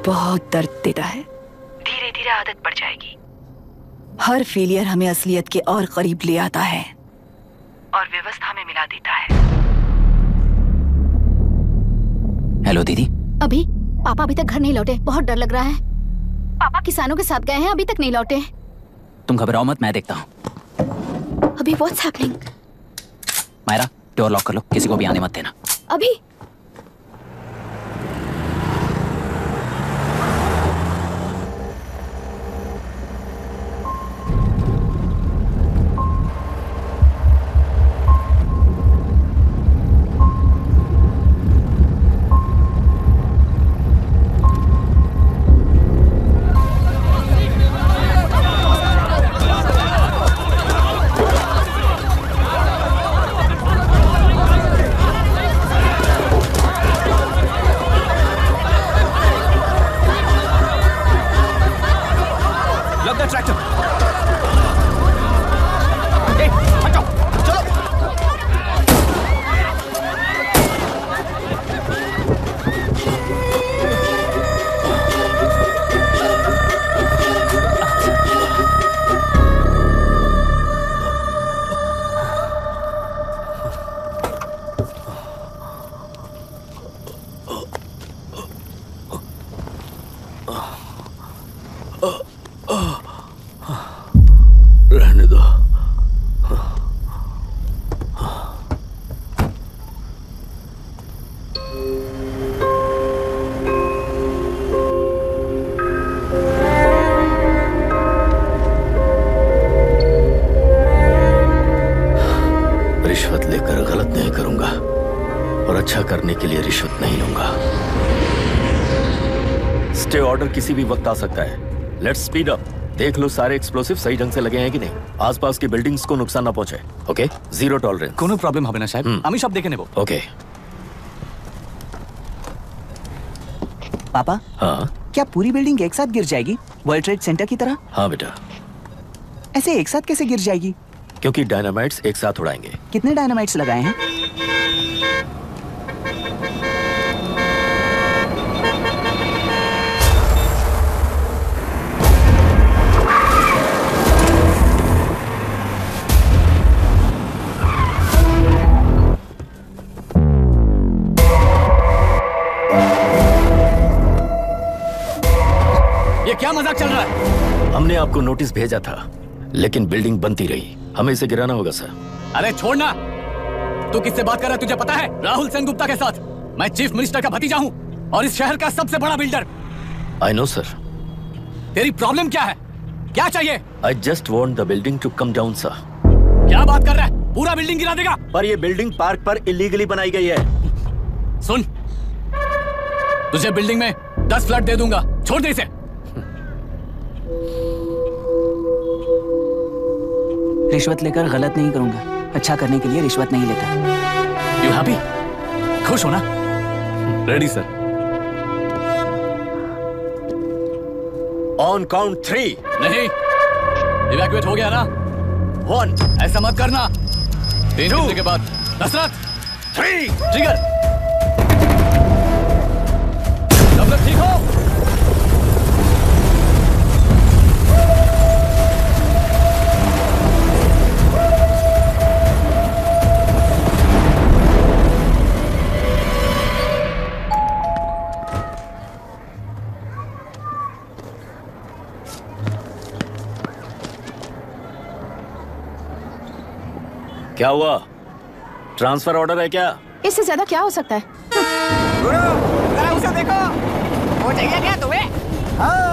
बहुत दर्द देता है। धीरे धीरे आदत पड़ जाएगी। हर फेलियर हमें असलियत के और करीब ले आता है और व्यवस्था में मिला देता है। हेलो दीदी। अभी पापा अभी तक घर नहीं लौटे, बहुत डर लग रहा है। पापा किसानों के साथ गए हैं, अभी तक नहीं लौटे। तुम घबराओ मत, मैं देखता हूँ। अभी what's happening? Myra, door lock कर लो, किसी को भी आने मत देना। अभी रहने दो। रिश्वत लेकर गलत नहीं करूंगा और अच्छा करने के लिए रिश्वत नहीं लूंगा। स्टे ऑर्डर किसी भी वक्त आ सकता है। Let's speed up. देख लो सारे एक्सप्लोसिव सही ढंग से लगे हैं कि नहीं, आसपास की बिल्डिंग्स को नुकसान ना पहुंचे। Okay, zero tolerance. कोनो प्रॉब्लम হবে না সাহেব, আমি সব দেখে নেব। ओके। पापा, हाँ क्या पूरी बिल्डिंग एक साथ गिर जाएगी, वर्ल्ड ट्रेड सेंटर की तरह? हाँ बेटा। ऐसे एक साथ कैसे गिर जाएगी? क्योंकि डायनामाइट्स एक साथ उड़ाएंगे। कितने डायनामाइट्स लगाए हैं? ये क्या मजाक चल रहा है? हमने आपको नोटिस भेजा था, लेकिन बिल्डिंग बनती रही। हमें इसे गिराना होगा सर। अरे छोड़ना। तू किससे बात कर रहा है तुझे पता है? राहुल सेनगुप्ता के साथ। मैं चीफ मिनिस्टर का भतीजा हूँ और इस शहर का सबसे बड़ा बिल्डर। I know sir. तेरी प्रॉब्लम क्या है? क्या चाहिए? I just want the building to come down sir. क्या बात कर रहा है? पूरा बिल्डिंग गिरा देगा? पर ये बिल्डिंग पार्क पर इलीगली बनाई गई है। सुन, तुझे बिल्डिंग में 10 फ्लैट दे दूंगा, छोड़ दे इसे। रिश्वत लेकर गलत नहीं करूंगा, अच्छा करने के लिए रिश्वत नहीं लेता। You happy? खुश हो ना? Ready sir. On count 3। नहीं, इवैक्यूएट हो गया ना? 1 ऐसा मत करना। 3 गिनने के बाद नुसरत 3 ट्रिगर। सब लोग ठीक हो? क्या हुआ? ट्रांसफर ऑर्डर है क्या? इससे ज्यादा क्या हो सकता है? उसे देखो, वो चाहिए क्या तुम्हें? हाँ।